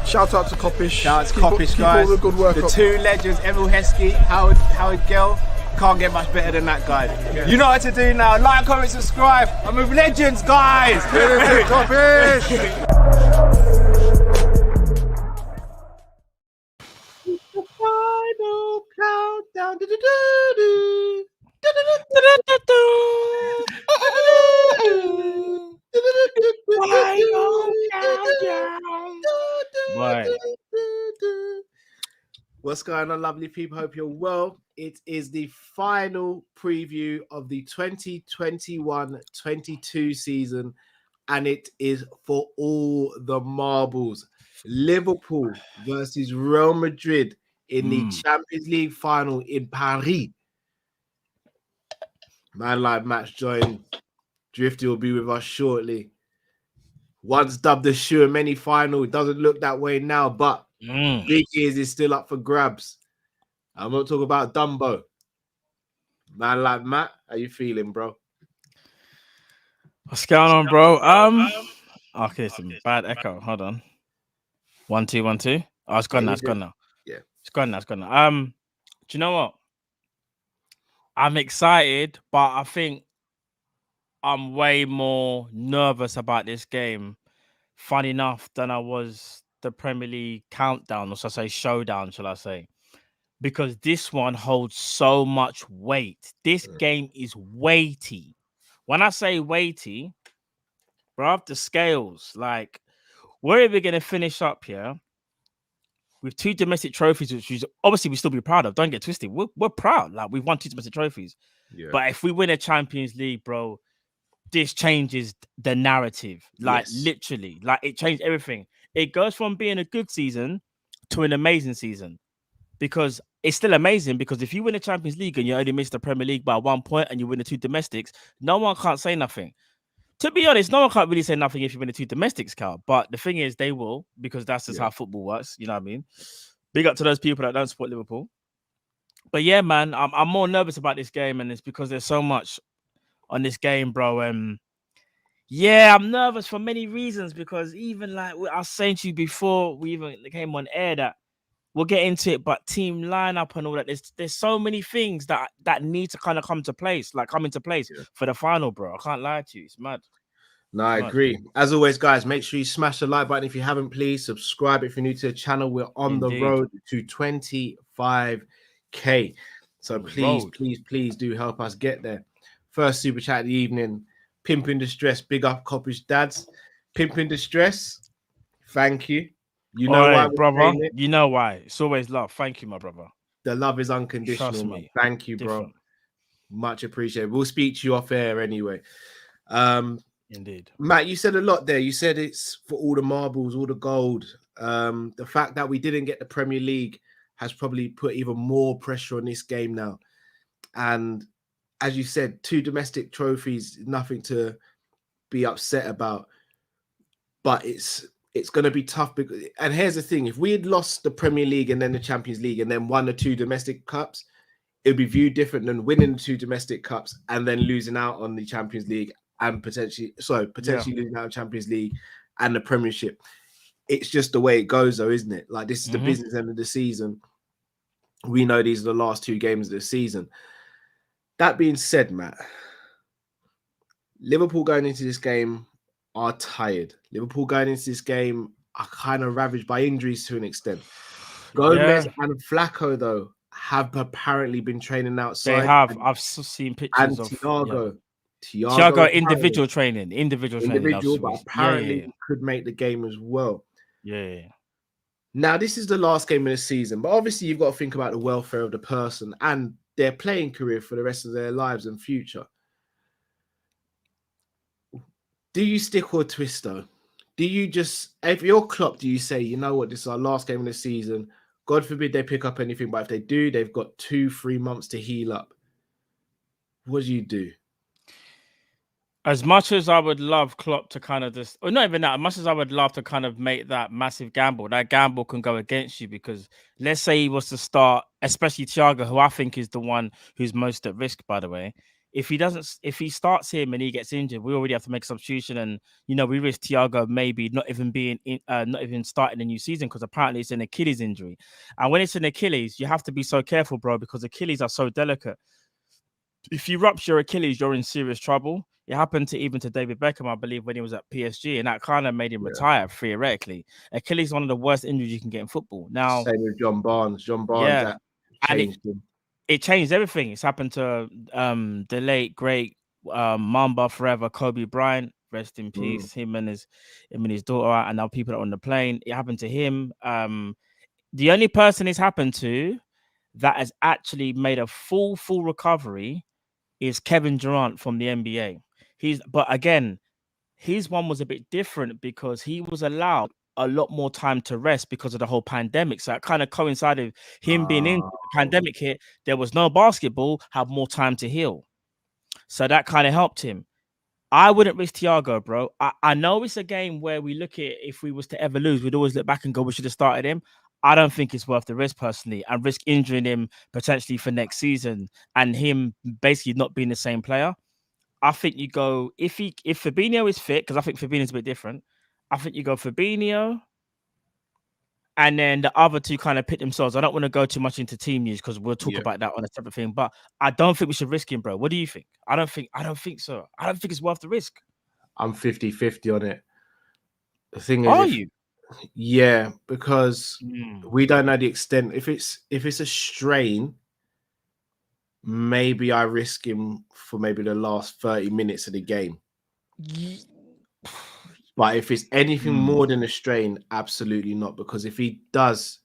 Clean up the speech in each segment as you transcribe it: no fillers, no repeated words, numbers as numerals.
Shout out to Kop-Ish. Shout out to Kopish, guys. All the good work the up. two legends, Emil Heskey, Howard Gill. Can't get much better than that, guys. Yeah. You know what to do now. Like, comment, subscribe. I'm with legends, guys. Kopish. The final countdown. Boy. What's going on, lovely people? Hope you're well. It is the final preview of the 2021-22 season, and it is for all the marbles. Liverpool versus Real Madrid in the Champions League final in Paris. Man like Match joined. Drifty will be with us shortly. Once dubbed the shoe and many final, it doesn't look that way now, but Big Ears is still up for grabs. I'm not talking about Dumbo. Man like Matt, how you feeling, bro? What's going on, bro? Okay, some bad echo. Hold on. 1 2 1 2. Oh, it's gone now. It's gone now. Yeah, it's gone now. It's gone now. Do you know what? I'm excited, but I think I'm way more nervous about this game, fun enough, than I was the Premier League countdown, or shall I say showdown, shall I say? Because this one holds so much weight. This game is weighty. When I say weighty, bro, the scales, like, where are we going to finish up here with 2 domestic trophies, which obviously we still be proud of. Don't get twisted. We're proud. Like, we've won 2 domestic trophies. Yeah. But if we win a Champions League, bro, this changes the narrative. Like, literally. Like, it changed everything. It goes from being a good season to an amazing season. Because it's still amazing, because if you win the Champions League and you only miss the Premier League by 1 point and you win the 2 domestics, no one can't say nothing. To be honest, no one can't really say nothing if you win the 2 domestics, Cal. But the thing is, they will, because that's just how football works. You know what I mean? Big up to those people that don't support Liverpool. But yeah, man, I'm more nervous about this game, and it's because there's so much on this game, bro. Yeah, I'm nervous for many reasons, because even like I was saying to you before we even came on air, that we'll get into it, but team lineup and all that, there's so many things that need to kind of come into place for the final, bro. I can't lie to you. It's mad. No, I agree. As always, guys, make sure you smash the like button if you haven't, please. Subscribe if you're new to the channel. We're on the road to 25K. So please do help us get there. First super chat of the evening. Pimp in Distress. Big up Kopish dads. Pimp in Distress. Thank you. You know why, brother. You know why. It's always love. Thank you, my brother. The love is unconditional. Trust me. Thank you, bro. Much appreciated. We'll speak to you off air anyway. Indeed. Matt, you said a lot there. You said it's for all the marbles, all the gold. The fact that we didn't get the Premier League has probably put even more pressure on this game now. And as you said, 2 domestic trophies, nothing to be upset about. But it's going to be tough. And here's the thing. If we had lost the Premier League and then the Champions League and then won the 2 domestic cups, it would be viewed different than winning the 2 domestic cups and then losing out on the Champions League and potentially losing out on Champions League and the Premiership. It's just the way it goes, though, isn't it? Like, this is the business end of the season. We know these are the last 2 games of the season. That being said, Matt, Liverpool going into this game are tired. Liverpool going into this game are kind of ravaged by injuries to an extent. Gomez and Flacco, though, have apparently been training outside. They have. I've seen pictures of Thiago. Thiago individual training, but apparently could make the game as well. Yeah. Now, this is the last game of the season, but obviously you've got to think about the welfare of the person and their playing career for the rest of their lives and future. Do you stick or twist, though? Do you just, if you're Klopp, do you say, you know what, this is our last game of the season. God forbid they pick up anything, but if they do, they've got 2-3 months to heal up. What do you do? As much as I would love Klopp to kind of just, or not even that, as much as I would love to kind of make that massive gamble, that gamble can go against you because let's say he was to start, especially Thiago, who I think is the one who's most at risk, by the way. If he starts him and he gets injured, we already have to make a substitution, and we risk Thiago maybe not even not even starting a new season because apparently it's an Achilles injury, and when it's an Achilles, you have to be so careful, bro, because Achilles are so delicate. If you rupture your Achilles, you're in serious trouble. It happened to David Beckham, I believe, when he was at PSG, and that kind of made him retire theoretically. Achilles is one of the worst injuries you can get in football. Now, same with John Barnes. Yeah, That and changed him. it changed everything. It's happened to the late great Mamba forever Kobe Bryant, rest in peace. Him and his daughter, and now people are on the plane. It happened to him. The only person it's happened to that has actually made a full recovery is Kevin Durant from the NBA. But again, his one was a bit different because he was allowed a lot more time to rest because of the whole pandemic. So it kind of coincided him being in the pandemic hit. There was no basketball, had more time to heal. So that kind of helped him. I wouldn't risk Thiago, bro. I know it's a game where we look at if we was to ever lose, we'd always look back and go, we should have started him. I don't think it's worth the risk personally, and risk injuring him potentially for next season and him basically not being the same player. I think you go if Fabinho is fit, because I think Fabinho's a bit different. I think you go Fabinho, and then the other two kind of pick themselves. I don't want to go too much into team news because we'll talk about that on a separate thing. But I don't think we should risk him, bro. What do you think? I don't think so. I don't think it's worth the risk. I'm 50-50 on it. The thing is, are you? Yeah, because we don't know the extent. If it's a strain, maybe I risk him for maybe the last 30 minutes of the game. But if it's anything more than a strain, absolutely not. Because if he does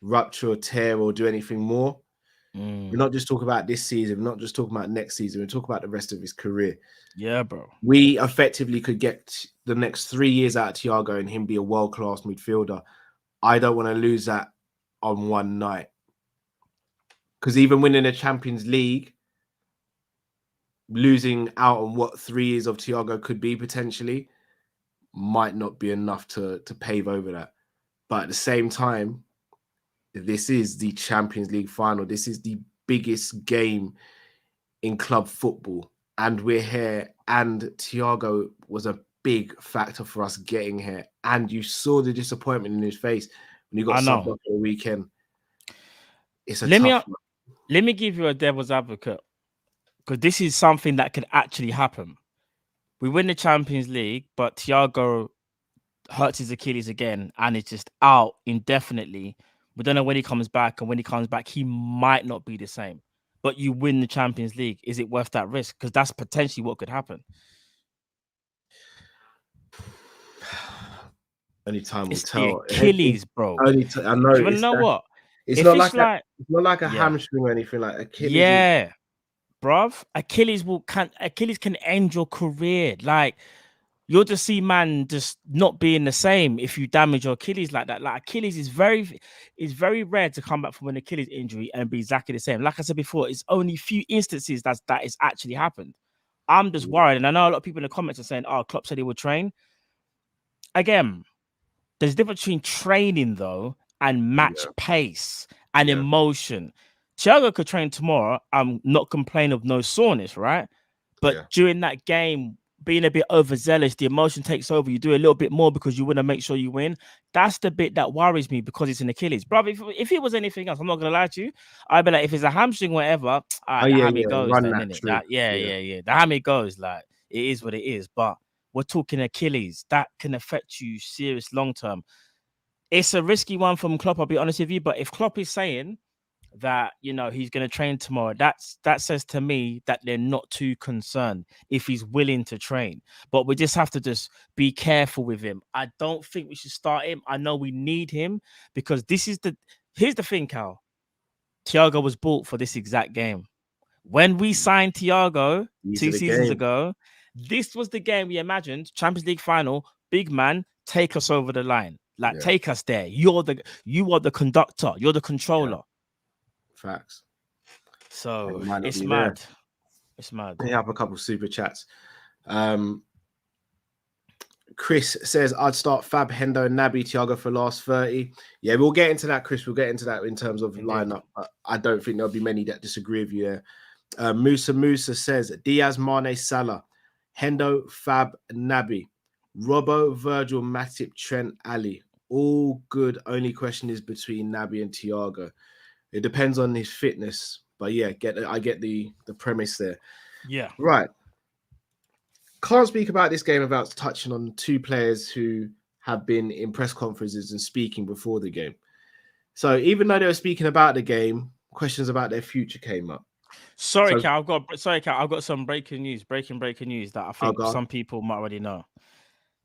rupture or tear or do anything more, we're not just talking about this season. We're not just talking about next season. We're talking about the rest of his career. Yeah, bro. We effectively could get the next 3 years out of Thiago and him be a world-class midfielder. I don't want to lose that on one night. Because even winning the Champions League, losing out on what 3 years of Thiago could be potentially might not be enough to pave over that. But at the same time, this is the Champions League final. This is the biggest game in club football. And we're here. And Thiago was a big factor for us getting here. And you saw the disappointment in his face when he got subbed off for the weekend. It's a tough one. Let me give you a devil's advocate, because this is something that could actually happen. We win the Champions League, but Thiago hurts his Achilles again and is just out indefinitely. We don't know when he comes back, and when he comes back, he might not be the same. But you win the Champions League. Is it worth that risk? Because that's potentially what could happen. Only time will tell. Achilles, bro. I know. Do you want to know what? It's not like a hamstring or anything like Achilles. Yeah, bruv. Achilles can end your career. Like, you'll just see man just not being the same if you damage your Achilles like that. Like, Achilles is very rare to come back from an Achilles injury and be exactly the same. Like I said before, it's only few instances that is actually happened. I'm just worried, and I know a lot of people in the comments are saying, "Oh, Klopp said he would train." Again, there's a difference between training though and match pace and emotion. Thiago could train tomorrow. I'm not complaining of no soreness, right? But during that game, being a bit overzealous, the emotion takes over. You do a little bit more because you want to make sure you win. That's the bit that worries me because it's an Achilles. Bro, if it was anything else, I'm not going to lie to you. I'd be like, if it's a hamstring, whatever, the hammy goes. The hammy goes. Like, it is what it is. But we're talking Achilles. That can affect you serious long term. It's a risky one from Klopp, I'll be honest with you. But if Klopp is saying that, he's going to train tomorrow, that says to me that they're not too concerned if he's willing to train. But we just have to just be careful with him. I don't think we should start him. I know we need him because here's the thing, Cal. Thiago was bought for this exact game. When we signed Thiago 2 seasons ago, this was the game we imagined. Champions League final, big man, take us over the line. Take us there. You are the conductor. You're the controller. Yeah. Facts. So it's mad. It's mad. We have a couple of super chats. Chris says I'd start Fab, Hendo, Naby, Thiago for last 30. Yeah, we'll get into that, Chris. We'll get into that in terms of lineup. I don't think there'll be many that disagree with you there. Musa says Diaz, Mane, Salah, Hendo, Fab, Naby, Robbo, Virgil, Matip, Trent, Ali. All good. Only question is between Naby and Thiago. It depends on his fitness. But yeah, I get the premise there. Yeah. Right. Can't speak about this game without touching on two players who have been in press conferences and speaking before the game. So even though they were speaking about the game, questions about their future came up. Sorry, Cal, I've got some breaking news that I think some people might already know.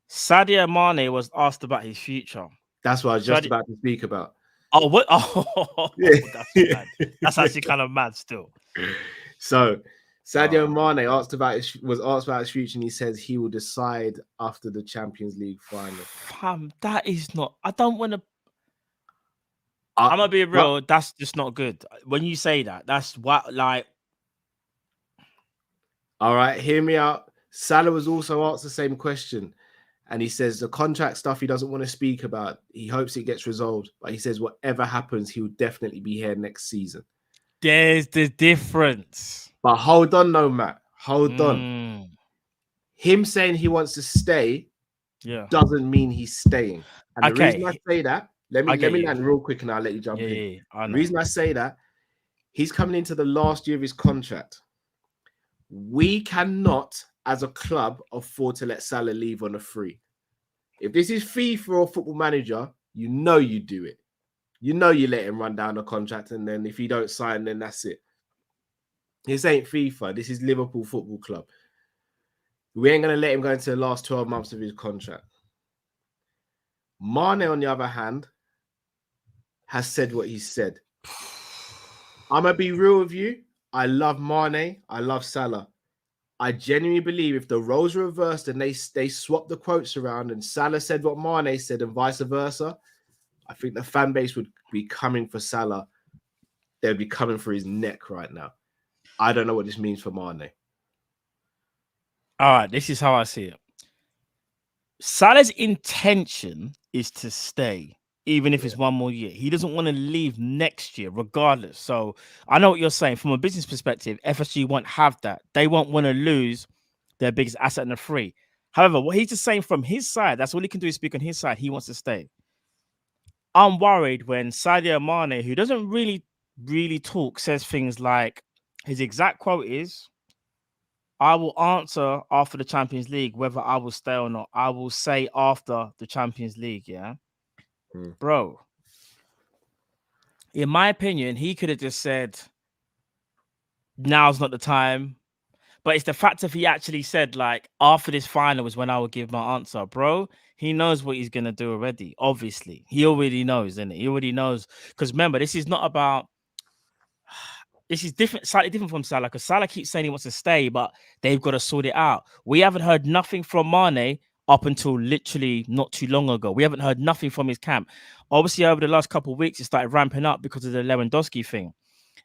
Sadio Mane was asked about his future. That's what I was just about to speak about. Oh, what? Oh, yeah. That's mad. That's actually kind of mad still. So Sadio Mane was asked about his future, and he says he will decide after the Champions League final. That is not. I don't want to. I'm gonna be real. That's just not good. When you say that, that's what like. All right, hear me out. Salah was also asked the same question, and he says the contract stuff he doesn't want to speak about. He hopes it gets resolved, but he says whatever happens, he will definitely be here next season. There's the difference. But hold on, no, Matt. Hold on. Him saying he wants to stay doesn't mean he's staying. And the reason I say that, let me land real quick and I'll let you jump in. The reason I say that, he's coming into the last year of his contract. We cannot, as a club, afford to let Salah leave on a free. If this is FIFA or Football Manager, you know you do it. You know you let him run down the contract, and then if you don't sign, then that's it. This ain't FIFA. This is Liverpool Football Club. We ain't going to let him go into the last 12 months of his contract. Mane, on the other hand, has said what he said. I'm going to be real with you. I love Mane. I love Salah. I genuinely believe if the roles were reversed and they swapped the quotes around and Salah said what Mane said and vice versa, I think the fan base would be coming for Salah. They would be coming for his neck right now. I don't know what this means for Mane. All right, this is how I see it. Salah's intention is to stay, even if it's one more year. He doesn't want to leave next year, regardless. So I know what you're saying. From a business perspective, FSG won't have that. They won't want to lose their biggest asset in the free. However, what he's just saying from his side, that's all he can do is speak on his side. He wants to stay. I'm worried when Sadio Mane, who doesn't really talk, says things like, his exact quote is, I will answer after the Champions League whether I will stay or not. I will say after the Champions League, yeah? Bro, in my opinion, he could have just said, now's not the time. But it's the fact if he actually said, like, after this final is when I will give my answer. Bro, he knows what he's going to do already, obviously. He already knows, isn't it? He already knows. Because remember, this is not about... This is different, slightly different from Salah, because Salah keeps saying he wants to stay, but they've got to sort it out. We haven't heard nothing from Mane up until literally not too long ago. We haven't heard nothing from his camp. Obviously, over the last couple of weeks, it started ramping up because of the Lewandowski thing.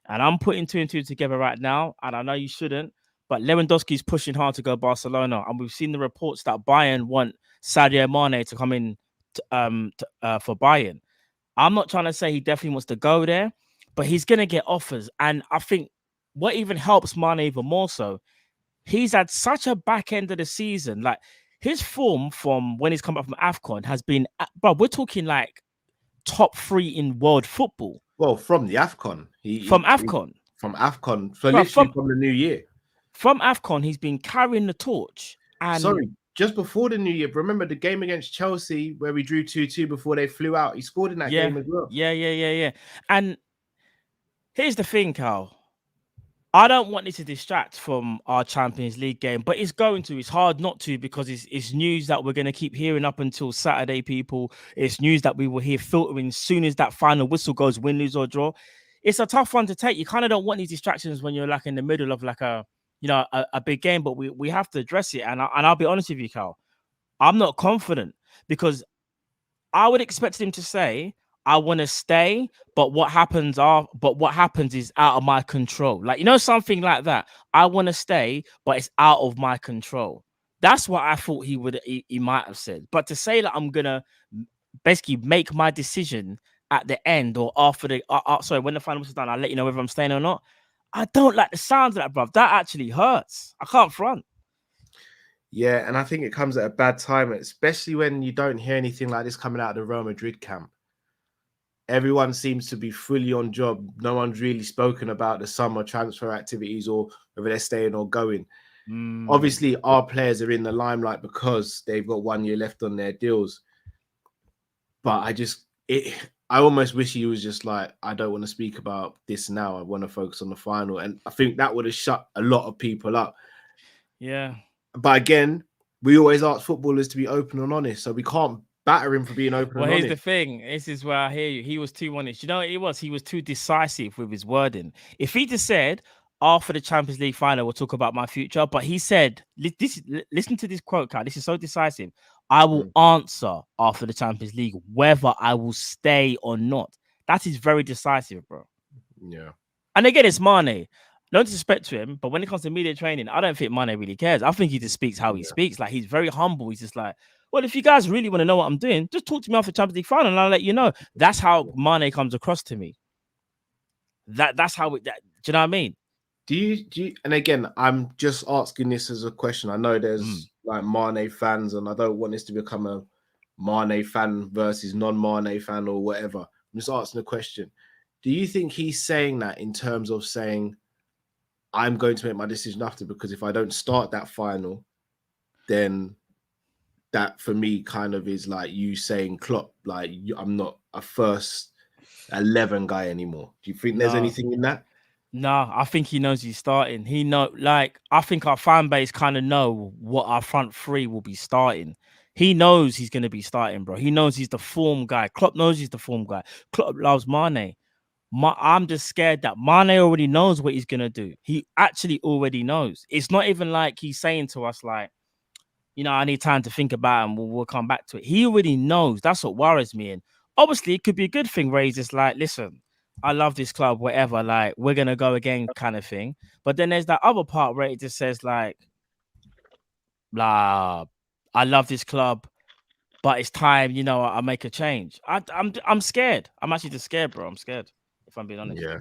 And I'm putting two and two together right now, and I know you shouldn't, but Lewandowski's pushing hard to go Barcelona, and we've seen the reports that Bayern want Sadio Mane to come in for Bayern. I'm not trying to say he definitely wants to go there, but he's going to get offers. And I think what even helps Mane even more so, he's had such a back end of the season. Like, his form from when he's come back from AFCON has been, but we're talking like top 3 in world football. Well, from the AFCON. From AFCON. So literally from the new year. From AFCON, he's been carrying the torch. And sorry, just before the new year, remember the game against Chelsea where we drew 2-2 before they flew out? He scored in that game as well. Yeah. And here's the thing, Carl. I don't want this to distract from our Champions League game, but it's going to. It's hard not to, because it's news that we're going to keep hearing up until Saturday, people. It's news that we will hear filtering as soon as that final whistle goes, win, lose, or draw. It's a tough one to take. You kind of don't want these distractions when you're like in the middle of like a big game, but we have to address it. And I'll be honest with you, Carl. I'm not confident, because I would expect him to say, I want to stay, but what happens is out of my control. Like, something like that. I want to stay, but it's out of my control. That's what I thought he might have said. But to say that I'm gonna basically make my decision at the end or after the sorry, when the final was done, I'll let you know whether I'm staying or not. I don't like the sound of that, bruv. That actually hurts. I can't front. Yeah, and I think it comes at a bad time, especially when you don't hear anything like this coming out of the Real Madrid camp. Everyone seems to be fully on job. No one's really spoken about the summer transfer activities or whether they're staying or going. Obviously, our players are in the limelight because they've got 1 year left on their deals. But I almost wish he was just like, I don't want to speak about this now. I want to focus on the final. And I think that would have shut a lot of people up. Yeah. But again, we always ask footballers to be open and honest. So we can't batter him for being open and honest. Well, here's the thing. This is where I hear you. He was too honest. You know what it was? He was too decisive with his wording. If he just said, after the Champions League final, we'll talk about my future. But he said, listen to this quote, Cal. This is so decisive. I will answer after the Champions League whether I will stay or not. That is very decisive, bro. Yeah. And again, it's Mane. No disrespect to him, but when it comes to media training, I don't think Mane really cares. I think he just speaks how he speaks. Like, he's very humble. He's just like, well, if you guys really want to know what I'm doing, just talk to me after the Champions League final and I'll let you know. That's how Mane comes across to me. That's how do you know what I mean? Do you, and again, I'm just asking this as a question. I know there's like Mane fans, and I don't want this to become a Mane fan versus non-Mane fan or whatever. I'm just asking a question. Do you think he's saying that in terms of saying, I'm going to make my decision after, because if I don't start that final, then that for me kind of is like you saying, Klopp, like I'm not a first 11 guy anymore. Do you think there's anything in that? No, I think he knows he's starting. I think our fan base kind of know what our front three will be starting. He knows he's going to be starting, bro. He knows he's the form guy. Klopp knows he's the form guy. Klopp loves Mane. I'm just scared that Mane already knows what he's going to do. He actually already knows. It's not even like he's saying to us, like, you know, I need time to think about it and we'll come back to it. He already knows. That's what worries me. And obviously, it could be a good thing where he's just like, listen, I love this club, whatever, like, we're going to go again kind of thing. But then there's that other part where it just says, like, blah, I love this club, but it's time, you know, I make a change. I'm scared. I'm actually just scared, bro. I'm scared, if I'm being honest. Yeah.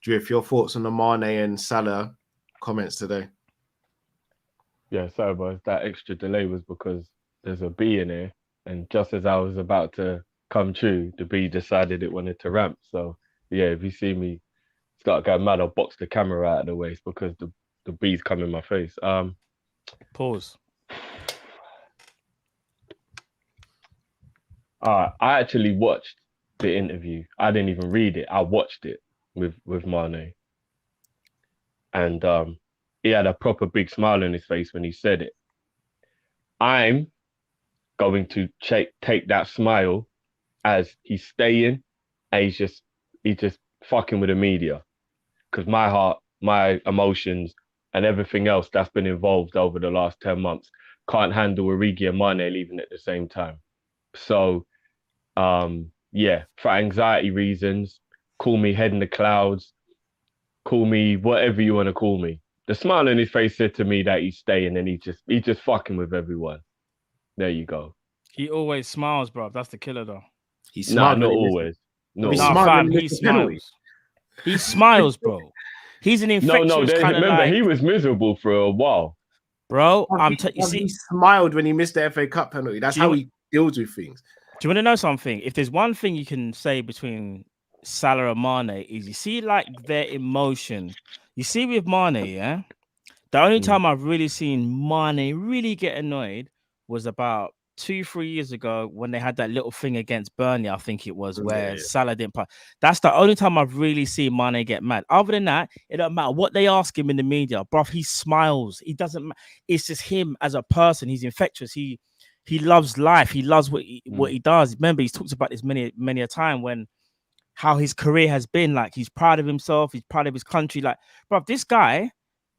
Drift, your thoughts on the Mane and Salah comments today? Yeah, sorry, boys. That extra delay was because there's a bee in here, and just as I was about to come true, the bee decided it wanted to ramp. So, yeah, if you see me start going mad, I'll box the camera out of the way because the bees come in my face. Pause. I actually watched the interview. I didn't even read it. I watched it with Mane. And he had a proper big smile on his face when he said it. I'm going to take that smile as he's staying and he's just fucking with the media. Because my heart, my emotions, and everything else that's been involved over the last 10 months can't handle Origi and Mane leaving at the same time. So, yeah, for anxiety reasons, call me head in the clouds, call me whatever you want to call me. The smile on his face said to me that he's staying and he's just fucking with everyone. There you go. He always smiles, bro. That's the killer, though. He smiled. Not always. He smiles. He smiles, bro. He's an infectious kind of remember, he was miserable for a while. Bro, he smiled when he missed the FA Cup penalty. That's how he deals with things. Do you want to know something? If there's one thing you can say between Salah and Mane is you see like their emotion. You see with Mane, yeah? The only time I've really seen Mane really get annoyed was about 2-3 years ago when they had that little thing against Burnley, I think it was, where Salah didn't play. That's the only time I've really seen Mane get mad. Other than that, it don't matter what they ask him in the media, bro. He smiles. He doesn't. It's just him as a person. He's infectious. He loves life. He loves what he does. Remember, he's talked about this many a time when how his career has been. Like, he's proud of himself. He's proud of his country. Like, bro, this guy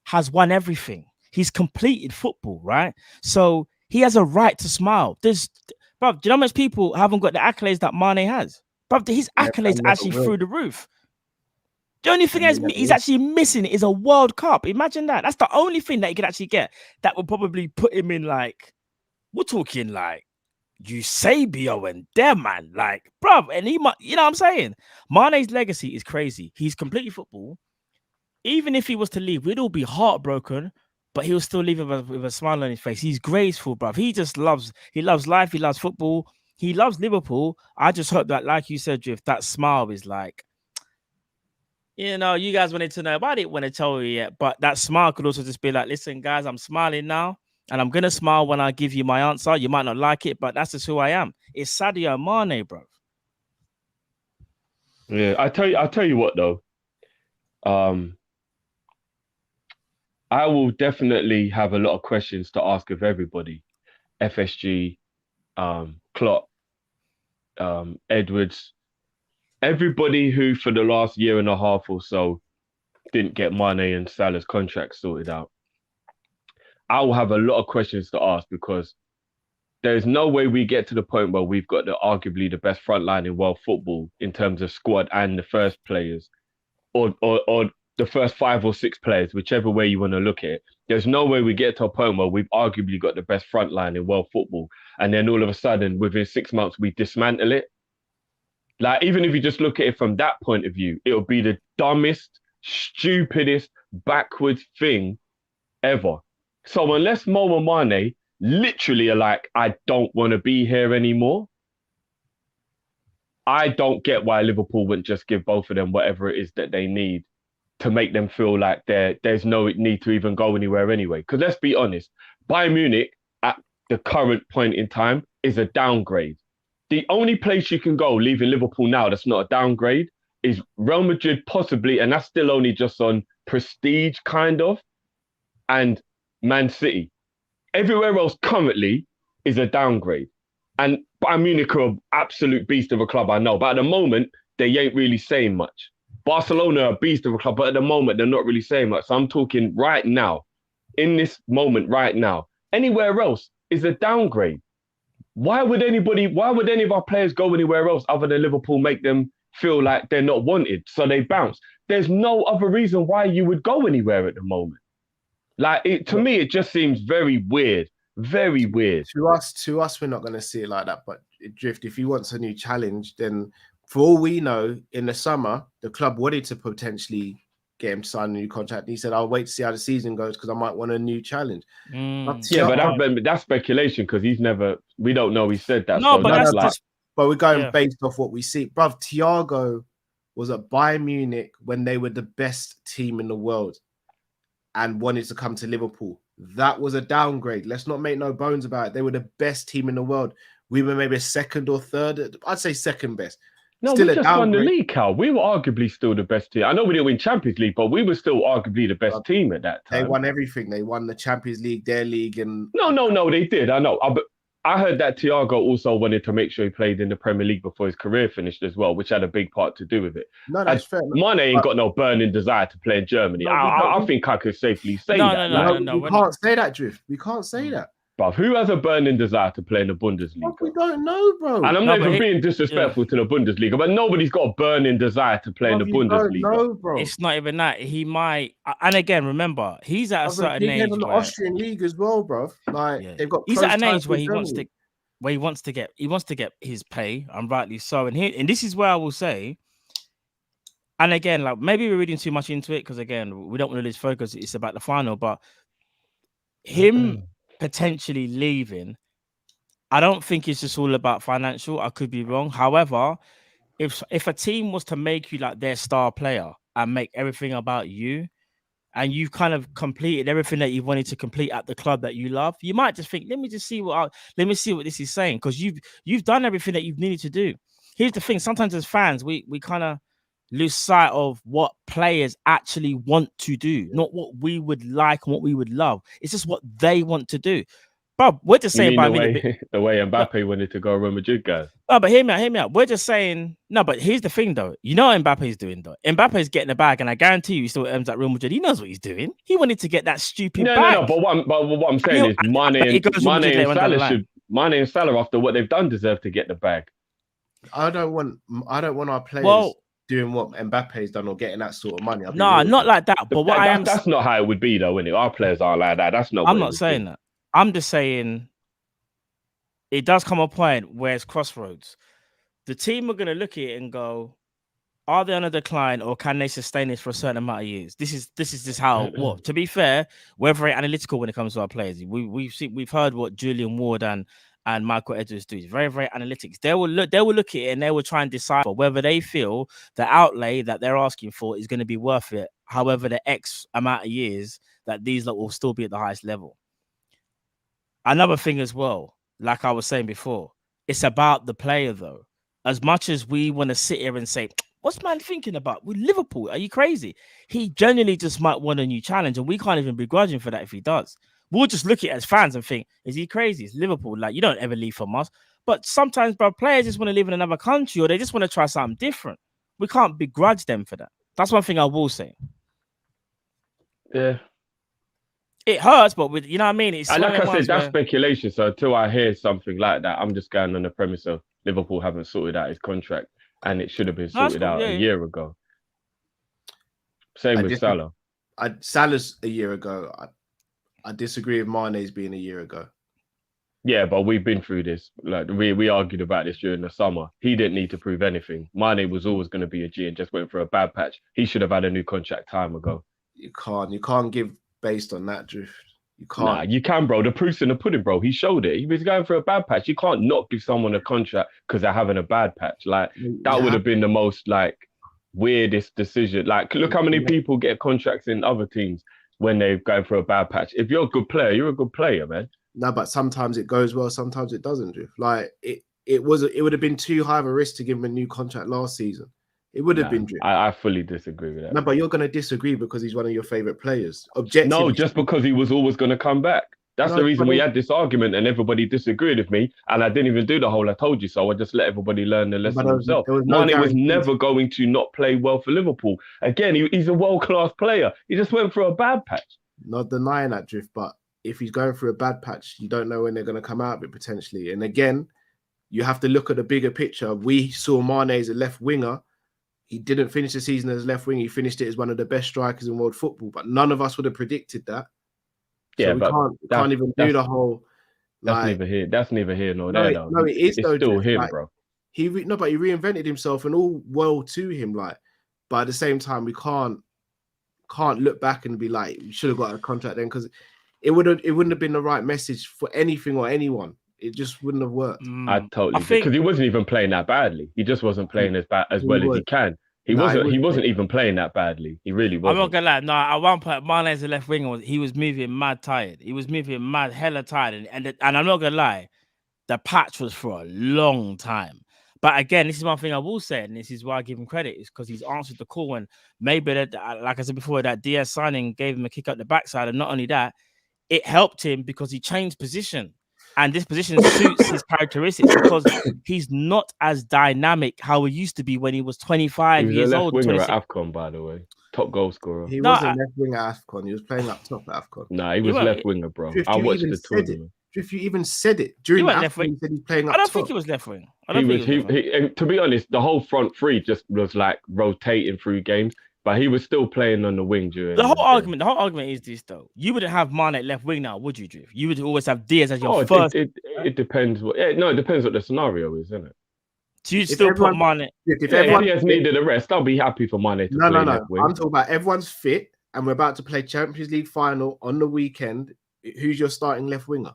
has won everything. He's completed football, right? So he has a right to smile. Bro, do you know how much people haven't got the accolades that Mane has? Bro, his accolades actually through the roof. The only thing he's actually missing is a World Cup. Imagine that. That's the only thing that he could actually get that would probably put him in like, we're talking like Eusebio and them, man. Like, bruv, and he might, you know what I'm saying? Mane's legacy is crazy. He's completely football. Even if he was to leave, we'd all be heartbroken, but he'll still leave with a smile on his face. He's graceful, bruv. He loves life. He loves football. He loves Liverpool. I just hope that, like you said, Drift, that smile is like, you know, you guys wanted to know, but I didn't want to tell you yet. But that smile could also just be like, listen, guys, I'm smiling now. And I'm going to smile when I give you my answer. You might not like it, but that's just who I am. It's Sadio Mane, bro. Yeah, I tell you what, though. I will definitely have a lot of questions to ask of everybody. FSG, Klopp, Edwards, everybody who for the last year and a half or so didn't get Mane and Salah's contract sorted out. I will have a lot of questions to ask because there's no way we get to the point where we've got arguably the best front line in world football in terms of squad and the first players or the first 5 or 6 players, whichever way you want to look at it. There's no way we get to a point where we've arguably got the best front line in world football. And then all of a sudden, within 6 months, we dismantle it. Like, even if you just look at it from that point of view, it'll be the dumbest, stupidest, backwards thing ever. So unless Mo and Mane literally are like, I don't want to be here anymore, I don't get why Liverpool wouldn't just give both of them whatever it is that they need to make them feel like there's no need to even go anywhere anyway. Because let's be honest, Bayern Munich at the current point in time is a downgrade. The only place you can go leaving Liverpool now that's not a downgrade is Real Madrid possibly, and that's still only just on prestige kind of, and Man City. Everywhere else currently is a downgrade. And Bayern Munich are an absolute beast of a club, I know. But at the moment, they ain't really saying much. Barcelona are a beast of a club, but at the moment, they're not really saying much. So I'm talking right now, in this moment right now. Anywhere else is a downgrade. Why would any of our players go anywhere else other than Liverpool make them feel like they're not wanted? So they bounce. There's no other reason why you would go anywhere at the moment. Like, to me, it just seems very weird. Very weird. To us, we're not going to see it like that. But Drift, if he wants a new challenge, then for all we know, in the summer, the club wanted to potentially get him to sign a new contract. And he said, I'll wait to see how the season goes because I might want a new challenge. Yeah, but that's speculation because we don't know he said that. No, so but but we're going based off what we see. Bruv, Thiago was at Bayern Munich when they were the best team in the world and wanted to come to Liverpool. That was a downgrade. Let's not make no bones about it. They were the best team in the world. We were maybe second or third. I'd say second best. No, still we just won the league, Cal. We were arguably still the best team. I know we didn't win Champions League, but we were still arguably the best team at that time. They won everything. They won the Champions League, their league, and no, they did. I know. I heard that Thiago also wanted to make sure he played in the Premier League before his career finished as well, which had a big part to do with it. No, that's fair. Mane ain't got no burning desire to play in Germany. I think I could safely say that. No, we can't say that, Drift. We can't say that. Bruv, who has a burning desire to play in the Bundesliga? We don't know, bro. And I'm not even being disrespectful to the Bundesliga, but nobody's got a burning desire to play in the Bundesliga. No, bro. It's not even that. He might, and again, remember, he's at a certain age. He's in the Austrian league as well, bro. Like they've got. He's at an age where he wants to get his pay, and rightly so. And this is where I will say, and again, like maybe we're reading too much into it because again, we don't want to lose focus. It's about the final, but him potentially leaving, I don't think it's just all about financial. I could be wrong. However, if a team was to make you like their star player and make everything about you, and you've kind of completed everything that you wanted to complete at the club that you love, you might just think, let me see what this is saying, because you've done everything that you've needed to do. Here's the thing: sometimes as fans, we kind of lose sight of what players actually want to do, not what we would like and what we would love. It's just what they want to do. But we're just saying the way Mbappe wanted to go Real Madrid, guys. No, but hear me out. We're just saying no. But here's the thing, though. You know what Mbappe's doing, though. Mbappe's getting the bag, and I guarantee you, he still ends at Real Madrid. He knows what he's doing. He wanted to get that stupid bag. No. But what I'm saying is, Mane and Salah, after what they've done, deserve to get the bag. I don't want our players doing what Mbappe's done or getting that sort of money. No, not like that. But what that's not how it would be, though, isn't it? Our players aren't like that. That's not. I'm not saying that. I'm just saying it does come a point where it's crossroads. The team are going to look at it and go, are they on a decline or can they sustain this for a certain amount of years? This is just how. What to be fair, we're very analytical when it comes to our players. We've heard what Julian Ward and Michael Edwards do. It's very, very analytics. They will look at it and they will try and decipher whether they feel the outlay that they're asking for is going to be worth it. However, the X amount of years that these lot will still be at the highest level. Another thing as well, like I was saying before, it's about the player though. As much as we want to sit here and say, what's man thinking about with Liverpool? Are you crazy? He genuinely just might want a new challenge, and we can't even begrudge him for that if he does. We'll just look at it as fans and think, is he crazy? It's Liverpool. Like, you don't ever leave from us. But sometimes, bro, players just want to live in another country or they just want to try something different. We can't begrudge them for that. That's one thing I will say. Yeah. It hurts, but you know what I mean? It's and like I said, that's speculation. So until I hear something like that, I'm just going on the premise of Liverpool haven't sorted out his contract and it should have been sorted out a year ago. Same with Salah. Salah's a year ago. I disagree with Mane's being a year ago. Yeah, but we've been through this. Like we argued about this during the summer. He didn't need to prove anything. Mane was always going to be a G and just went for a bad patch. He should have had a new contract time ago. You can't give based on that, Drift. You can't. Nah, you can, bro. The proof's in the pudding, bro. He showed it. He was going for a bad patch. You can't not give someone a contract because they're having a bad patch. Like that would have been the most weirdest decision. Like, look how many people get contracts in other teams when they're going for a bad patch. If you're a good player, you're a good player, man. No, but sometimes it goes well, sometimes it doesn't, Drift. Like it would have been too high of a risk to give him a new contract last season. It would have been Drift. I fully disagree with that. No, but you're going to disagree because he's one of your favorite players. Objectively. No, just because he was always going to come back. That's the reason we had this argument and everybody disagreed with me. And I didn't even do the whole I told you so. I just let everybody learn the lesson themselves. Mane was never going to not play well for Liverpool. Again, he's a world-class player. He just went for a bad patch. Not denying that, Drift, but if he's going through a bad patch, you don't know when they're going to come out of it potentially. And again, you have to look at the bigger picture. We saw Mane as a left winger. He didn't finish the season as left wing. He finished it as one of the best strikers in world football. But none of us would have predicted that. Yeah, so but we can't even do the whole. That's neither here. That's neither here nor there. Though. No, it is. It's still him, bro. But he reinvented himself and all well to him. Like, but at the same time, we can't look back and be like, we should have got a contract then, because it wouldn't have been the right message for anything or anyone. It just wouldn't have worked. I totally because he wasn't even playing that badly. He just wasn't playing as well as he can. He wasn't even playing that badly. He really wasn't. I'm not gonna lie. No, at one point, Mane as a left winger, he was moving mad tired. He was moving mad hella tired, and I'm not gonna lie, the patch was for a long time. But again, this is one thing I will say, and this is why I give him credit, is because he's answered the call. And maybe that, like I said before, that Diaz signing gave him a kick up the backside, and not only that, it helped him because he changed position. And this position suits his characteristics because he's not as dynamic how he used to be when he was 25 years old. He was a left winger at AFCON, by the way. Top goal scorer. He wasn't left winger at AFCON. He was playing up top at AFCON. Nah, he was left winger, bro. I watched the tournament. If you even said it during the AFCON, you said he's playing up top. I don't think he was left wing. And to be honest, the whole front three just was like rotating through games. But he was still playing on the wing during the whole argument. The whole argument is this, though. You wouldn't have Mane at left wing now, would you, Drift? You would always have Diaz as your first. It depends. It depends what the scenario is, isn't it? So you still put Mane. If Diaz needed a rest, I'll be happy for Mane to play left wing. I'm talking about everyone's fit, and we're about to play Champions League final on the weekend. Who's your starting left winger?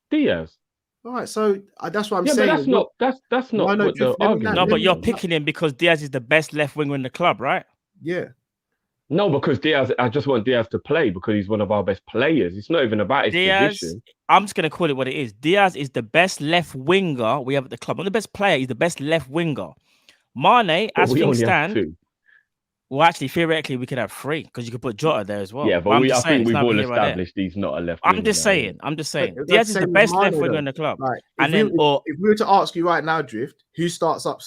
Diaz. All right, so that's what I'm saying. But that's not what the argument. No, but you're picking him because Diaz is the best left winger in the club, right? Yeah. No, because Diaz, I just want Diaz to play because he's one of our best players. It's not even about his position. I'm just going to call it what it is. Diaz is the best left winger we have at the club. Not the best player, he's the best left winger. Mane, as things stand, well, actually, theoretically, we could have three because you could put Jota there as well. Yeah, but I think we've all established he's not a left winger. I'm just saying. Diaz is the best left winger in the club. Like, if we were to ask you right now, Drift, who starts up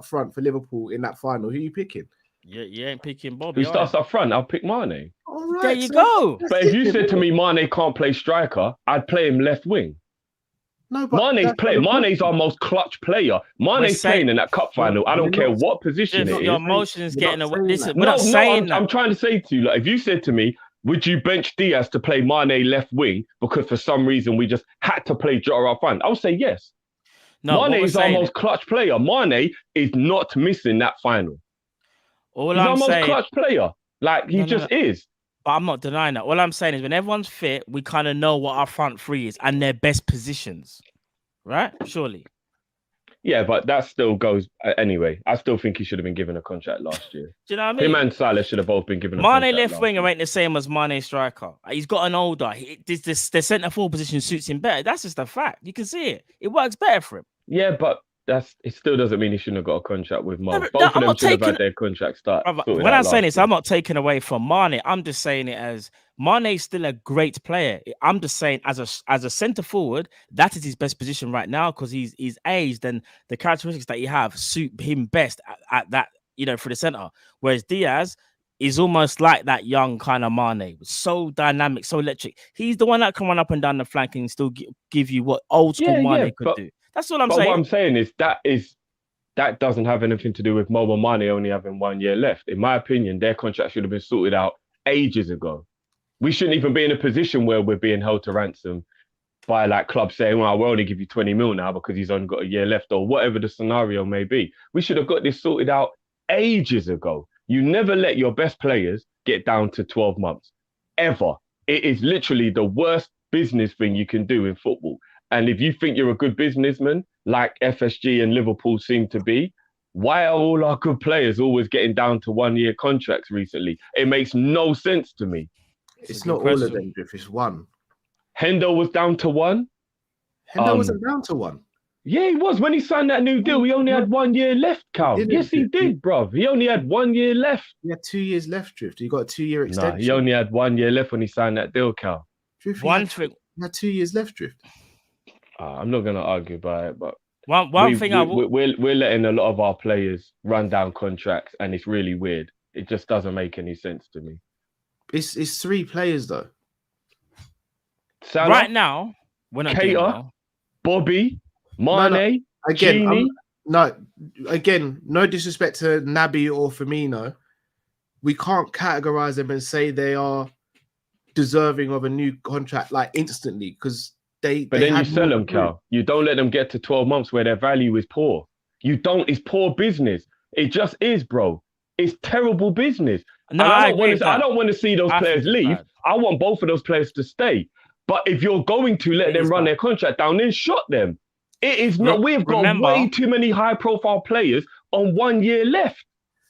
front for Liverpool in that final, who are you picking? You ain't picking Bobby. Who starts up front? I'll pick Mane. All right, there you go. But if you said to me Mane can't play striker, I'd play him left wing. No, but Mane's our most clutch player. Mane's playing in that cup final. I don't care what position it is. Your emotions getting away. Listen, we're No, not saying that. I'm trying to say to you, like, if you said to me, would you bench Diaz to play Mane left wing because for some reason we just had to play Jota up front? I would say yes. No, Mane is our most clutch player. Mane is not missing that final. He's our most clutch player. Like, he just is. But I'm not denying that. All I'm saying is when everyone's fit, we kind of know what our front three is and their best positions. Right? Surely. Yeah, but that still goes anyway. I still think he should have been given a contract last year. Do you know what I mean? Him and Salah should have both been given a contract. Mane left winger ain't the same as Mane striker. He's gotten older. The centre forward position suits him better. That's just a fact. You can see it. It works better for him. Yeah, but it still doesn't mean he shouldn't have got a contract with Mane. Both of them should have had their contract start. When I'm saying this, I'm not taking away from Mane. I'm just saying it as Mane's still a great player. I'm just saying as a centre forward, that is his best position right now because he's aged and the characteristics that he have suit him best at that, for the centre. Whereas Diaz is almost like that young kind of Mane, so dynamic, so electric. He's the one that can run up and down the flank and still give you what old school Mane could do. That's all I'm saying. What I'm saying is that doesn't have anything to do with Mo and Mane only having 1 year left. In my opinion, their contract should have been sorted out ages ago. We shouldn't even be in a position where we're being held to ransom by like clubs saying, well, we'll only give you 20 mil now because he's only got a year left or whatever the scenario may be. We should have got this sorted out ages ago. You never let your best players get down to 12 months, ever. It is literally the worst business thing you can do in football. And if you think you're a good businessman, like FSG and Liverpool seem to be, why are all our good players always getting down to 1 year contracts recently? It makes no sense to me. It's not all of them, Drift. It's one. Hendo was down to one. Hendo wasn't down to one. Yeah, he was. When he signed that new deal, he only had 1 year left, Cal. Yes, he did, bruv. He only had 1 year left. He had 2 years left, Drift. He got a 2 year extension. Nah, he only had 1 year left when he signed that deal, Cal. Drift, he had 2 years left, Drift. I'm not going to argue about it, but we're letting a lot of our players run down contracts, and it's really weird. It just doesn't make any sense to me. It's 3 players though. Salah, right now, we're not doing well. Bobby, Mane, again, no disrespect to Naby or Firmino. We can't categorize them and say they are deserving of a new contract like instantly because But then you sell them, Cal. You don't let them get to 12 months where their value is poor. It's poor business. It just is, bro. It's terrible business. No, I don't want to see those players leave. I want both of those players to stay. But if you're going to let them run their contract down, then shut them. It is not. We've got way too many high-profile players on 1 year left.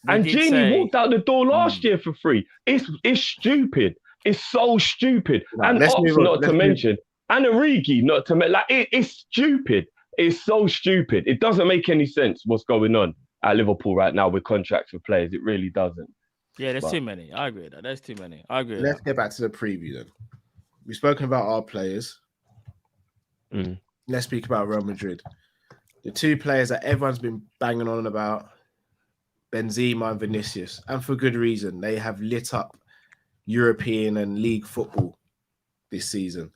And Genie walked out the door last year for free. It's stupid. It's so stupid. And Ops, not to mention. And Origi, not to mention, it's stupid. It's so stupid. It doesn't make any sense what's going on at Liverpool right now with contracts with players. It really doesn't. Yeah, there's too many. I agree with that. There's too many. I agree with Let's get back to the preview then. We've spoken about our players. Let's speak about Real Madrid. The 2 players that everyone's been banging on about, Benzema and Vinicius. And for good reason. They have lit up European and league football this season.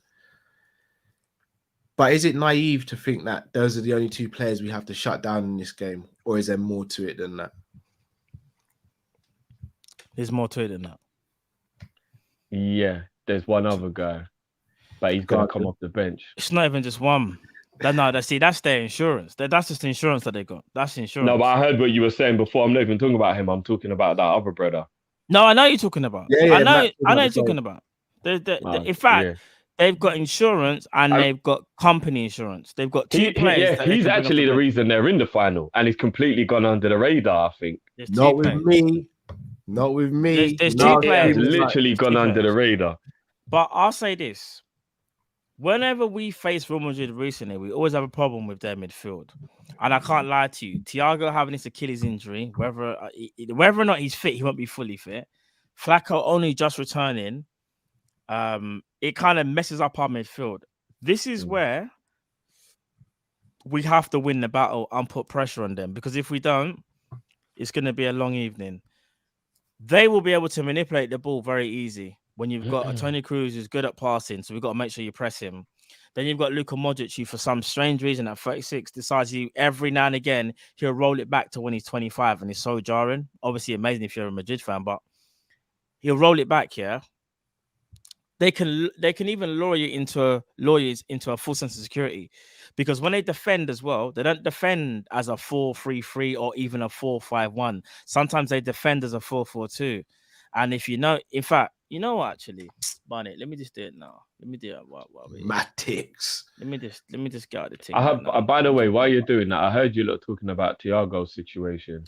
But is it naive to think that those are the only 2 players we have to shut down in this game? Or is there more to it than that? There's more to it than that. Yeah, there's one other guy. But he's going to come off the bench. It's not even just one. That's their insurance. That's just the insurance that they got. That's insurance. No, but I heard what you were saying before. I'm not even talking about him. I'm talking about that other brother. No, I know you're talking about. Yeah, I know you're talking about. In fact, they've got insurance and they've got company insurance. They've got 2 players. He's actually the reason they're in the final, and he's completely gone under the radar, I think. Not with me. There's 2 players. Literally gone under the radar. But I'll say this. Whenever we face Real Madrid recently, we always have a problem with their midfield. And I can't lie to you. Thiago having this Achilles injury, whether or not he's fit, he won't be fully fit. Flacco only just returning. It kind of messes up our midfield. This is where we have to win the battle and put pressure on them. Because if we don't, it's going to be a long evening. They will be able to manipulate the ball very easy. When you've got a Toni Kroos who's good at passing, so we've got to make sure you press him. Then you've got Luka Modric, who for some strange reason at 36 decides every now and again he'll roll it back to when he's 25, and it's so jarring. Obviously, amazing if you're a Madrid fan, but he'll roll it back. Yeah, they can even lure you into a full sense of security, because when they defend as well, they don't defend as a 4-3-3 or even a 4-5-1. Sometimes they defend as a 4-4-2. And if you know, in fact, you know what, actually, Barnett, let me just do it now. Let me do it. Matics. Let me just get out the thing. I have. By the way, while you're doing that, I heard you lot talking about Thiago's situation,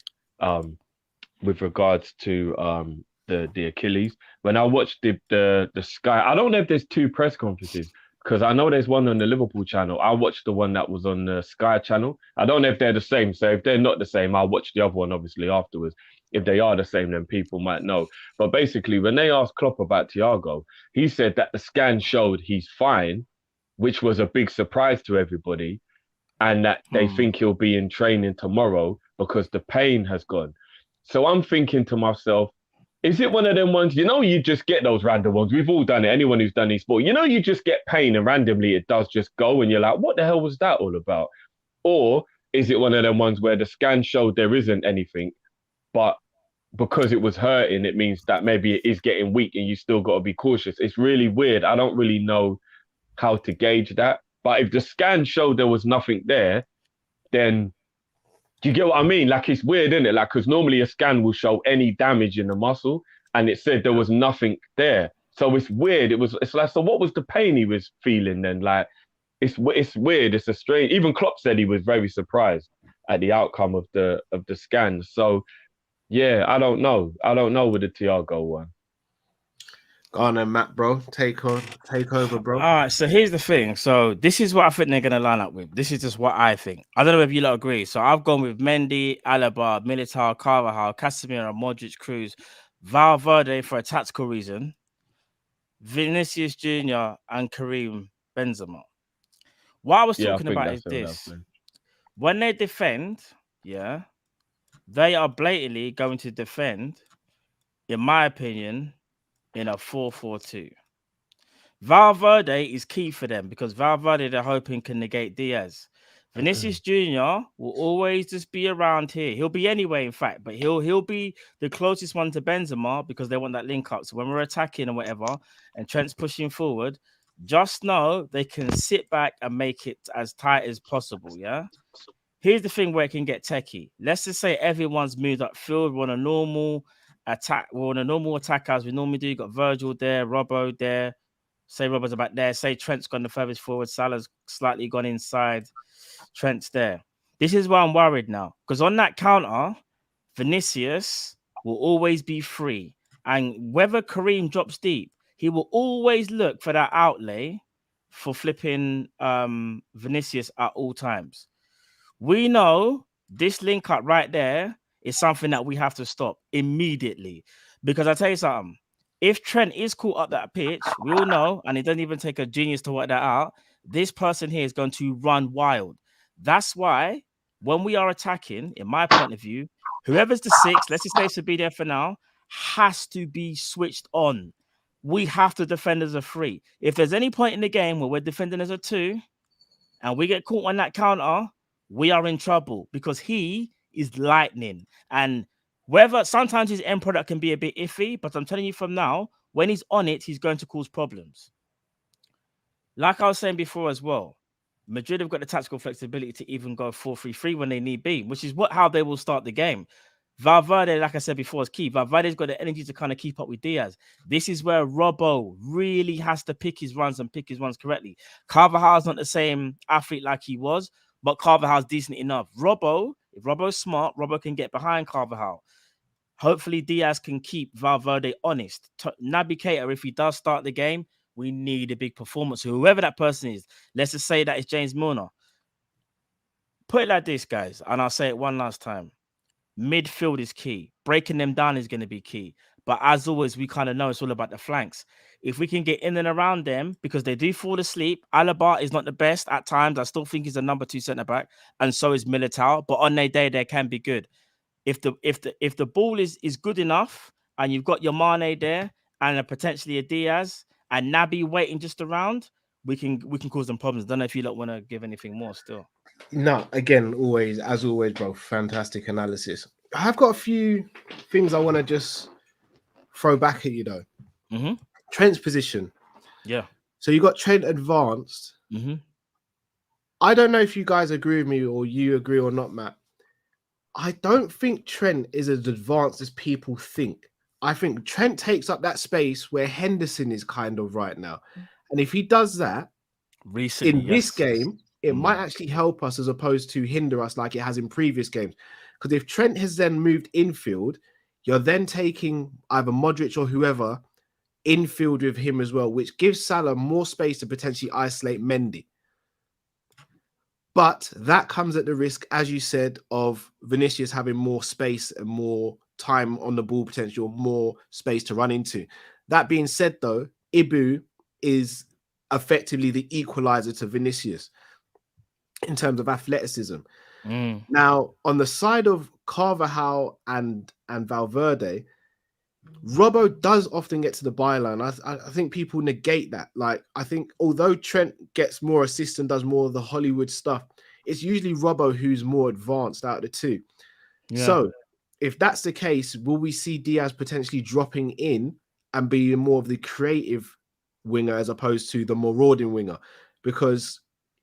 with regards to the Achilles. When I watched the Sky, I don't know if there's two press conferences, because I know there's one on the Liverpool channel. I watched the one that was on the Sky channel. I don't know if they're the same. So if they're not the same, I'll watch the other one obviously afterwards. If they are the same, then people might know. But basically, when they asked Klopp about Thiago, he said that the scan showed he's fine, which was a big surprise to everybody, and that they think he'll be in training tomorrow because the pain has gone. So I'm thinking to myself, is it one of them ones, you just get those random ones? We've all done it. Anyone who's done e-sport, you just get pain and randomly it does just go and you're like, what the hell was that all about? Or is it one of them ones where the scan showed there isn't anything, but because it was hurting, it means that maybe it is getting weak and you still got to be cautious? It's really weird. I don't really know how to gauge that. But if the scan showed there was nothing there, then do you get what I mean? Like, it's weird, isn't it? Like, because normally a scan will show any damage in the muscle, and it said there was nothing there. So it's weird. It's like, so what was the pain he was feeling then? Like, it's weird. It's a strange. Even Klopp said he was very surprised at the outcome of the scan. So yeah, I don't know with the Thiago one. Go on then, Matt, bro. Take over, bro. All right, so here's the thing. So this is what I think they're going to line up with. This is just what I think. I don't know if you lot agree. So I've gone with Mendy, Alaba, Militao, Carvajal, Casemiro, Modric, Cruz, Valverde for a tactical reason, Vinicius Jr. and Karim Benzema. What I was talking about is this. When they defend, yeah, they are blatantly going to defend, in my opinion, in a 4-4-2. Valverde is key for them because Valverde, they're hoping, can negate Diaz. Vinicius Jr. will always just be around here. He'll be anyway, in fact, but he'll be the closest one to Benzema because they want that link up. So when we're attacking and whatever, and Trent's pushing forward, just know they can sit back and make it as tight as possible, yeah? Here's the thing where it can get techie. Let's just say everyone's moved upfield. We're on a normal attack. We're on a normal attack as we normally do. You got Virgil there, Robbo there. Say Robbo's about there. Say Trent's gone the furthest forward. Salah's slightly gone inside. Trent's there. This is why I'm worried now. Because on that counter, Vinicius will always be free. And whether Kareem drops deep, he will always look for that outlay for flipping Vinicius at all times. We know this link up right there is something that we have to stop immediately. Because I tell you something, if Trent is caught up that pitch, we all know, and it doesn't even take a genius to work that out, this person here is going to run wild. That's why when we are attacking, in my point of view, whoever's the 6, let's just say to be there for now, has to be switched on. We have to defend as a 3. If there's any point in the game where we're defending as a 2 and we get caught on that counter, we are in trouble because he is lightning. And whether sometimes his end product can be a bit iffy, but I'm telling you from now, when he's on it, he's going to cause problems. Like I was saying before as well, Madrid have got the tactical flexibility to even go 4-3-3 when they need be, which is how they will start the game. Valverde, like I said before, is key. Valverde's got the energy to kind of keep up with Diaz. This is where Robbo really has to pick his runs and pick his runs correctly. Carvajal's not the same athlete like he was, but Carvajal's decent enough. Robbo, if Robbo's smart, Robbo can get behind Carvajal. Hopefully, Diaz can keep Valverde honest. Naby Keita, if he does start the game, we need a big performance. Whoever that person is, let's just say that it's James Milner. Put it like this, guys, and I'll say it one last time. Midfield is key. Breaking them down is going to be key. But as always, we kind of know it's all about the flanks. If we can get in and around them, because they do fall asleep, Alaba is not the best at times. I still think he's a number 2 centre-back, and so is Militao. But on their day, they can be good. If the ball is good enough, and you've got your Mane there, and potentially a Diaz, and Naby waiting just around, we can cause them problems. Don't know if you don't want to give anything more still. No, again, as always, bro. Fantastic analysis. I've got a few things I want to just throw back at you though. Mm-hmm. Trent's position. Yeah. So you got Trent advanced. Mm-hmm. I don't know if you guys agree with me or you agree or not, Matt. I don't think Trent is as advanced as people think. I think Trent takes up that space where Henderson is kind of right now. And if he does that Recently, in this yes. game, it might actually help us as opposed to hinder us like it has in previous games. Because if Trent has then moved infield, you're then taking either Modric or whoever infield with him as well, which gives Salah more space to potentially isolate Mendy. But that comes at the risk, as you said, of Vinicius having more space and more time on the ball potential, more space to run into. That being said, though, Ibu is effectively the equalizer to Vinicius in terms of athleticism. Now, on the side of Carvajal and Valverde, Robbo does often get to the byline. I think people negate that. Like, I think although Trent gets more assists and does more of the Hollywood stuff, it's usually Robbo who's more advanced out of the two. Yeah. So if that's the case, will we see Diaz potentially dropping in and being more of the creative winger as opposed to the marauding winger? Because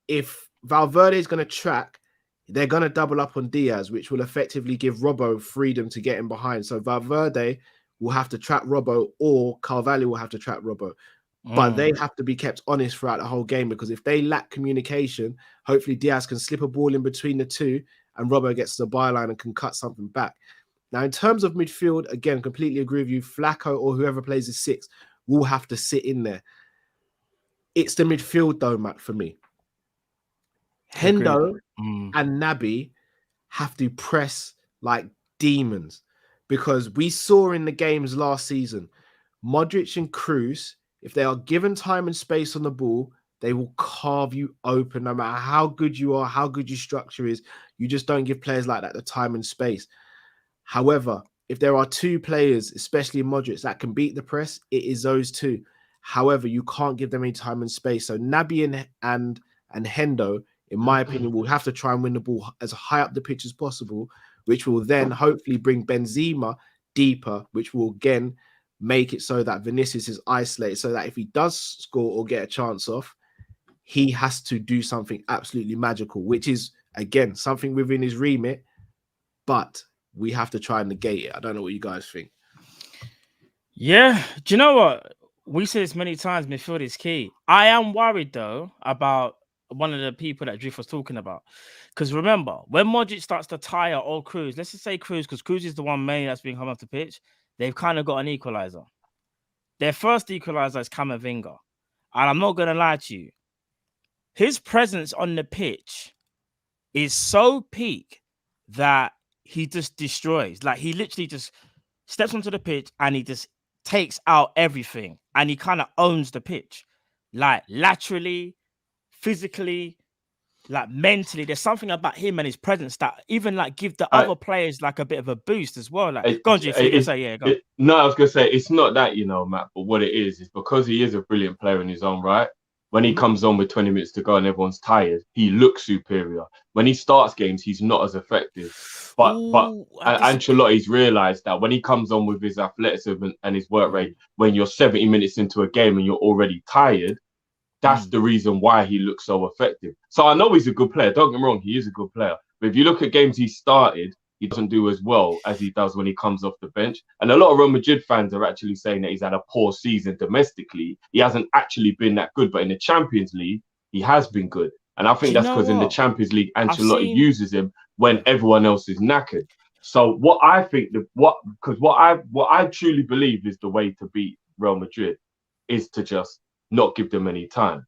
if Valverde is going to track, they're going to double up on Diaz, which will effectively give Robbo freedom to get in behind. So Valverde will have to trap Robbo, or Carvalho will have to trap Robbo. But they have to be kept honest throughout the whole game, because if they lack communication, hopefully Diaz can slip a ball in between the two and Robbo gets to the byline and can cut something back. Now, in terms of midfield, again, completely agree with you. Flacco or whoever plays the 6 will have to sit in there. It's the midfield, though, Matt, for me. Hendo and Naby have to press like demons, because we saw in the games last season, Modric and Kroos, if they are given time and space on the ball, they will carve you open no matter how good you are, how good your structure is. You just don't give players like that the time and space. However, if there are two players, especially Modric, that can beat the press, it is those two. However, you can't give them any time and space. So Naby and Hendo, in my opinion, will have to try and win the ball as high up the pitch as possible, which will then hopefully bring Benzema deeper, which will again make it so that Vinicius is isolated, so that if he does score or get a chance off, he has to do something absolutely magical, which is, again, something within his remit, but we have to try and negate it. I don't know what you guys think. Yeah. Do you know what? We say this many times, midfield is key. I am worried, though, about one of the people that Drift was talking about. Because remember, when Modric starts to tire or Kroos, let's just say Kroos, because Kroos is the one main that's being come off the pitch, they've kind of got an equalizer. Their first equalizer is Camavinga. And I'm not going to lie to you. His presence on the pitch is so peak that he just destroys. Like, he literally just steps onto the pitch and he just takes out everything. And he kind of owns the pitch. Like, laterally, physically, like mentally, there's something about him and his presence that even like give the other players like a bit of a boost as well. Like, go on, G, no, I was gonna say it's not that, you know, Matt, but what it is because he is a brilliant player in his own right. When he comes on with 20 minutes to go and everyone's tired, he looks superior. When he starts games, he's not as effective. But Ancelotti's realised that when he comes on with his athleticism and his work rate, when you're 70 minutes into a game and you're already tired, that's the reason why he looks so effective. So I know he's a good player. Don't get me wrong, he is a good player. But if you look at games he started, he doesn't do as well as he does when he comes off the bench. And a lot of Real Madrid fans are actually saying that he's had a poor season domestically. He hasn't actually been that good. But in the Champions League, he has been good. And I think that's because in the Champions League, Ancelotti uses him when everyone else is knackered. So what I think, what I truly believe is the way to beat Real Madrid is to just not give them any time.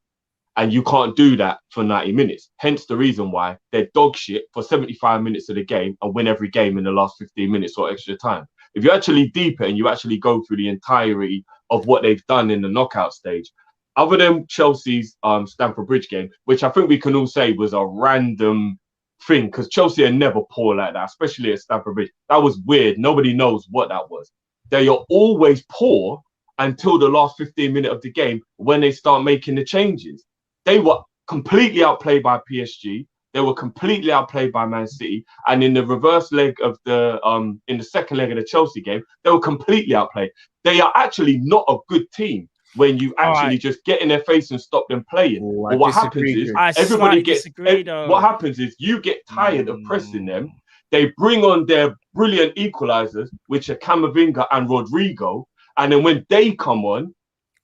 And you can't do that for 90 minutes. Hence the reason why they're dog shit for 75 minutes of the game and win every game in the last 15 minutes or extra time. If you're actually deeper and you actually go through the entirety of what they've done in the knockout stage, other than Chelsea's Stamford Bridge game, which I think we can all say was a random thing, because Chelsea are never poor like that, especially at Stamford Bridge. That was weird. Nobody knows what that was. They are always poor until the last 15 minutes of the game when they start making the changes. they were completely outplayed by PSG. They were completely outplayed by Man City. And in the reverse leg of in the second leg of the Chelsea game, they were completely outplayed. They are actually not a good team when you actually just get in their face and stop them playing. But what happens is everybody gets. What happens is you get tired of pressing them. They bring on their brilliant equalizers, which are Camavinga and Rodrigo. And then when they come on,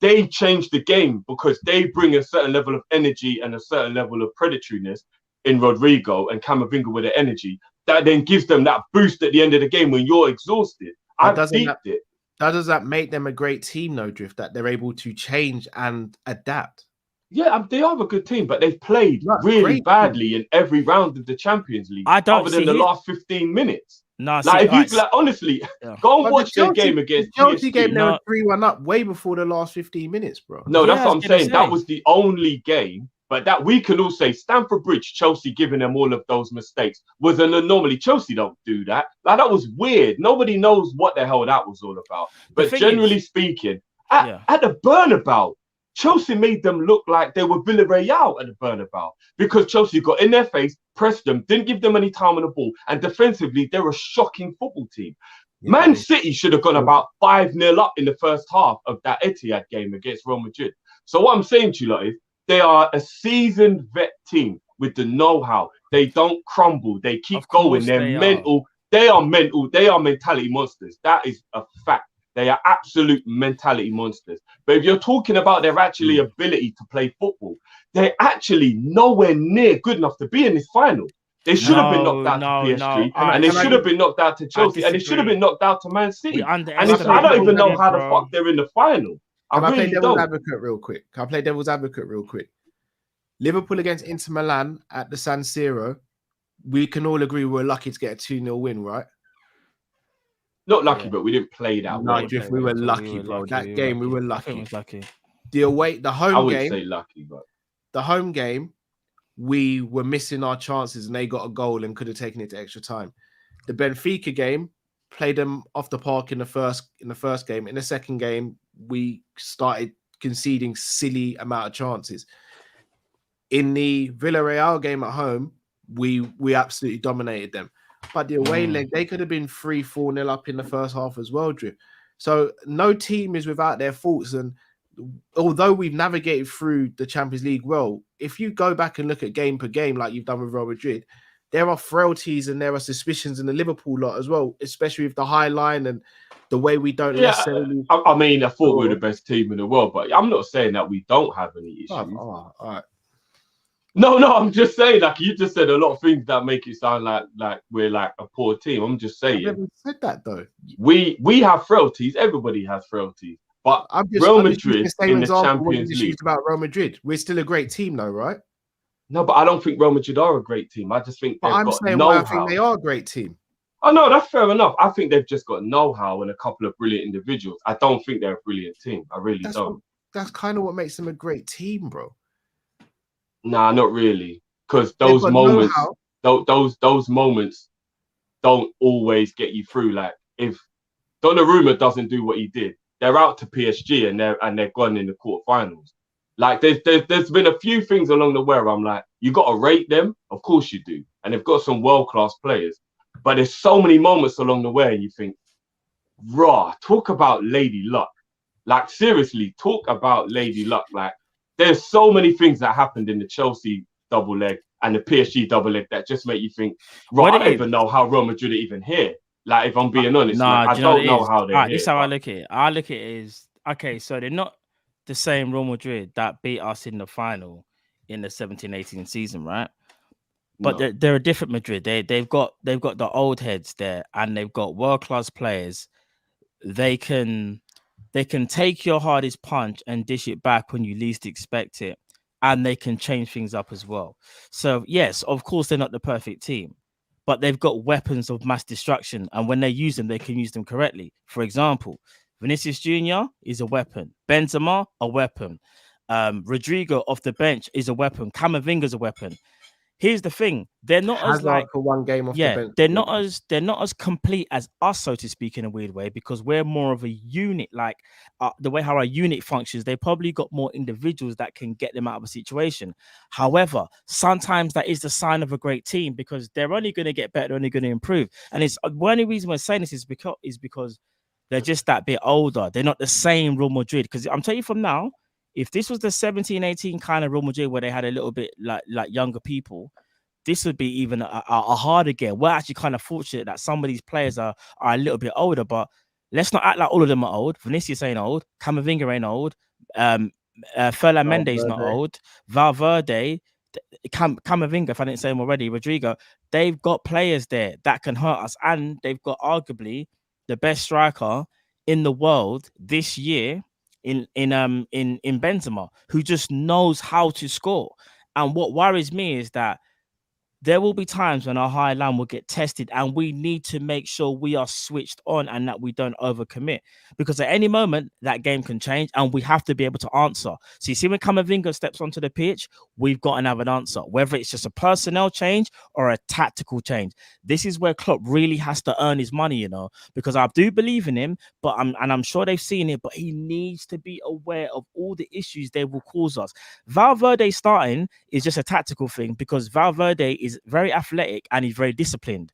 they change the game because they bring a certain level of energy and a certain level of predatoriness in Rodrigo and Camavinga with their energy that then gives them that boost at the end of the game when you're exhausted. Does that make them a great team, though, Drift, that they're able to change and adapt? Yeah, they are a good team, but they've played really badly in every round of the Champions League. Other than the last 15 minutes. No, honestly, go and watch their game against Chelsea PSG. Game. They were 3-1 up way before the last 15 minutes, bro. No, that's what I'm saying. That was the only game. But that we can all say Stamford Bridge, Chelsea giving them all of those mistakes was an anomaly. Chelsea don't do that. Like, that was weird. Nobody knows what the hell that was all about. But generally speaking, at the Bernabeu, Chelsea made them look like they were Villarreal at the Bernabeu because Chelsea got in their face, pressed them, didn't give them any time on the ball, and defensively, they're a shocking football team. Yeah, Man City should have gone about 5-0 up in the first half of that Etihad game against Real Madrid. So what I'm saying to you lot is, they are a seasoned vet team with the know-how. They don't crumble. They keep going. They're mental. They are mental. They are mentality monsters. That is a fact. They are absolute mentality monsters. But if you're talking about their actually ability to play football, they're actually nowhere near good enough to be in this final. They should have been knocked out to PSG, and they should have been knocked out to Chelsea, and they should have been knocked out to Man City. And I don't even know how the fuck they're in the final. Can I play devil's advocate real quick? Liverpool against Inter Milan at the San Siro. We can all agree we were lucky to get a 2-0 win, right? Not lucky, but we didn't play that well. We were lucky, bro. That game, we were lucky. I was lucky. The home I wouldn't game. say lucky, but the home game, we were missing our chances, and they got a goal and could have taken it to extra time. The Benfica game, played them off the park in the first game. In the second game, we started conceding silly amount of chances. In the Villarreal game at home, we absolutely dominated them. But the away leg, they could have been 3-4-0 up in the first half as well, Drew. So no team is without their faults. And although we've navigated through the Champions League well, if you go back and look at game per game like you've done with Real Madrid, there are frailties and there are suspicions in the Liverpool lot as well, especially with the high line and the way we don't necessarily... I mean, I thought we were the best team in the world, but I'm not saying that we don't have any issues. All right. No, I'm just saying, like, you just said a lot of things that make it sound like we're like a poor team. I'm just saying. I never said that, though. We have frailties. Everybody has frailties. But Real Madrid in the Champions League. About Real Madrid, we're still a great team, though, right? No, but I don't think Real Madrid are a great team. I just think I think they are a great team. Oh, no, that's fair enough. I think they've just got know-how and a couple of brilliant individuals. I don't think they're a brilliant team. I really don't. That's kind of what makes them a great team, bro. Nah, not really. Because those moments, those moments don't always get you through. Like, if Donnarumma doesn't do what he did, they're out to PSG and they're gone in the quarterfinals. Like, there's been a few things along the way where I'm like, you got to rate them. Of course you do. And they've got some world-class players. But there's so many moments along the way and you think, rah, talk about Lady Luck. Like, seriously, talk about Lady Luck. Like, there's so many things that happened in the Chelsea double leg and the PSG double leg that just make you think, right, I don't even know how Real Madrid are even here. Like, if I'm being honest, I don't know how they're here. This is how I look at it. I look at it as, okay, so they're not the same Real Madrid that beat us in the final in the 17-18 season, right? But they're a different Madrid. They've got the old heads there, and they've got world-class players. They can take your hardest punch and dish it back when you least expect it, and they can change things up as well. So yes, of course they're not the perfect team, but they've got weapons of mass destruction, and when they use them, they can use them correctly. For example, Vinicius Jr. is a weapon. Benzema, a weapon. Rodrigo off the bench is a weapon. Camavinga is a weapon. here's the thing: they're not as Hazard like for one game off the yeah, bench. they're not as complete as us, so to speak, in a weird way, because we're more of a unit. Like the way how our unit functions, they probably got more individuals that can get them out of a situation. However, sometimes that is the sign of a great team because they're only going to get better, they're only going to improve. And it's the only reason we're saying this is because they're just that bit older. They're not the same Real Madrid. Because I'm telling you from now, if this was the 17, 18 kind of Real Madrid where they had a little bit like younger people, this would be even a harder game. We're actually kind of fortunate that some of these players are a little bit older, but let's not act like all of them are old. Vinicius ain't old. Camavinga ain't old. Ferland Mendes not old. Valverde, Camavinga, if I didn't say him already, Rodrigo, they've got players there that can hurt us. And they've got arguably the best striker in the world this year in Benzema, who just knows how to score. And what worries me is that there will be times when our high line will get tested and we need to make sure we are switched on and that we don't overcommit, because at any moment that game can change and we have to be able to answer. So you see, when Camavinga steps onto the pitch, we've got to have an answer, whether it's just a personnel change or a tactical change. This is where Klopp really has to earn his money, because I do believe in him, but I'm sure they've seen it, but he needs to be aware of all the issues they will cause us. Valverde starting is just a tactical thing because Valverde is very athletic and he's very disciplined.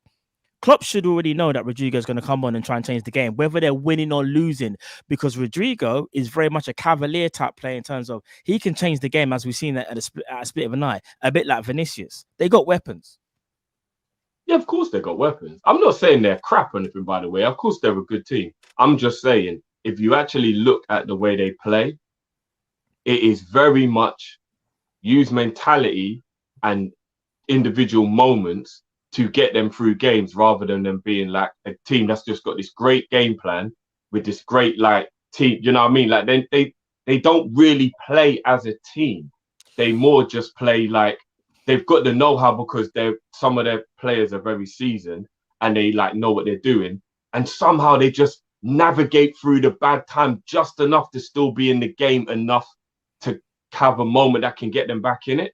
Klopp should already know that Rodrigo is going to come on and try and change the game, whether they're winning or losing, because Rodrigo is very much a cavalier type player in terms of he can change the game, as we've seen at a split of an eye, a bit like Vinicius. They got weapons. Yeah, of course they got weapons. I'm not saying they're crap or anything, by the way. Of course they're a good team. I'm just saying, if you actually look at the way they play, it is very much use mentality and individual moments to get them through games rather than them being like a team that's just got this great game plan with this great like team. You know what I mean? Like they don't really play as a team. They more just play like they've got the know-how because some of their players are very seasoned and they like know what they're doing. And somehow they just navigate through the bad time just enough to still be in the game enough to have a moment that can get them back in it.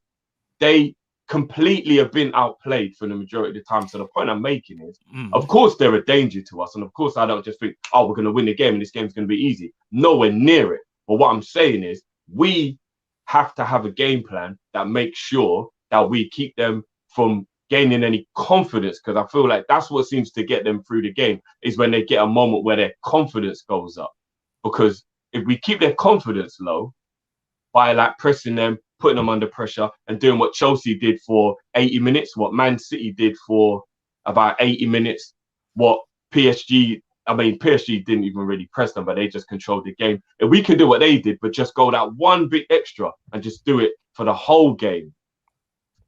They completely have been outplayed for the majority of the time. So the point I'm making is, of course, they're a danger to us. And of course, I don't just think, we're going to win the game and this game's going to be easy. Nowhere near it. But what I'm saying is we have to have a game plan that makes sure that we keep them from gaining any confidence, because I feel like that's what seems to get them through the game is when they get a moment where their confidence goes up. Because if we keep their confidence low by like pressing them, putting them under pressure and doing what Chelsea did for 80 minutes, what Man City did for about 80 minutes, what PSG didn't even really press them, but they just controlled the game. If we can do what they did, but just go that one bit extra and just do it for the whole game,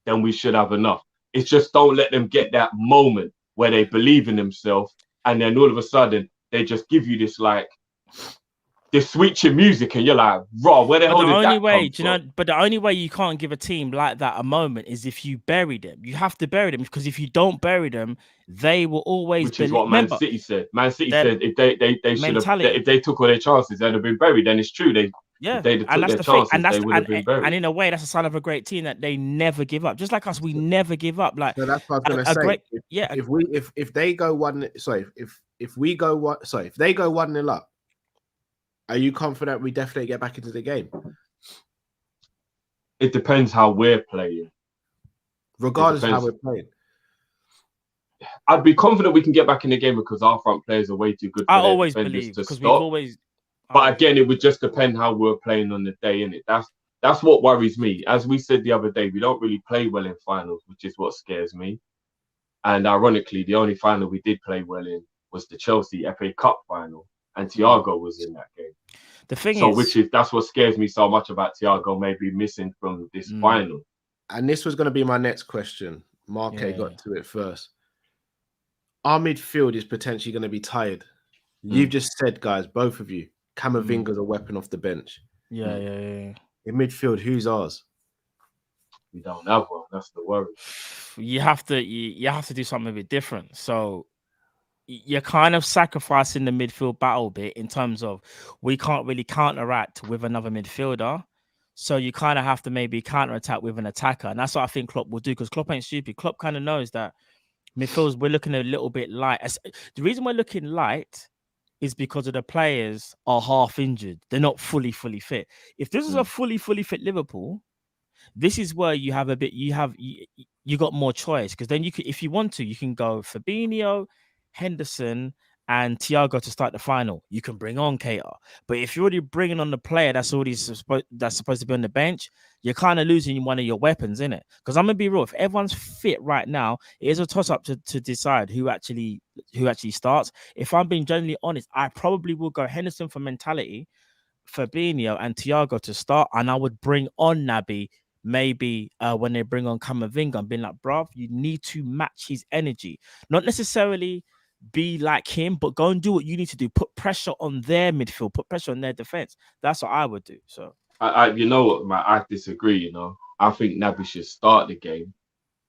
then we should have enough. It's just don't let them get that moment where they believe in themselves and then all of a sudden they just give you this like this switching music and you're like, raw, where the hell did that come from? But the only way you can't give a team like that a moment is if you bury them. You have to bury them, because if you don't bury them, they will always. Which is what Man City said. Man City said if they should have, if they took all their chances, they'd have been buried. Then it's true. If they took their chances, they would have been buried. And in a way, that's a sign of a great team that they never give up. Just like us, we never give up. Like so that's what I was going to say. If they go if they go 1-0 up, are you confident we definitely get back into the game? It depends how we're playing. Regardless of how we're playing. I'd be confident we can get back in the game because our front players are way too good. I always believe because we've always. But again, it would just depend how we're playing on the day, innit? That's what worries me. As we said the other day, we don't really play well in finals, which is what scares me. And ironically, the only final we did play well in was the Chelsea FA Cup final. And Thiago was in that game. The thing that's what scares me so much about Thiago maybe missing from this final. And this was going to be my next question. Marque got to it first. Our midfield is potentially going to be tired. You've just said, guys, both of you, Camavinga's a weapon off the bench. Yeah. In midfield, who's ours? We don't have one. That's the worry. You have to do something a bit different. So you're kind of sacrificing the midfield battle bit in terms of we can't really counteract with another midfielder. So you kind of have to maybe counter-attack with an attacker. And that's what I think Klopp will do, because Klopp ain't stupid. Klopp kind of knows that midfields, we're looking a little bit light. The reason we're looking light is because of the players are half injured. They're not fully fit. If this is a fully fit Liverpool, this is where you have you got more choice, because then you could, if you want to, you can go Fabinho, Henderson, and Thiago to start the final. You can bring on Keita, but if you're already bringing on the player that's already supposed to be on the bench, you're kind of losing one of your weapons, in it. Because I'm gonna be real, if everyone's fit right now, it is a toss up to decide who actually starts. If I'm being genuinely honest, I probably will go Henderson for mentality, Fabinho and Thiago to start, and I would bring on Naby maybe when they bring on Camavinga, and being like, bruv, you need to match his energy, not necessarily be like him, but go and do what you need to do. Put pressure on their midfield, put pressure on their defense. That's what I would do. So you know what, man, I disagree. You know, I think Naby should start the game,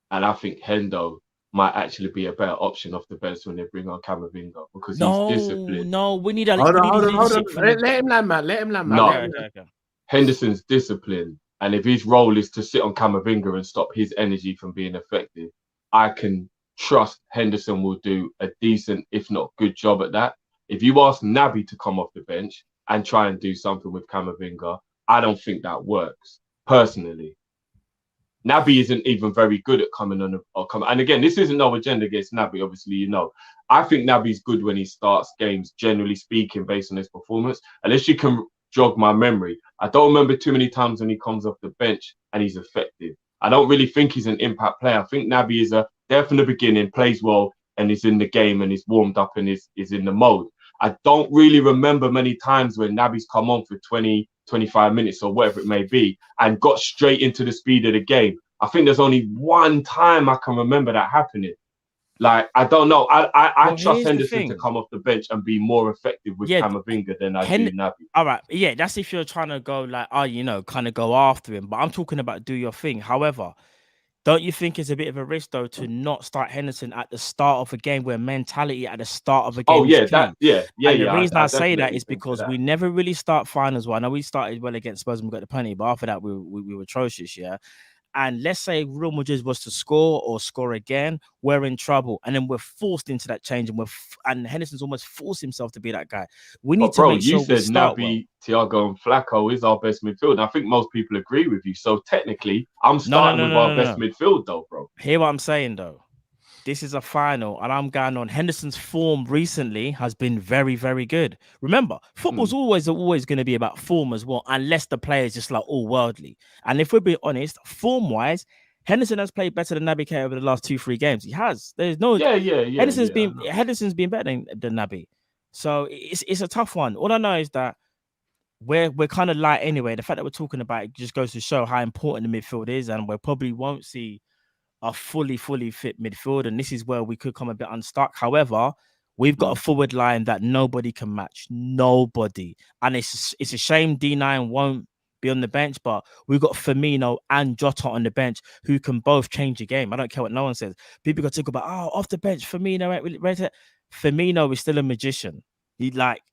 and I think Hendo might actually be a better option off the bench when they bring on Camavinga, because he's disciplined. No, we need a Hold on. leadership. Let him land, man. Let him land, man. No. Okay. Henderson's disciplined, and if his role is to sit on Camavinga and stop his energy from being effective, I can trust Henderson will do a decent, if not good job at that. If you ask Naby to come off the bench and try and do something with Camavinga, I don't think that works, personally. Naby isn't even very good at coming on. And again, this isn't no agenda against Naby, obviously, you know. I think Naby's good when he starts games, generally speaking, based on his performance. Unless you can jog my memory, I don't remember too many times when he comes off the bench and he's effective. I don't really think he's an impact player. I think Naby is there from the beginning, plays well, and is in the game and is warmed up and is in the mode. I don't really remember many times when Naby's come on for 20, 25 minutes or whatever it may be and got straight into the speed of the game. I think there's only one time I can remember that happening. Like, I don't know. I trust Henderson to come off the bench and be more effective with Camavinga than I do Naby. All right. Yeah, that's if you're trying to go like, kind of go after him. But I'm talking about do your thing. However, don't you think it's a bit of a risk, though, to not start Henderson at the start of a game where mentality at the start of a game is key? And the reason I say that is because we never really start finals well. I know we started well against Spurs and we got the penalty, but after that, we were atrocious, yeah? And let's say Real Madrid was to score or score again, we're in trouble. And then we're forced into that change, and Henderson's almost forced himself to be that guy. We need to make sure we start Naby, Thiago and Flacco is our best midfield. And I think most people agree with you. So technically, I'm starting with our best midfield, though, bro. Hear what I'm saying, though? This is a final, and I'm going on. Henderson's form recently has been very, very good. Remember, football's always going to be about form as well, unless the player is just like all worldly. And if we're being honest, form-wise, Henderson has played better than Naby Keita over the last 2-3 games. He has. There's no. Henderson's been better than Naby. So it's a tough one. All I know is that we're kind of light anyway. The fact that we're talking about it just goes to show how important the midfield is, and we probably won't see a fully fit midfield, and this is where we could come a bit unstuck. However, we've got a forward line that nobody can match. Nobody. And it's a shame D9 won't be on the bench, but we've got Firmino and Jota on the bench who can both change the game. I don't care what no one says. People got to talk about, off the bench, Firmino. Firmino is still a magician.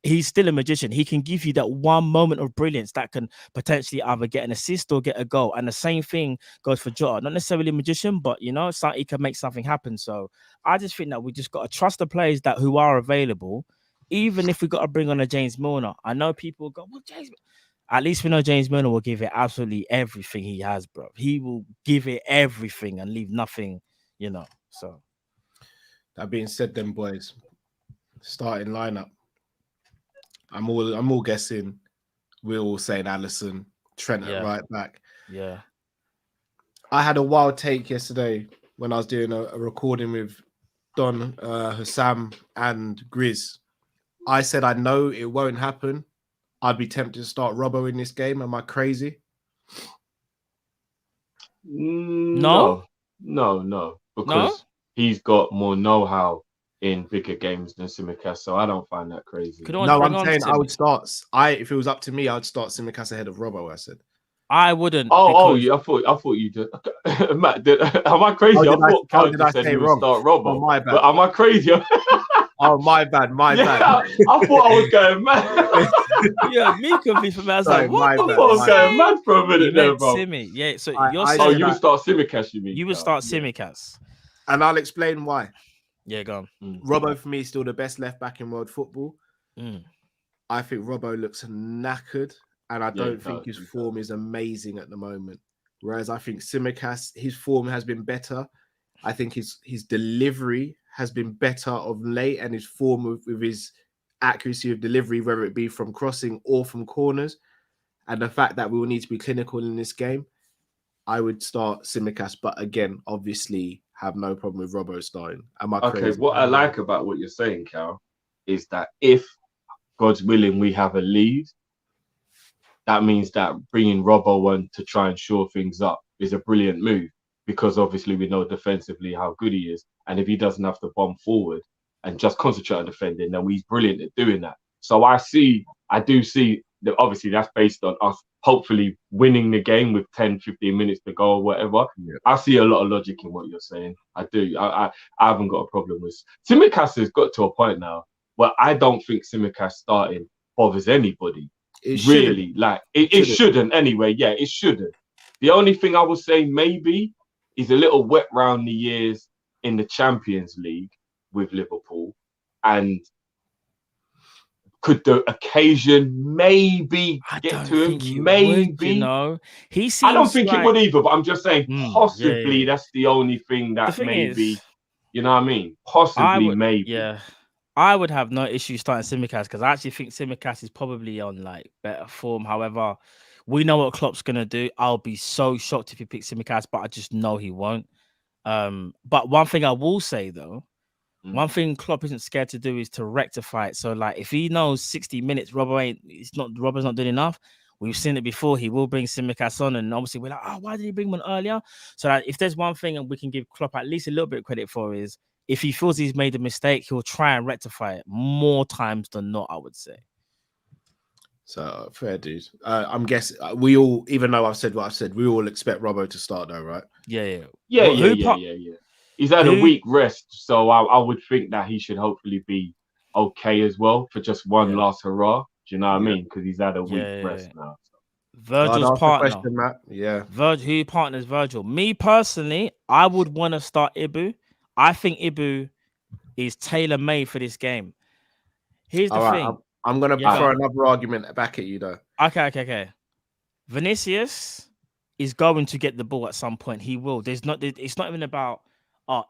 He's still a magician. He can give you that one moment of brilliance that can potentially either get an assist or get a goal. And the same thing goes for Jota. Not necessarily a magician, but he can make something happen. So I just think that we just got to trust the players who are available, even if we got to bring on a James Milner. I know people go, well, James. At least we know James Milner will give it absolutely everything he has, bro. He will give it everything and leave nothing, So that being said, then boys, starting lineup. I'm all guessing. We're all saying Alisson, Trent at right back. Yeah. I had a wild take yesterday when I was doing a recording with Don, Hussam, and Grizz. I said I know it won't happen. I'd be tempted to start Robbo in this game. Am I crazy? No. Because he's got more know-how in bigger games than Tsimikas, so I don't find that crazy. I'm saying I would start. If it was up to me, I'd start Tsimikas ahead of Robbo. I said I wouldn't. Yeah, I thought you did. Matt, am I crazy? I thought Carl just said he would start Robbo. But am I crazy? Oh, my bad. I thought I was going mad. Yeah, me confused for me. I was Sorry, like, what my did bad, I thought I was my going bad. mad for a you minute there, meant bro. Simi? Yeah, so I- you're I Oh, saying said you would start Simicast, you mean? you would start Simicast. And I'll explain why. Yeah, go on. Robbo, for me, is still the best left back in world football. Mm. I think Robbo looks knackered, and I Yeah, he don't think does, his he form is amazing at the moment. Whereas I think Simicast, his form has been better. I think his delivery has been better of late, and his form with his accuracy of delivery, whether it be from crossing or from corners, and the fact that we will need to be clinical in this game, I would start Simicast. But again, obviously, have no problem with Robbo starting. Am I Okay, crazy? what I like about what you're saying, Cal, is that if God's willing we have a lead, that means that bringing Robbo on to try and shore things up is a brilliant move, because obviously we know defensively how good he is, and if he doesn't have to bomb forward and just concentrate on defending, then he's brilliant at doing that. So I do see that obviously that's based on us hopefully winning the game with 10, 15 minutes to go or whatever. Yeah. I see a lot of logic in what you're saying. I do. I haven't got a problem with Simicast. Has got to a point now where I don't think Simicast starting bothers anybody. It Really, like it shouldn't anyway. Yeah, it shouldn't. The only thing I would say maybe is a little wet round the years in the Champions League with Liverpool, and could the occasion maybe get to him? Maybe. Would, you know, he seems I don't think like... it would either, but I'm just saying possibly yeah. that's the only thing The that thing maybe, is, you know what I mean? Possibly, maybe. yeah, I would have no issue starting Simicast because I actually think Simicast is probably on like better form. However, we know what Klopp's gonna do. I'll be so shocked if he picks Simicast, but I just know he won't. But one thing I will say though, one thing Klopp isn't scared to do is to rectify it. So like if he knows 60 minutes, Robbo's not doing enough. We've seen it before. He will bring Simicast on, and obviously we're like, oh, why did he bring one earlier? So that if there's one thing and we can give Klopp at least a little bit of credit for is if he feels he's made a mistake, he'll try and rectify it more times than not, I would say. So fair dude. I'm guessing we all, even though I've said what I've said, we all expect Robbo to start though, right? Yeah. Yeah. He's had a week rest, so I would think that he should hopefully be okay as well for just one last hurrah. Do you know what I mean? Because he's had a week rest now. So. Virgil's partner. Question, Matt. Yeah. Who partners Virgil? Me personally, I would want to start Ibu. I think Ibu is tailor-made for this game. Here's the thing. I'm going to throw another argument back at you, though. Okay. Vinicius is going to get the ball at some point. He will. It's not even about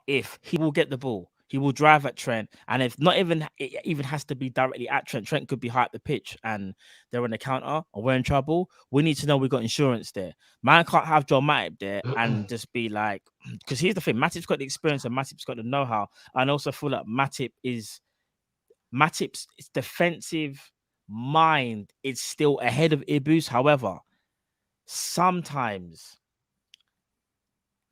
if. He will get the ball. He will drive at Trent. And if not even, it even has to be directly at Trent. Trent could be high up the pitch and they're on the counter or we're in trouble. We need to know we got insurance there. Man can't have Joe Matip there and just be like, because here's the thing. Matip's got the experience and Matip's got the know-how. And also feel like Matip's defensive mind is still ahead of Ibu's. However, sometimes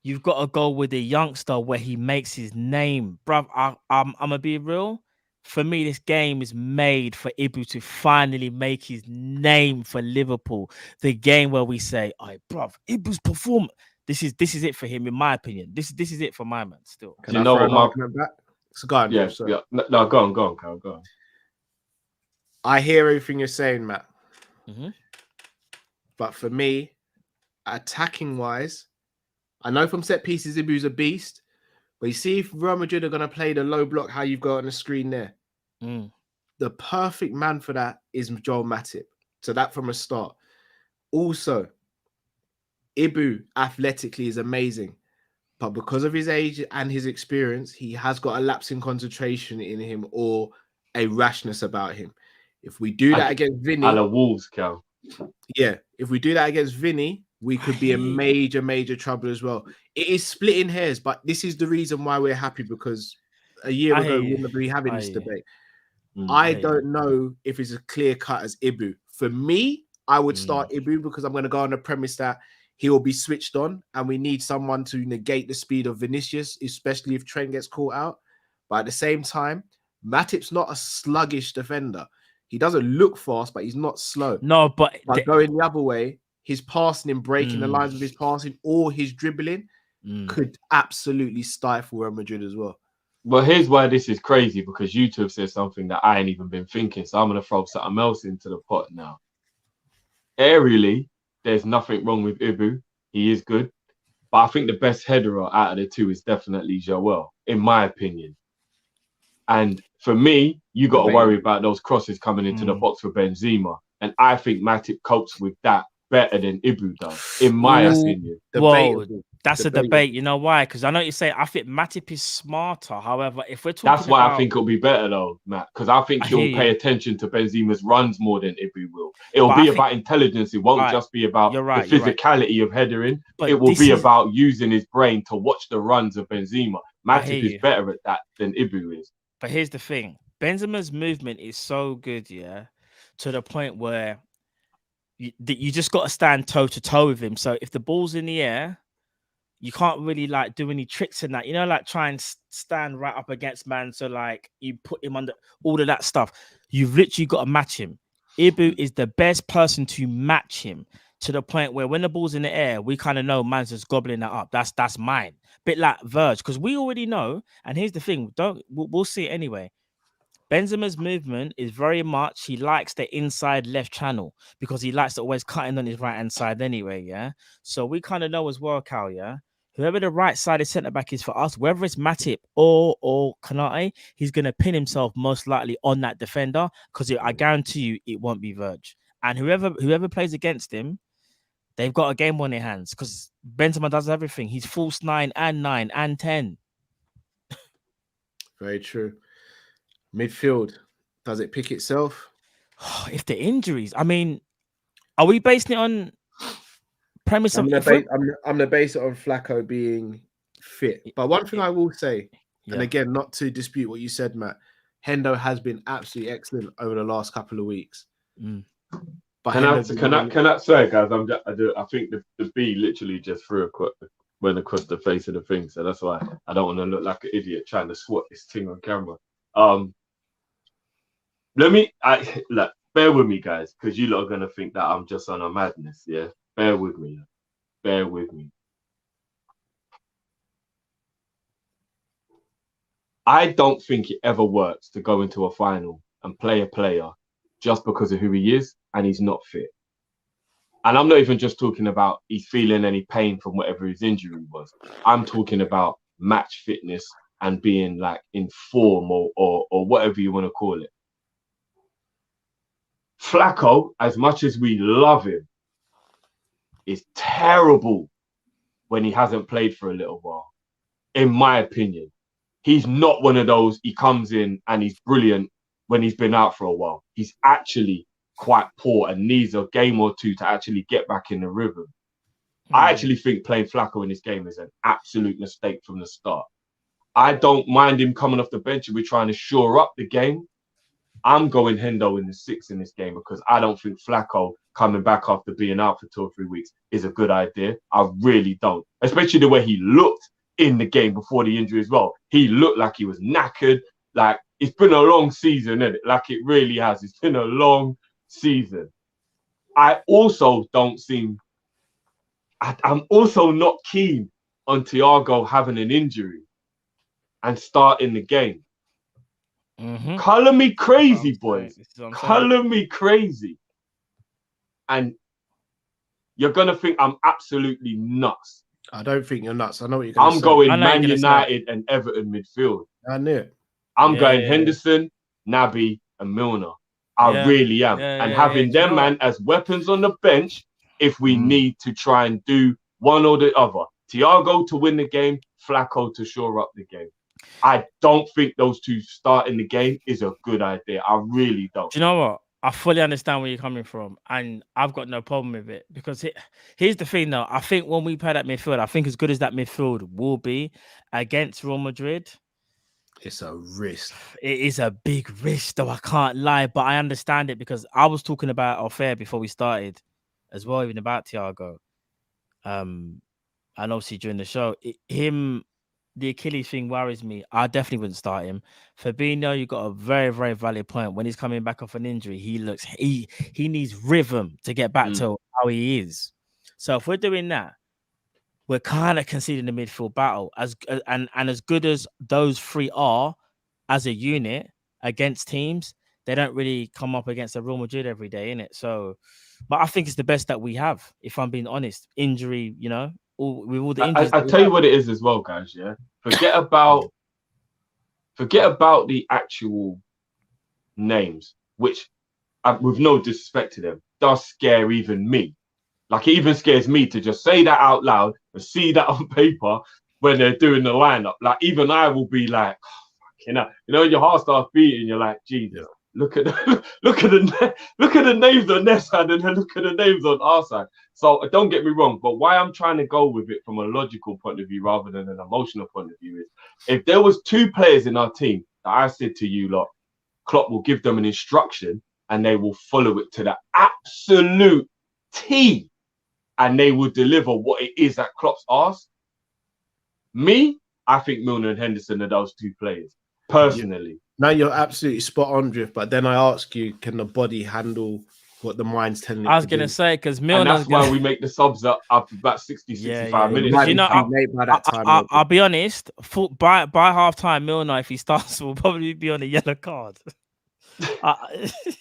you've got to go with a youngster where he makes his name. Bruv, I'm going to be real. For me, this game is made for Ibu to finally make his name for Liverpool. The game where we say, "Oh, bruv, Ibu's performance." This is it for him, in my opinion. This is it for my man. Still, do you know what my back? So go on, yeah. No, go on, Carl, go on. I hear everything you're saying, Matt. Mm-hmm. But for me, attacking wise, I know from set pieces, Ibu's a beast. But you see, if Real Madrid are going to play the low block, how you've got on the screen there, the perfect man for that is Joel Matip. So that from a start. Also, Ibu athletically is amazing. But because of his age and his experience, he has got a lapse in concentration in him or a rashness about him. If we do that against Vinny... A la Wolves, Cal. Yeah, if we do that against Vinny, we could be in major trouble as well. It is splitting hairs, but this is the reason why we're happy, because a year ago we wouldn't be having this debate. I don't know if it's as clear cut as Ibu. For me, I would start Ibu because I'm going to go on the premise that he will be switched on and we need someone to negate the speed of Vinicius, especially if Trent gets caught out. But at the same time, Matip's not a sluggish defender. He doesn't look fast, but he's not slow. No, but going the other way, his passing and breaking the lines of his passing or his dribbling could absolutely stifle Real Madrid as well. But here's why this is crazy, because you two have said something that I ain't even been thinking. So I'm going to throw something else into the pot now. Aerially, there's nothing wrong with Ibu. He is good. But I think the best header out of the two is definitely Joel, in my opinion. And for me, you got to worry about those crosses coming into the box for Benzema. And I think Matip copes with that better than Ibu does, in my opinion. Whoa, that's a debate. You know why? Because I know you say I think Matip is smarter. However, if we're talking That's why I think it'll be better though, Matt. Because I think he'll pay attention to Benzema's runs more than Ibu will. It'll be about intelligence. It won't just be about the physicality of headering. But it will be about using his brain to watch the runs of Benzema. Matip is better at that than Ibu is. But here's the thing. Benzema's movement is so good, to the point where you just got to stand toe to toe with him. So if the ball's in the air, you can't really like do any tricks in that, like try and stand right up against man. So like you put him under all of that stuff. You've literally got to match him. Ibu is the best person to match him, to the point where when the ball's in the air, we kind of know man's just gobbling that up. That's mine. Bit like Verge, because we already know. And here's the thing: we'll see it anyway. Benzema's movement is very much, he likes the inside left channel because he likes to always cutting on his right hand side anyway. So we kind of know as well, Cal. Whoever the right sided centre back is for us, whether it's Matip or Kanate, he's gonna pin himself most likely on that defender, because I guarantee you it won't be Verge. And whoever plays against him, they've got a game on their hands, because Benzema does everything. He's false 9 and 10. Very true. Midfield, does it pick itself? If the injuries, I mean, are we basing it on premise of? I'm gonna base it on Flacco being fit. But one thing I will say, and again, not to dispute what you said, Matt, Hendo has been absolutely excellent over the last couple of weeks. But can I say, guys? I think the B literally just went across the face of the thing, so that's why I don't want to look like an idiot trying to swat this thing on camera. Bear with me, guys, because you lot are gonna think that I'm just on a madness. Yeah, bear with me. I don't think it ever works to go into a final and play a player just because of who he is and he's not fit. And I'm not even just talking about he's feeling any pain from whatever his injury was. I'm talking about match fitness and being like in form or whatever you want to call it. Flacco, as much as we love him, is terrible when he hasn't played for a little while, in my opinion. He's not one of those, he comes in and he's brilliant when he's been out for a while. He's actually quite poor and needs a game or two to actually get back in the rhythm. I actually think playing Flacco in this game is an absolute mistake from the start. I don't mind him coming off the bench and we're trying to shore up the game. I'm going Hendo in the 6 in this game because I don't think Flacco coming back after being out for 2 or 3 weeks is a good idea. I really don't. Especially the way he looked in the game before the injury as well. He looked like he was knackered. Like, it's been a long season, isn't it? Like, it really has. It's been a long season. I'm also not keen on Thiago having an injury and starting the game. Color me crazy, boys. Color me crazy. And you're going to think I'm absolutely nuts. I don't think you're nuts. I know what you're going to say. I'm going Man United and Everton midfield. I knew it. I'm going Henderson, Naby, and Milner. I really am. And having them, man, as weapons on the bench if we need to try and do one or the other. Thiago to win the game, Flacco to shore up the game. I don't think those two starting the game is a good idea. I really don't. Do you know what? I fully understand where you're coming from, and I've got no problem with it because here's the thing, though. I think when we play that midfield, I think as good as that midfield will be against Real Madrid, it's a risk. It is a big risk, though. I can't lie, but I understand it because I was talking about off-air before we started as well, even about Thiago. And obviously during the show, the Achilles thing worries me. I definitely wouldn't start him. Fabinho, you got a very, very valid point. When he's coming back off an injury, he needs rhythm to get back to how he is. So if we're doing that, we're kind of conceding the midfield battle and as good as those three are as a unit against teams, they don't really come up against a Real Madrid every day, innit? So, but I think it's the best that we have, if I'm being honest. Injury, with all the injuries. I tell you what it is as well, guys. Yeah, forget about the actual names, which, with no disrespect to them, does scare even me. Like, it even scares me to just say that out loud and see that on paper when they're doing the lineup. Like, even I will be like, your heart starts beating. You're like, Jesus, look at the names on their side and then look at the names on our side. So don't get me wrong, but why I'm trying to go with it from a logical point of view rather than an emotional point of view is, if there was 2 players in our team that I said to you, lot, Klopp will give them an instruction and they will follow it to the absolute T, and they will deliver what it is that Klopp's asked. Me, I think Milner and Henderson are those 2 players, personally. Now you're absolutely spot on, Drift. But then I ask you, can the body handle what the mind's telling it I was to going to do? say, because And Milner's that's why we make the subs up about 60, 65 minutes. Might You be know, too late by that time. I'll be honest. By half time, Milner, if he starts, will probably be on a yellow card.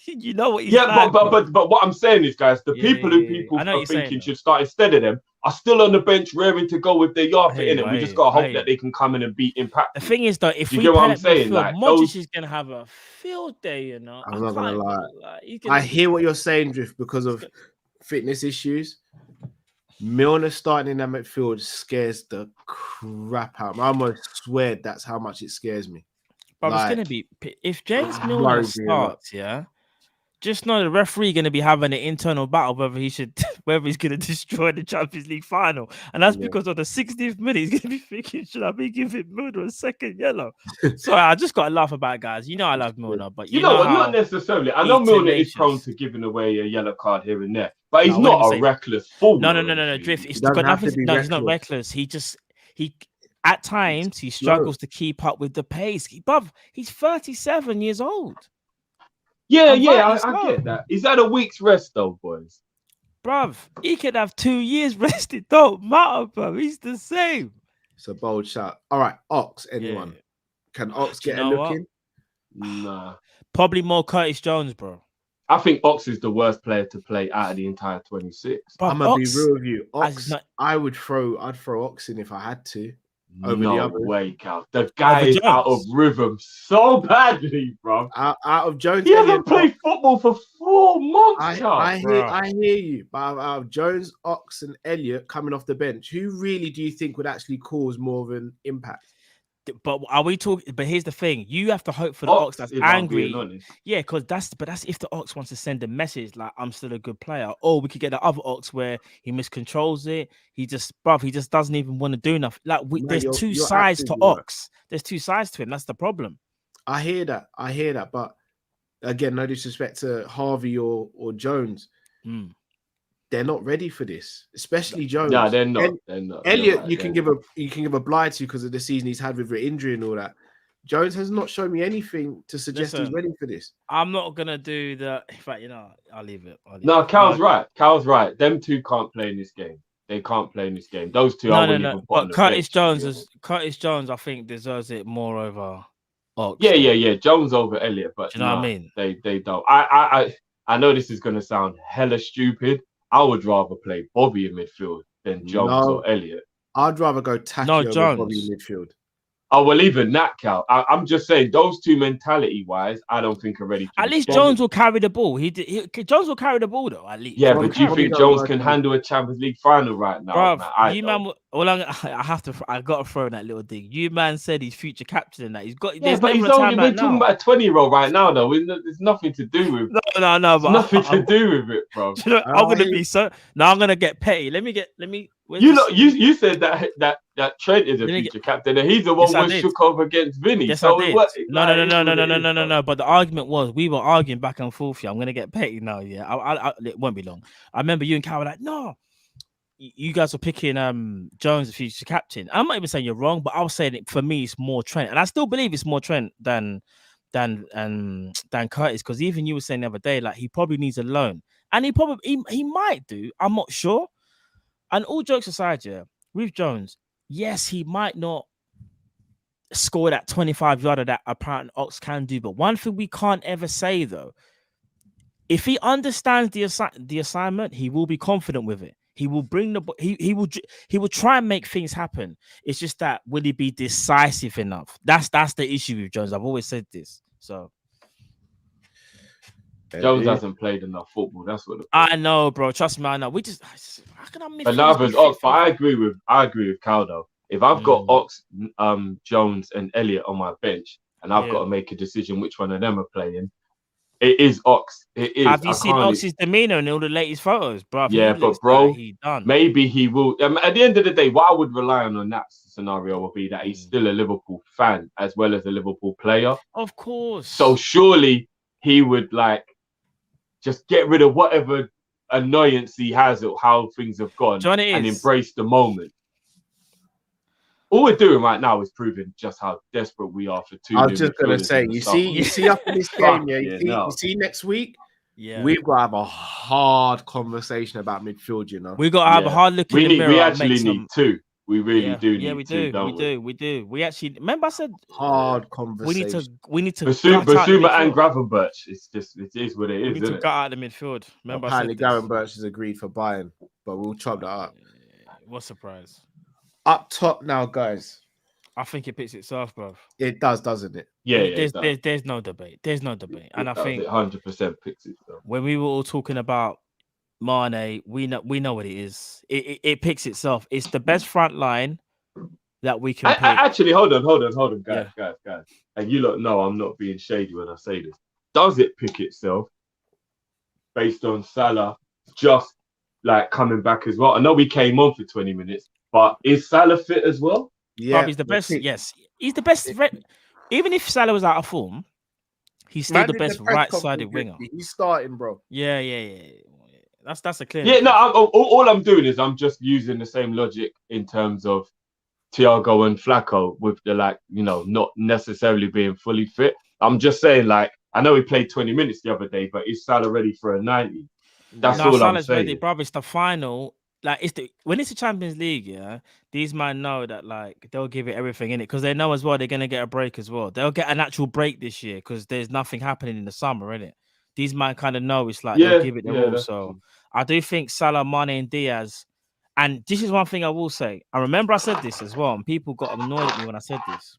You know what he's like, but what I'm saying is, guys, the people who people are thinking should start instead of them are still on the bench raring to go with their yard fit in it. We just got to hope that they can come in and beat Impact. The thing is, though, if you we get what play I'm saying, midfield, like, Modric is gonna have a field day. I'm not gonna lie. Like, I hear what you're saying, Drift, because of fitness issues. Milner starting in that midfield scares the crap out. I almost swear that's how much it scares me. But it's gonna be, if James Milner starts, just know the referee gonna be having an internal battle whether he's gonna destroy the Champions League final, and that's because of the 60th minute he's gonna be thinking, should I be giving Milner a second yellow? Sorry, I just gotta laugh about it, guys. You know I love Milner, but you know what? Not necessarily. I know Milner is prone to giving away a yellow card here and there, but he's not a reckless fool. No, Drift. It's got nothing. No, he's not reckless. He at times he struggles to keep up with the pace. He's 37 years old. I get that. He's had a week's rest though, boys. Bruv, he could have 2 years rested. Don't matter, bro. He's the same. It's a bold shot. All right, Ox, anyone? Yeah. Can Ox get a look in? Nah. Probably more Curtis Jones, bro. I think Ox is the worst player to play out of the entire 26. But I'm gonna be real with you. Ox, I'd throw Ox in if I had to. Over the other way, Cal. The guy is out of rhythm so badly, bro. Out of Jones, he hasn't played football for 4 months. I hear you. But out of Jones, Ox, and Elliott coming off the bench, who really do you think would actually cause more of an impact? But are we talking? But here's the thing: you have to hope for the Ox that's angry. Yeah, because that's if the Ox wants to send a message like I'm still a good player. Or we could get the other Ox where he miscontrols it. He just doesn't even want to do enough. Like there's 2 sides to Ox. There's 2 sides to him. That's the problem. I hear that. But again, no disrespect to Harvey or Jones. They're not ready for this, especially Jones. No, they're not. Elliott, you can give a blight to because of the season he's had with the injury and all that. Jones has not shown me anything to suggest he's ready for this. I'm not gonna do the. In fact, I'll leave it. Cal's right. Cal's right. Them 2 can't play in this game. They can't play in this game. Those 2 are no. But Curtis Jones, I think deserves it more over Ox. Yeah. Jones over Elliott, but do you know what I mean? They don't. I know this is gonna sound hella stupid. I would rather play Bobby in midfield than Jones or Elliott. I'd rather go Taki over Bobby in midfield. Oh, well, even that, Cal. I'm just saying, those 2 mentality-wise, I don't think are ready. At least Jones will carry the ball. Jones will carry the ball, though, at least. Yeah, but do you think Jones can handle a Champions League final right now? Bruv, I got to throw in that little thing. You, man, said he's future captain and that. He's got... Yeah, but we're talking about a 20-year-old right now, though. There's nothing to do with... No. But nothing to do with it, bro. You know, I'm going to be so... Now I'm going to get petty. Let me... You said that Trent is a future captain, and he's the one who shook over against Vinny. Yes, I did. No. But the argument was we were arguing back and forth. Yeah, I'm gonna get petty now. Yeah, it won't be long. I remember you and Cal were like, no, you guys were picking Jones as future captain. I'm not even saying you're wrong, but I was saying for me it's more Trent, and I still believe it's more Trent than Curtis, because even you were saying the other day like he probably needs a loan, and he might do. I'm not sure. And all jokes aside, yeah, with Jones, yes, he might not score that 25-yarder that apparent Ox can do, but one thing we can't ever say though, if he understands the assignment, he will be confident with it. He will bring the he will try and make things happen. It's just that will he be decisive enough? That's the issue with Jones. I've always said this. So Jones hasn't played enough football. That's what. I know, bro. Trust me, I know. How can I miss? But neither is Ox. But I agree with Cal though. If I've got Ox, Jones, and Elliott on my bench, and I've got to make a decision which one of them are playing, it is Ox. It is. Have you seen Ox's demeanor in all the latest photos, bro? Yeah, but bro, like he done. Maybe he will. At the end of the day, what I would rely on that scenario would be that he's still a Liverpool fan as well as a Liverpool player. Of course. So surely he would like just get rid of whatever annoyance he has at how things have gone and embrace the moment. All we're doing right now is proving just how desperate we are for two. I was just gonna say, you see up in this game, you see next week, we've got to have a hard conversation about midfield. You know, we've got to have a hard look in the mirror. We actually need two. We really do. Yeah, we do. We actually remember I said hard conversation. We need to. Basuma and Gravenberch. It is what it is. We need to gut out the midfield. Remember, apparently Gravenberch has agreed for Bayern, but we'll chop that up. What surprise? Up top now, guys. I think it picks itself, bro. It does, doesn't it? Yeah. There's no debate. There's no debate, and I think 100% picks itself. When we were all talking about Mane, we know what it is. It picks itself. It's the best front line that we can pick. Actually, hold on, guys. And you lot know I'm not being shady when I say this. Does it pick itself based on Salah just like coming back as well? I know we came on for 20 minutes, but is Salah fit as well? Yeah, he's the best. Yes, he's the best. Even if Salah was out of form, he's still the best right-sided winger. He's starting, bro. Yeah. That's a clear. Yeah, no. All I'm doing is I'm just using the same logic in terms of Thiago and Flacco with the not necessarily being fully fit. I'm just saying, I know he played 20 minutes the other day, but is Salah ready for a 90? That's all Salah's I'm saying. Ready, bro. It's the final. When it's the Champions League, these men know that they'll give it everything in it because they know as well they're gonna get a break as well. They'll get an actual break this year because there's nothing happening in the summer, innit? These men kind of know it's they'll give it their all. So I do think Salah, Mane, and Diaz. And this is one thing I will say. I remember I said this as well, and people got annoyed at me when I said this.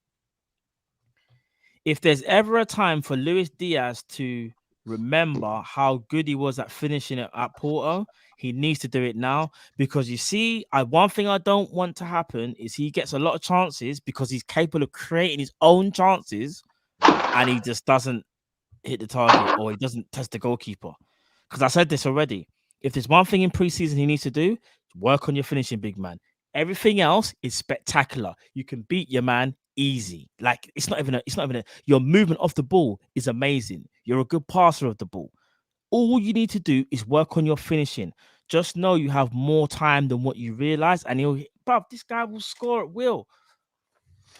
If there's ever a time for Luis Diaz to remember how good he was at finishing it at Porto, he needs to do it now because you see, one thing I don't want to happen is he gets a lot of chances because he's capable of creating his own chances and he just doesn't hit the target or he doesn't test the goalkeeper. Because I said this already. If there's one thing in preseason he needs to do, work on your finishing, big man. Everything else is spectacular. You can beat your man easy. It's not even your movement off the ball is amazing. You're a good passer of the ball. All you need to do is work on your finishing. Just know you have more time than what you realize, and this guy will score at will.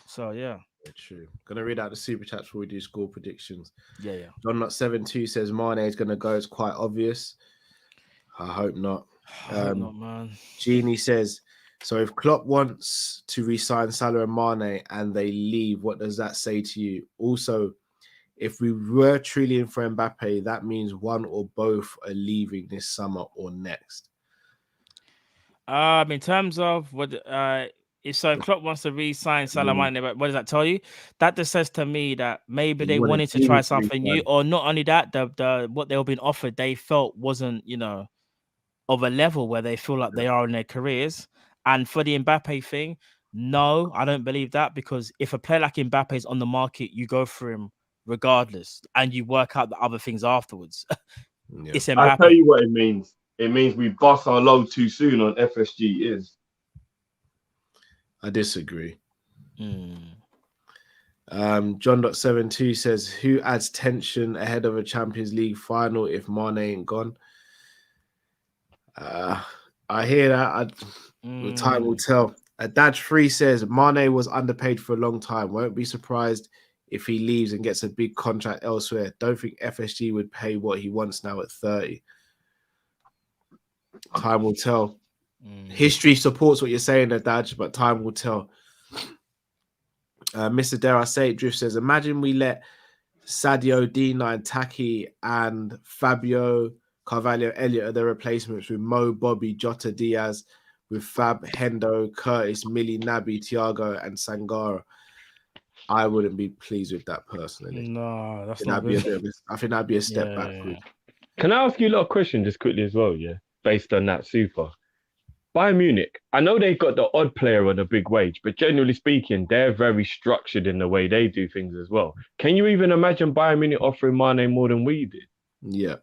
So yeah. True. Gonna read out the super chats before we do score predictions. Yeah. John Not 72 says Mane is gonna go. It's quite obvious. I hope not. Not, man. Jeannie says, so if Klopp wants to re-sign Salah and Mane and they leave, what does that say to you? Also, if we were truly in for Mbappe, that means one or both are leaving this summer or next. In terms of what, if Klopp wants to re-sign Salah, Mane, what does that tell you? That just says to me that maybe they wanted to try something new, or not only that, the what they were being offered, they felt wasn't, of a level where they feel like they are in their careers. And for the Mbappe thing, no, I don't believe that because if a player like Mbappe is on the market, you go for him regardless, and you work out the other things afterwards. It's Mbappe. I'll tell you what it means. It means we bust our load too soon on FSG. I disagree. John.72 says, who adds tension ahead of a Champions League final if Mane ain't gone? I hear that. Time will tell. Dad3 says Mane was underpaid for a long time. Won't be surprised if he leaves and gets a big contract elsewhere. Don't think FSG would pay what he wants now at 30. Time will tell. History supports what you're saying, there, Dad, but time will tell. Mr. Dare I Say It Drift says, imagine we let Sadio, D9, Taki, and Fabio Carvalho Elliott are their replacements with Mo, Bobby, Jota, Diaz, with Fab, Hendo, Curtis, Millie, Naby, Thiago, and Sangara. I wouldn't be pleased with that personally. No, that's not good. I think that'd be a step backward. Can I ask you a little question just quickly as well, yeah? Based on that super. Bayern Munich, I know they got the odd player on a big wage, but generally speaking, they're very structured in the way they do things as well. Can you even imagine Bayern Munich offering Mane more than we did? Yeah.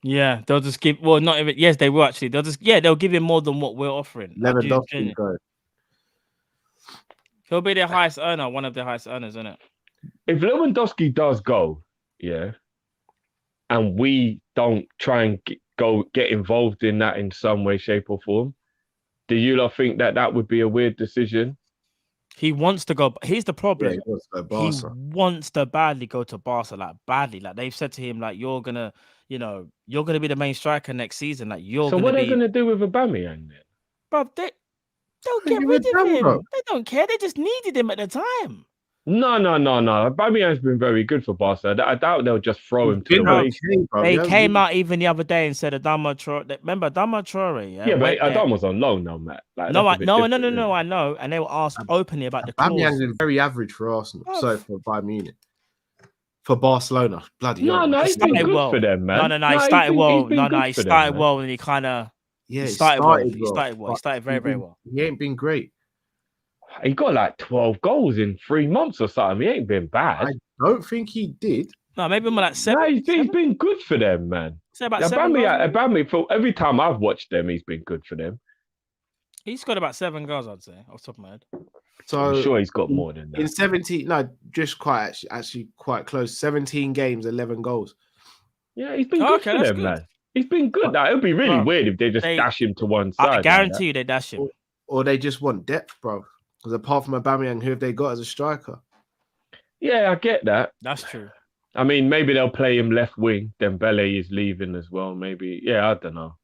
Yeah, they'll just give. Well, not even. Yes, they will actually. They'll give him more than what we're offering. Lewandowski go. He'll be their highest earner, one of their highest earners, isn't it? If Lewandowski does go, yeah, and we don't try and get involved in that in some way, shape, or form, do you lot think that would be a weird decision? He wants to go. Here's the problem. Yeah, he wants to go Barca. He wants to badly go to Barca, like badly. Like they've said to him, like you're gonna be the main striker next season. Like you're. So what are they gonna do with Aubameyang then? Bro, they'll get rid of him. Bro. They don't care. They just needed him at the time. No. Aubameyang's been very good for Barca. I doubt they'll just throw him to the waste. They came out even the other day and said Adama Traore. Remember Adama Traore? Yeah, but Adama's on loan now, Matt. Like, no, I know. And they were asked openly about the clause. Aubameyang's been very average for Arsenal. So for Bayern Munich. For Barcelona, bloody hell. No, he's been good for them, man. No, he started well. He started well, and he kind of he started well. He started very, very well. He ain't been great. He got like 12 goals in 3 months or something. He ain't been bad. I don't think he did. No, maybe more like 7. No, he's been good for them, man. Say about 7 goals. Aubameyang, for every time I've watched them, he's been good for them. He's got about 7 goals, I'd say, off the top of my head. So I'm sure he's got more than that. In 17, no, just actually quite close. 17 games, 11 goals. Yeah, he's been good for them, man. He's been good. Now, it would be really weird if they just dash him to one side. I guarantee you they dash him. Or they just want depth, bro. Because apart from Aubameyang, who have they got as a striker? Yeah, I get that. That's true. I mean, maybe they'll play him left wing. Dembele is leaving as well. Maybe. Yeah, I don't know.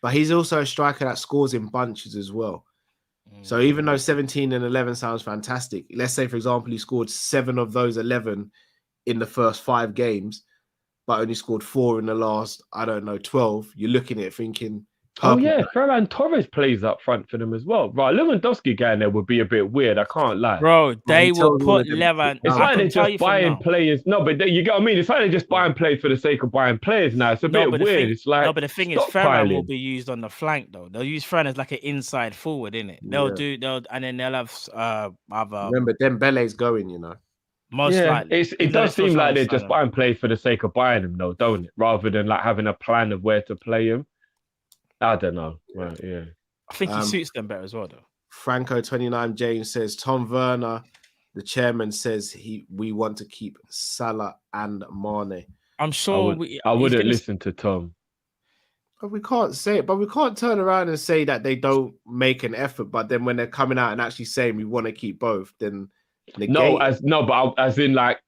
But he's also a striker that scores in bunches as well. So even though 17 and 11 sounds fantastic, let's say, for example, he scored 7 of those 11 in the first 5 games, but only scored 4 in the last, 12. You're looking at it thinking, oh yeah, Ferran Torres plays up front for them as well. Right, Lewandowski going there would be a bit weird. I can't lie, bro. They will put Lewandowski. It's like they're just buying players. No, but you get what I mean. It's like they're just buying players for the sake of buying players now. It's a bit weird. It's like but the thing is, Ferran will be used on the flank though. They'll use Ferran as like an inside forward, innit? And then they'll have other. Remember, Dembele's going, you know. Most likely, it does seem like they're just buying players for the sake of buying them, though, don't it? Rather than like having a plan of where to play them. I don't know. Well, yeah. I think he suits them better as well, though. Franco29 James says Tom Werner, the chairman, says we want to keep Salah and Mane. I'm sure I wouldn't listen to Tom. But we can't say it. But we can't turn around and say that they don't make an effort. But then when they're coming out and actually saying we want to keep both, then but as in like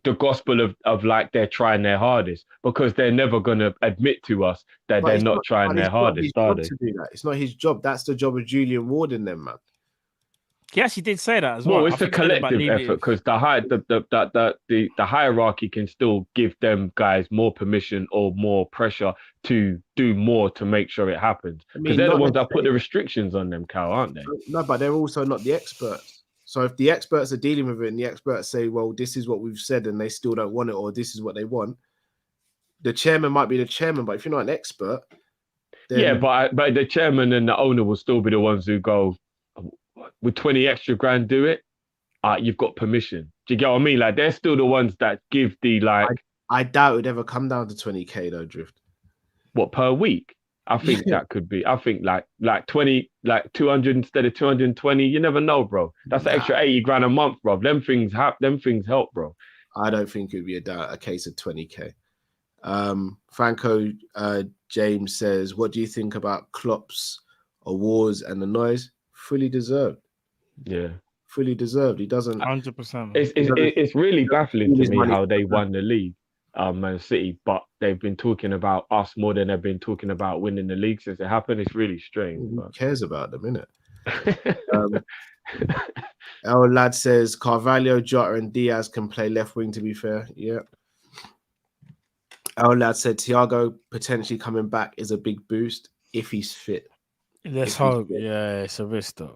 the gospel of like they're trying their hardest, because they're never going to admit to us that they're not trying their hardest, are they? It's not his job. That's the job of Julian Ward and them, man. He actually did say that as well. Well, it's a collective effort because the hierarchy can still give them guys more permission or more pressure to do more to make sure it happens. Because they're the ones that put the restrictions on them, Cal, aren't they? No, but they're also not the experts. So if the experts are dealing with it and the experts say, well, this is what we've said and they still don't want it, or this is what they want, the chairman might be the chairman, but if you're not an expert... then... Yeah, but the chairman and the owner will still be the ones who go, with 20 extra grand, do it? You've got permission. Do you get what I mean? Like, they're still the ones that give the, like... I doubt it would ever come down to 20k, though, Drift. What, per week? I think that could be. I think like 20, like 200 instead of 220. You never know, bro. That's an extra 80 grand a month, bro. Them things help, bro. I don't think it would be a case of 20k. Franco James says, "What do you think about Klopp's awards and the noise? Fully deserved." Yeah, fully deserved. He doesn't. 100%. It's really baffling to me how they won the league. Man City, but they've been talking about us more than they've been talking about winning the league since it happened. It's really strange. Who cares about them, innit? But... Our lad says Carvalho, Jota, and Diaz can play left wing. To be fair, yeah. Our lad said Thiago potentially coming back is a big boost if he's fit. Let's hope. Yeah, it's a risk though.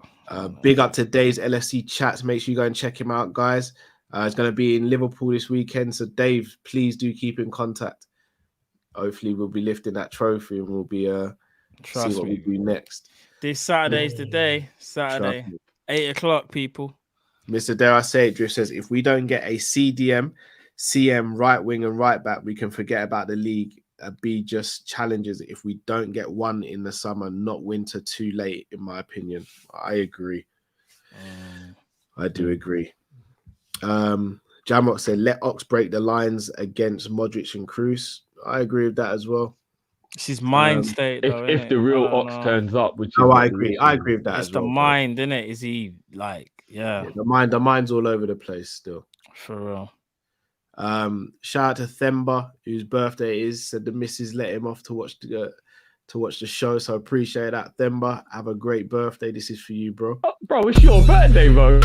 Big up to Dave's LFC chats. Make sure you go and check him out, guys. It's going to be in Liverpool this weekend. So, Dave, please do keep in contact. Hopefully, we'll be lifting that trophy and we'll be see what we do next. This Saturday's the day. Saturday, 8:00, people. Mr. Dare I say it, Drift says, if we don't get a CDM, CM, right wing and right back, we can forget about the league. Be just challenges if we don't get one in the summer, not winter too late, in my opinion. I agree. I do agree. Jamrock said, let Ox break the lines against Modric and Kroos. I agree with that as well. It's his mind state, though, if the real Ox turns up, which is I agree. I agree with that. It's as the well, mind, isn't it? Is he like, yeah, the mind's all over the place still. For real. Shout out to Themba, whose birthday it is. Said the missus let him off to watch the show. So I appreciate that, Themba. Have a great birthday. This is for you, bro. Oh, bro, it's your birthday, bro.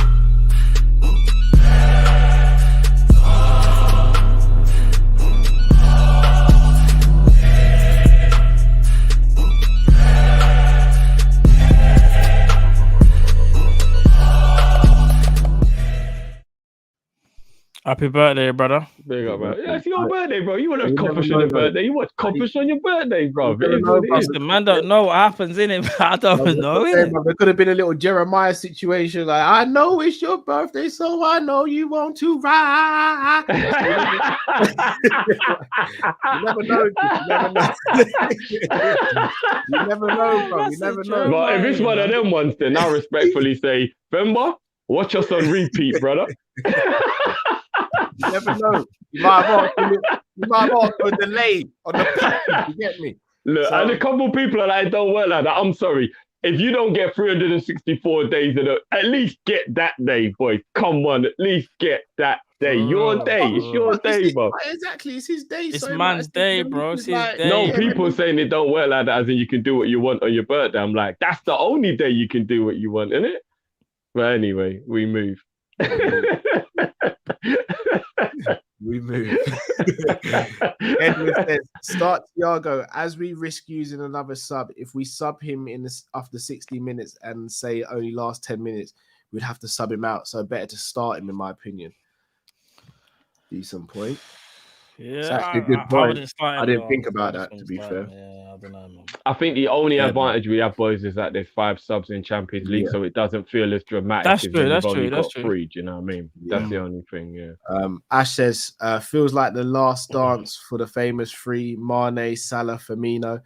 Happy birthday, brother. Big up, bro. Yeah, it's your birthday, bro. You want to Kopish on your birthday. You want Kopish on your birthday, bro. The man don't know what happens in it. I don't know. There could have been a little Jeremiah situation. Like, I know it's your birthday, so I know you want to ride. You never know. You never know, bro. You never know. But if it's one of them ones, then I respectfully say, Themba, watch us on repeat, brother. You never know. You might have asked for a delay on the package. You get me? Look, and a couple people are like, don't work like that. I'm sorry. If you don't get 364 days, at least get that day, boy. Come on, at least get that day. Your day. It's your day, bro. Exactly. It's his day. It's man's day, bro. It's his day. No, people saying it don't work like that, as in you can do what you want on your birthday. I'm like, that's the only day you can do what you want, isn't it? But anyway, we move. We move. Edward says, start Thiago as we risk using another sub. If we sub him after 60 minutes and say only last 10 minutes, we'd have to sub him out. So better to start him, in my opinion. Decent point. Yeah, it's actually a good point. I didn't think about that, to be fair. Yeah, I don't know, man. I think the only advantage we have, boys, is that there's 5 subs in Champions League, so it doesn't feel as dramatic. That's as true. That's true. That's true. 3, do you know what I mean? Yeah. That's the only thing. Yeah. Ash says, feels like the last dance for the famous 3: Mane, Salah, Firmino.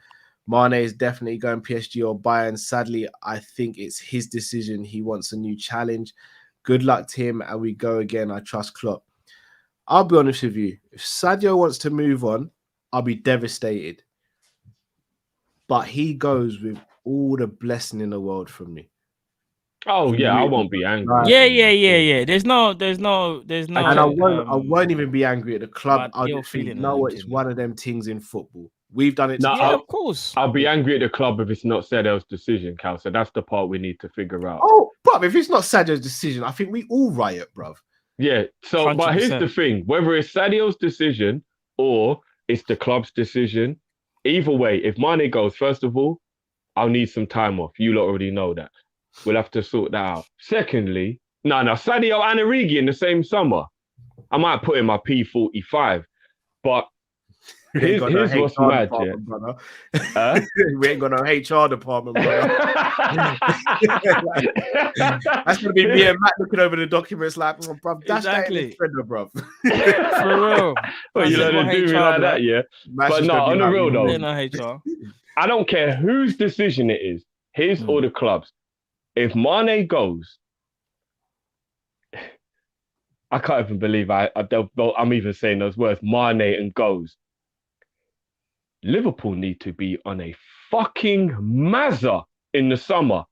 Mane is definitely going PSG or Bayern. Sadly, I think it's his decision. He wants a new challenge. Good luck to him, and we go again. I trust Klopp. I'll be honest with you. If Sadio wants to move on, I'll be devastated. But he goes with all the blessing in the world from me. Oh yeah, I won't be angry. Yeah. There's no. And I won't even be angry at the club. I'll just think, it's one of them things in football. We've done it. Of course. I'll be angry at the club if it's not Sadio's decision, Cal. So that's the part we need to figure out. Oh, bruv, if it's not Sadio's decision, I think we all riot, bruv. Yeah, so 100%. But here's the thing, whether it's Sadio's decision or it's the club's decision, either way, if Mane goes, first of all, I'll need some time off. You lot already know that. We'll have to sort that out. Secondly, Sadio and Origi in the same summer. I might put in my P45, but here's what's mad, yeah. We ain't got no HR department, brother. That's gonna be me and Matt looking over the documents like, bruv, that's exactly. That bruv. For real. Well, you let him do me like that, yeah. But no, on the real though, HR. I don't care whose decision it is, his or the club's. If Mane goes, I can't even believe I'm even saying those words, Mane and goes. Liverpool need to be on a fucking mazza in the summer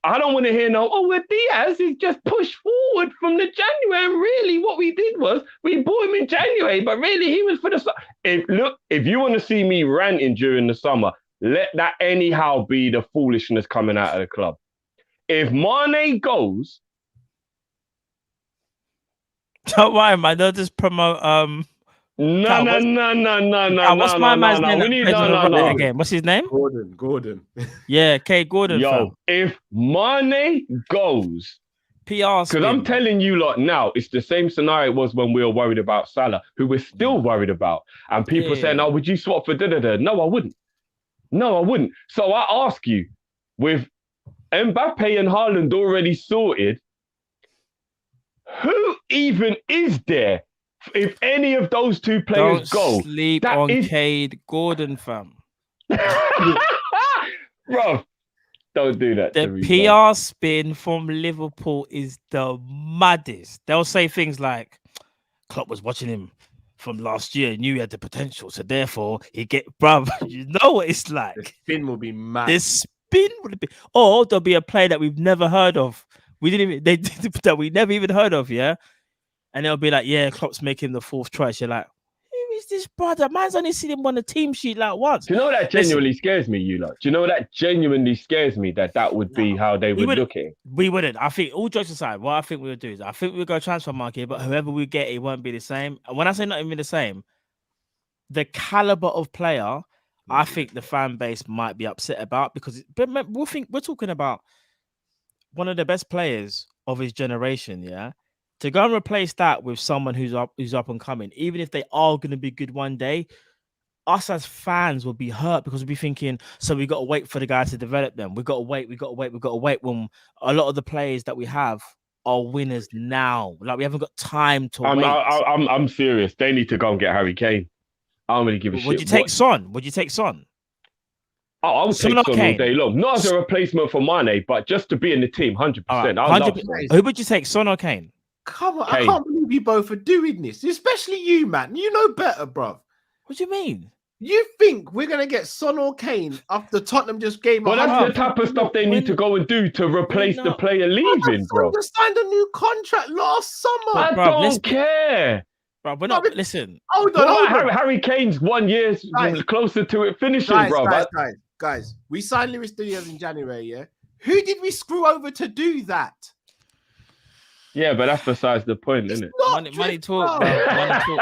I don't want to hear no, oh, well, Diaz is just pushed forward from the January. And really, what we did was we bought him in January, but really he was for the summer. If you want to see me ranting during the summer, let that anyhow be the foolishness coming out of the club. If Mane goes, don't worry, man. They'll just promote. no. What's my man's name? We need no. Again. What's his name? Gordon. Yeah, K. Gordon. Yo, if Mane goes, PR because I'm telling you lot now, it's the same scenario it was when we were worried about Salah, who we're still worried about. And people saying, oh, would you swap for da-da-da? No, I wouldn't. So I ask you, with Mbappe and Haaland already sorted, who even is there if any of those two players go? Don't sleep on Cade Gordon, fam. Bro, don't do that. The PR spin from Liverpool is the maddest. They'll say things like, Klopp was watching him from last year, knew he had the potential, so therefore he get, bruv, you know what it's like. The spin will be mad. The spin would be, or there'll be a player that we've never heard of. That we never even heard of, yeah? And they'll be like, yeah, Klopp's making the fourth choice. You're like, who is this brother? Man's only seen him on the team sheet like once. Do you know that genuinely scares me, you lot? Do you know that genuinely scares me that would be how they would look at it? We wouldn't. I think, all jokes aside, what I think we would do is I think we'll go transfer market, but whoever we get, it won't be the same. And when I say not even the same, the caliber of player, I think the fan base might be upset about, because we're talking about one of the best players of his generation, yeah? To go and replace that with someone who's up and coming, even if they are going to be good one day, us as fans will be hurt, because we'll be thinking, so we got to wait for the guy to develop them. We got to wait when a lot of the players that we have are winners now. Like, we haven't got time to wait. I'm serious. They need to go and get Harry Kane. I don't really give a shit. Would you take Son? Oh, I would take Son all day long. Not as a replacement for Mane, but just to be in the team, 100%. Right, who would you take, Son or Kane? Come on, Kane. I can't believe you both are doing this, especially you, man. You know better, bruv. What do you mean? You think we're going to get Son or Kane after Tottenham just gave Well, that's the type of stuff they need to go and do to replace the player leaving, bro. Son just signed a new contract last summer. I don't care. Bro, we're not, listen. Hold on. Harry Kane's 1 year closer to it finishing, bro. Guys, we signed Luis Diaz in January, yeah? Who did we screw over to do that? Yeah, but that's besides the point, isn't it? Money talk, bro. Money talk.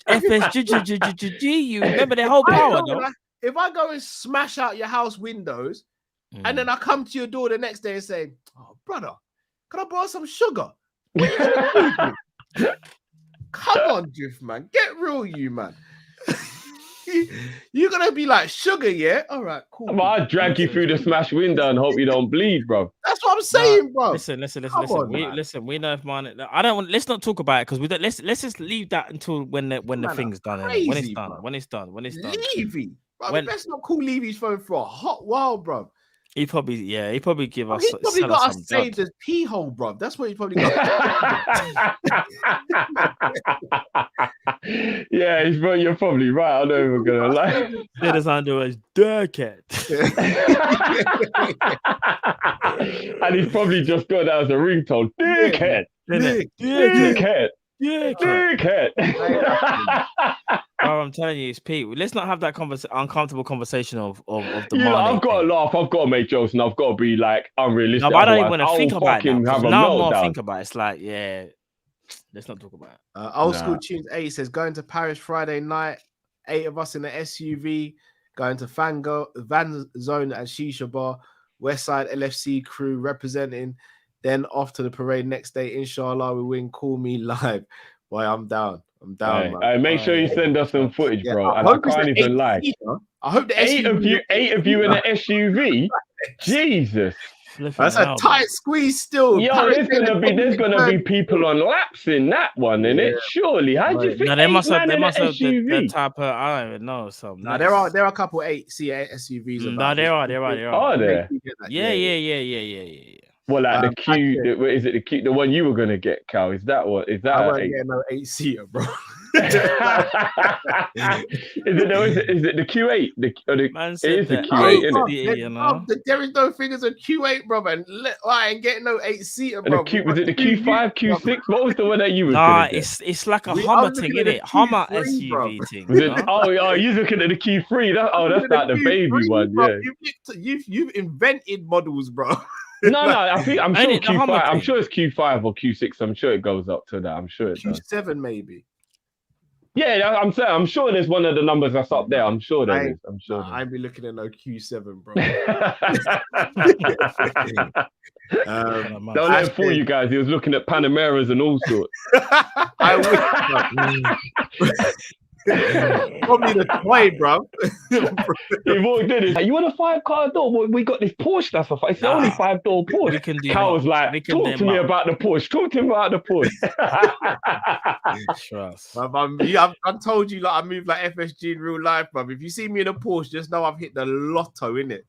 FSG, you remember their whole power, though? If I go and smash out your house windows, and then I come to your door the next day and say, oh, brother, can I borrow some sugar? What are you gonna do? Come on, Jiff, man. Get real, you, man. You're going to be like, sugar, yeah? All right, cool. I'll drag you through the smash window and hope you don't bleed, bro. That's what I'm saying, bro. Listen. We know if man. I don't want. Let's not talk about it, because we don't. Let's just leave that until when the thing's done. When it's done. Levy, bro. Let's not call Levy's phone for a hot while, bro. He probably give us. He's probably got us saved as pee hole, bro. That's what he's probably got. Yeah, you're probably right. I'm not even gonna lie. Let us under as dickhead. And he's probably just got that as a ringtone. Dickhead. Dickhead. Oh, I'm telling you, it's Pete. Let's not have that uncomfortable conversation of the money. I've got to laugh. I've got to make jokes, and I've got to be like unrealistic. No, but I don't even want to think about it now. Now I'm think about it. It's like, yeah, let's not talk about it. Old School Tunes 8 says, going to Paris Friday night, 8 of us in the SUV, going to Van Zone and Shisha Bar, Westside LFC crew representing, then off to the parade next day. Inshallah, we win. Call me live. Boy, I'm down. Man. Make sure you send us some footage, bro. And I can't even lie. I hope the eight of you in an SUV. Jesus. That's a tight squeeze still. Yo, there's gonna be people on laps in that one, innit? Surely. How do you think? No, they must have the type of, I don't even know. No, there are a couple 8-seat SUVs. No, there are. Are there? Yeah. Well, like the Q, is it the Q, the one you were gonna get, Cal? Is that what? Is that? I won't get no 8-seater, bro. Is it the Q8? Man It said is the that Q8, eight isn't it? seater, you know. There is no thing as a Q8, brother. And I ain't getting no 8-seater, And bro. was it the Q5, Q6? What was the one that you were Nah, gonna get? it's like a I'm Hummer looking thing, at a innit? Hummer Q3, bro. SUV thing. Was You it? know? Oh, you're looking at the Q3. That's like the baby one, bro. yeah. You've invented models, bro. No, I'm Ain't sure it the Hummer Q5. I'm thing? sure it's Q5 or Q6. I'm sure it goes up to that. I'm sure it does. Q7 maybe. Yeah, I'm saying. I'm sure there's one of the numbers that's up there. I'm sure there is. I'm sure. I ain't be looking at no Q7, bro. Don't let him fool you guys. He was looking at Panameras and all sorts. I wish. Probably the toy, bro. He walked in. You want a 5-car door? Well, we got this Porsche. That's a five. It's the only 5-door Porsche. We can do Cal more. was like, We can talk do to me more. about the Porsche. Talk to me about the Porsche. Trust. I've told you, like, I move like FSG in real life, bro. If you see me in a Porsche, just know I've hit the lotto, innit?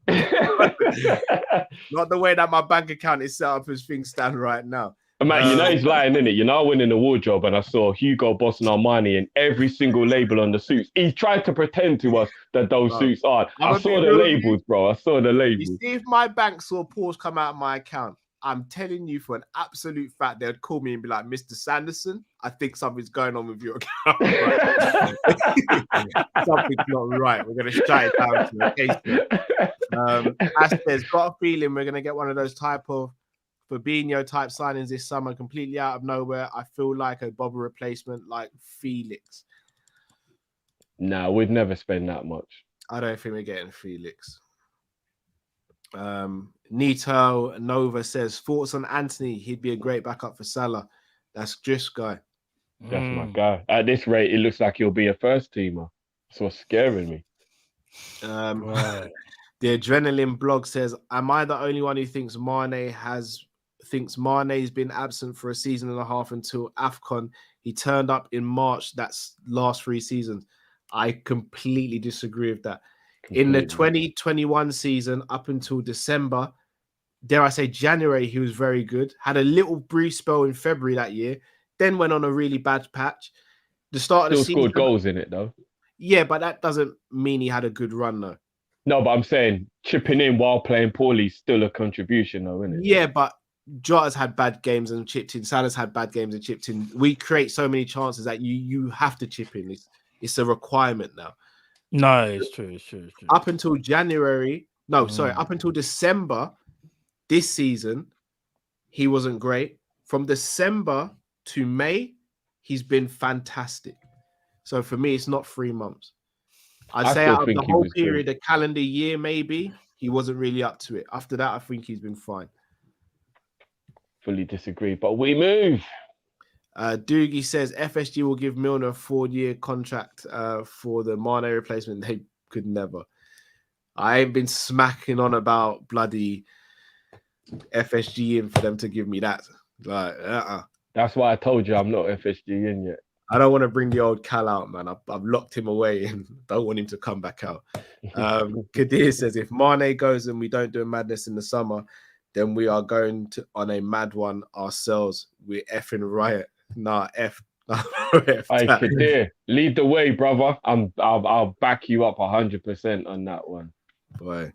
Not the way that my bank account is set up as things stand right now. Mate, you know he's lying, innit? You know I went in the wardrobe and I saw Hugo Boss and Armani and every single label on the suits. He tried to pretend to us that those suits are. I saw the labels, bro. I saw the labels. You see, if my bank saw Porsche come out of my account, I'm telling you for an absolute fact, they'd call me and be like, Mr. Sanderson, I think something's going on with your account. Right? Something's not right. We're going to shut it down to a case. Ash says, got a feeling we're going to get one of those type of Fabinho type signings this summer, completely out of nowhere. I feel like a Bobber replacement like Felix. Nah, we'd never spend that much. I don't think we're getting Felix. Nito Nova says, thoughts on Anthony? He'd be a great backup for Salah. That's just guy. That's my guy. At this rate, it looks like he'll be a first teamer. That's what's scaring me. The Adrenaline blog says, am I the only one who thinks Mane's been absent for a season and a half until AFCON? He turned up in March. That's last 3 seasons. I completely disagree with that. In the 2021 season, up until December, dare I say January, he was very good. Had a little brief spell in February that year, then went on a really bad patch. The start of the season, scored goals in it though. Yeah, but that doesn't mean he had a good run though. No, but I'm saying chipping in while playing poorly is still a contribution though, isn't it? Yeah, but Jota's had bad games and chipped in. Salah's had bad games and chipped in. We create so many chances that you have to chip in. It's a requirement now. No, it's true. Up until January, up until December this season, he wasn't great. From December to May, he's been fantastic. So for me, it's not 3 months. I'd say out of the whole period, a calendar year, maybe, he wasn't really up to it. After that, I think he's been fine. Fully disagree, but we move. Doogie says FSG will give Milner a 4-year contract for the Mane replacement. They could never. I ain't been smacking on about bloody FSG in for them to give me that. Like, That's why I told you I'm not FSG in yet. I don't want to bring the old Cal out, man. I've locked him away and don't want him to come back out. Kadir says, if Mane goes and we don't do a madness in the summer, then we are going on a mad one ourselves. We're effing riot. Nah, F. Hey, Kadir, lead the way, brother. I'll back you up 100% on that one. Boy.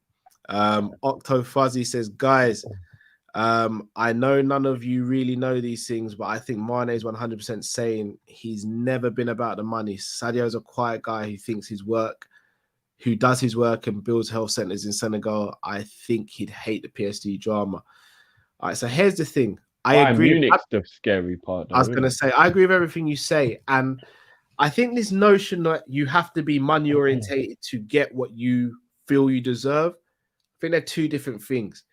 Octo Fuzzy says, guys, I know none of you really know these things, but I think Mane is 100% saying he's never been about the money. Sadio's a quiet guy who thinks his work, who does his work and builds health centers in Senegal. I think he'd hate the PSG drama. All right, so here's the thing. I agree. Munich's the scary part. I was going to say, I agree with everything you say. And I think this notion that you have to be money orientated to get what you feel you deserve, I think they're two different things.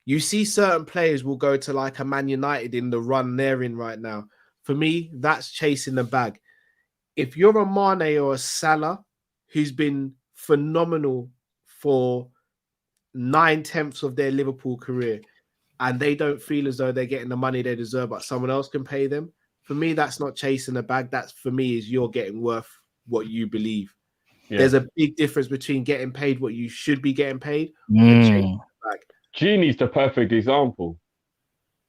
You see certain players will go to like a Man United in the run they're in right now. For me, that's chasing the bag. If you're a Mane or a Salah who's been phenomenal for 9/10 of their Liverpool career and they don't feel as though they're getting the money they deserve, but someone else can pay them, for me, that's not chasing the bag. That's, for me, is you're getting worth what you believe. Yeah. There's a big difference between getting paid what you should be getting paid and chasing the bag. Genie's the perfect example.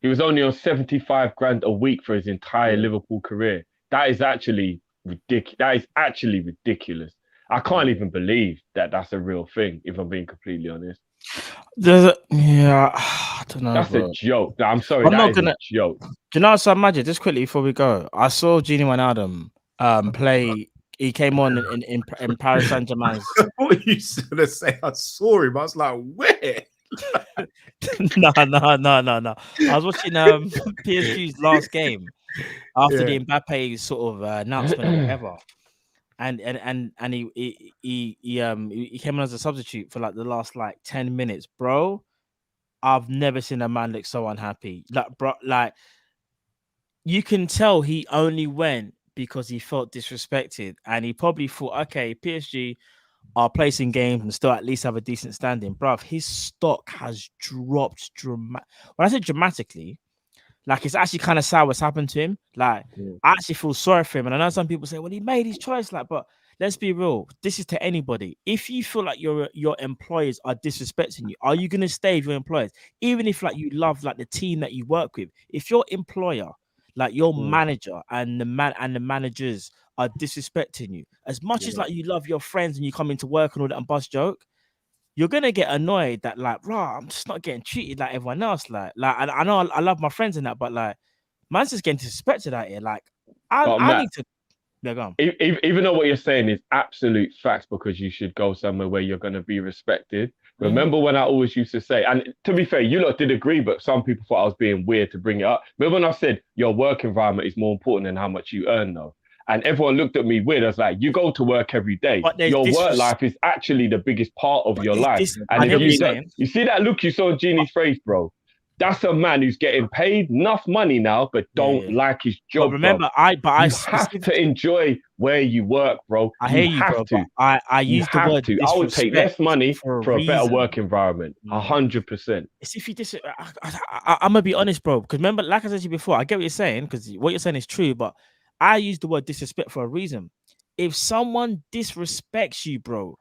He was only on 75 grand a week for his entire Liverpool career. That is actually ridiculous. That is actually ridiculous. I can't even believe that that's a real thing. If I'm being completely honest, I don't know. that's Bro. a joke. I'm sorry, I'm that not is gonna. a joke. Do you know what's magic? Just quickly before we go, I saw Gini Wijnaldum play. He came on in Paris Saint-Germain's. What you gonna say? I saw him. I was like, where? No. I was watching PSG's last game after the Mbappe sort of announcement or whatever, and he came on as a substitute for like the last like 10 minutes, bro. I've never seen a man look so unhappy. Like, bro, like you can tell he only went because he felt disrespected, and he probably thought, okay, PSG are placing games and still at least have a decent standing. Bruv, his stock has dropped when I say dramatically, like it's actually kind of sad what's happened to him. Like, I actually feel sorry for him. And I know some people say, well, he made his choice. Like, but let's be real. This is to anybody. If you feel like your employers are disrespecting you, are you gonna stay with your employers? Even if like you love like the team that you work with, if your employer, like your manager and the managers are disrespecting you, as much as like you love your friends and you come into work and all that and bust joke, you're gonna get annoyed that like, bro, I'm just not getting treated like everyone else. Like I know I love my friends and that, but like, man's just getting disrespected out here. Like, I need to. Yeah, go on. Even though what you're saying is absolute facts, because you should go somewhere where you're going to be respected. Remember when I always used to say, and to be fair, you lot did agree, but some people thought I was being weird to bring it up. Remember when I said your work environment is more important than how much you earn, though? And everyone looked at me weird. I was like, you go to work every day. Your work life is actually the biggest part of your life. And if you see that look you saw in Genie's face, bro, that's a man who's getting paid enough money now, but don't like his job. But remember, bro. You have to enjoy where you work, bro. I hear you, bro. I use the word. I would take less money for a better work environment. 100%. It's if you I'm gonna be honest, bro. Because remember, like I said to you before, I get what you're saying, because what you're saying is true, but I use the word disrespect for a reason. If someone disrespects you, bro,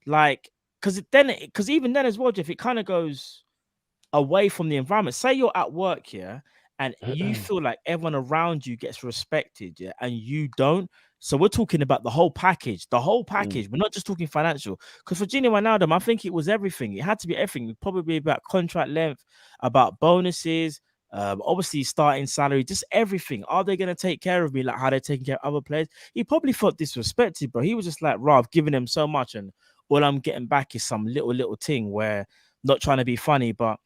like, because even then as well, Jeff, it kind of goes away from the environment. Say you're at work here, and you feel like everyone around you gets respected, and you don't. So we're talking about the whole package. We're not just talking financial. Because for Gini Wijnaldum, I think it was everything. It had to be everything. Probably about contract length, about bonuses, obviously starting salary, just everything. Are they going to take care of me like how they're taking care of other players? He probably felt disrespected, bro. He was just like, I've given him so much, and all I'm getting back is some little thing where, not trying to be funny, but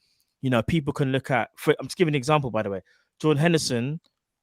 people can look at. I'm just giving an example, by the way. Jordan Henderson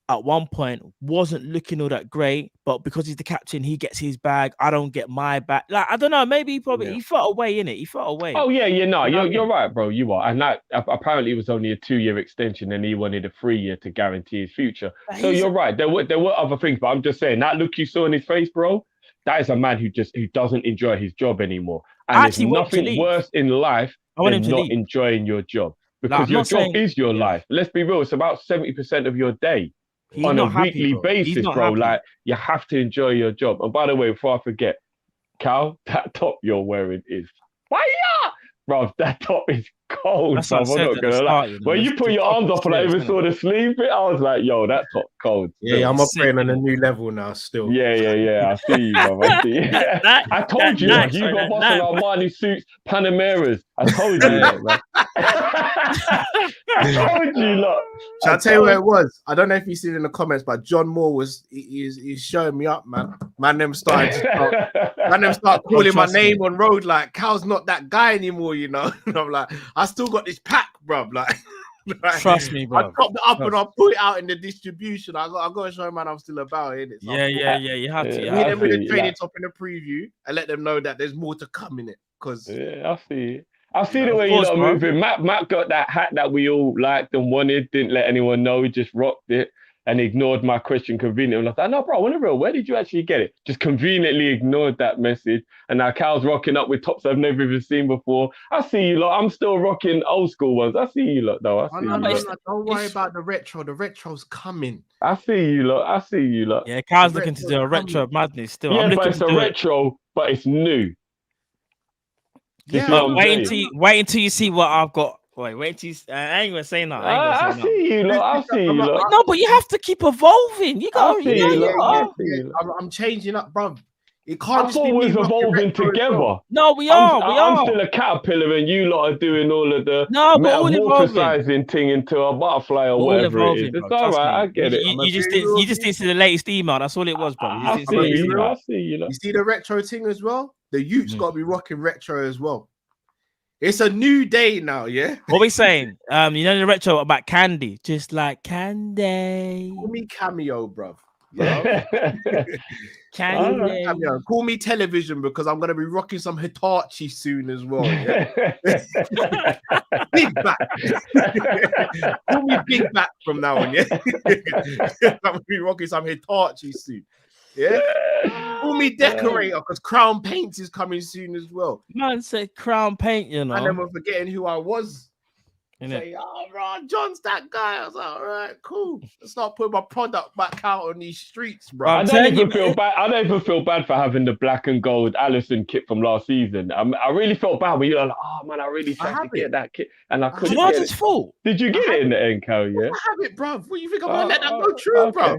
at one point wasn't looking all that great, but because he's the captain, he gets his bag. I don't get my bag. Like, I don't know. Maybe he felt away in it. He felt away. Oh yeah, you're right, bro. You are, and that apparently it was only a 2-year extension, and he wanted a 3-year to guarantee his future. So you're right. There were other things, but I'm just saying that look you saw in his face, bro. That is a man who doesn't enjoy his job anymore, and there's nothing worse in life than not enjoying your job. Because your job is your life. Let's be real. It's about 70% of your day on a weekly basis, bro. Like, you have to enjoy your job. And by the way, before I forget, Cal, that top you're wearing is fire! Bro, that top is cold. That's what I'm not gonna lie. When you put your arms up and I even saw the sleeve bit, I was like, yo, that top cold. Yeah, I'm operating on a new level now still. Yeah. I see you, bro. I see you. I told you, you got boss on Armani suits, Panameras. I told you that, man. I told you, look. Shall I tell you where it was? I don't know if you see it in the comments, but John Moore he's showing me up, man. Them start calling my name on road like Cal's not that guy anymore, And I'm like, I still got this pack, bruv. Like, trust me, bro. I top it up and I'll put it out in the distribution. I got to show man I'm still about it. So yeah. You have to. Meet them with the training top in the preview and let them know that there's more to come in it. Because I see. I see the way you lot are moving. Matt got that hat that we all liked and wanted. Didn't let anyone know. He just rocked it and ignored my question conveniently. I was like, no, bro, I want to know, where did you actually get it? Just conveniently ignored that message. And now Cal's rocking up with tops I've never even seen before. I see you lot. I'm still rocking old school ones. I see you lot, though. Don't worry about the retro. The retro's coming. I see you lot. Yeah, Cal's looking to do a retro madness still. Yeah, but it's a retro, but it's new. Yeah, wait until you see what I've got wait till I ain't gonna say nothing. I see you, look. I see you, look. No, but you have to keep evolving. You got. I see you, look. I see yeah. you. I'm changing up, bro. It I can't just thought be we me was rocking evolving retro as together. well. No, we are. I'm still a caterpillar, and you lot are doing all of the No, but all evolving. metamorphosizing thing into a butterfly or All whatever it is. evolving, bro. It's all Trust right. me. I get it. You just didn't see the latest email. That's all it was, bro. You just I didn't see see the you. email. I see you. Look. You see the retro thing as well? The youth's got to be rocking retro as well. It's a new day now, yeah? What we saying? You know the retro about candy, just like candy. Call me Cameo, bruv. Yeah? Candy. Cameo. Call me Television because I'm going to be rocking some Hitachi soon as well, yeah? Big back. Call me Big Back from now on, yeah? I'm going to be rocking some Hitachi soon, yeah? Call me Decorator because Crown Paints is coming soon as well. Man said crown paint, you know. And then we're forgetting who I was. Innit? Say, oh, bro, John's that guy. I was like, all right, cool. Let's start putting my product back out on these streets, bro. I don't even feel bad. I don't even feel bad for having the black and gold Allison kit from last season. I really felt bad when you're like, oh man, I really tried to get that kit and I couldn't get it. Fault. Did you get it in the end, Cal? Yeah. I have it, bro. What you think I'm gonna let that go true, bro?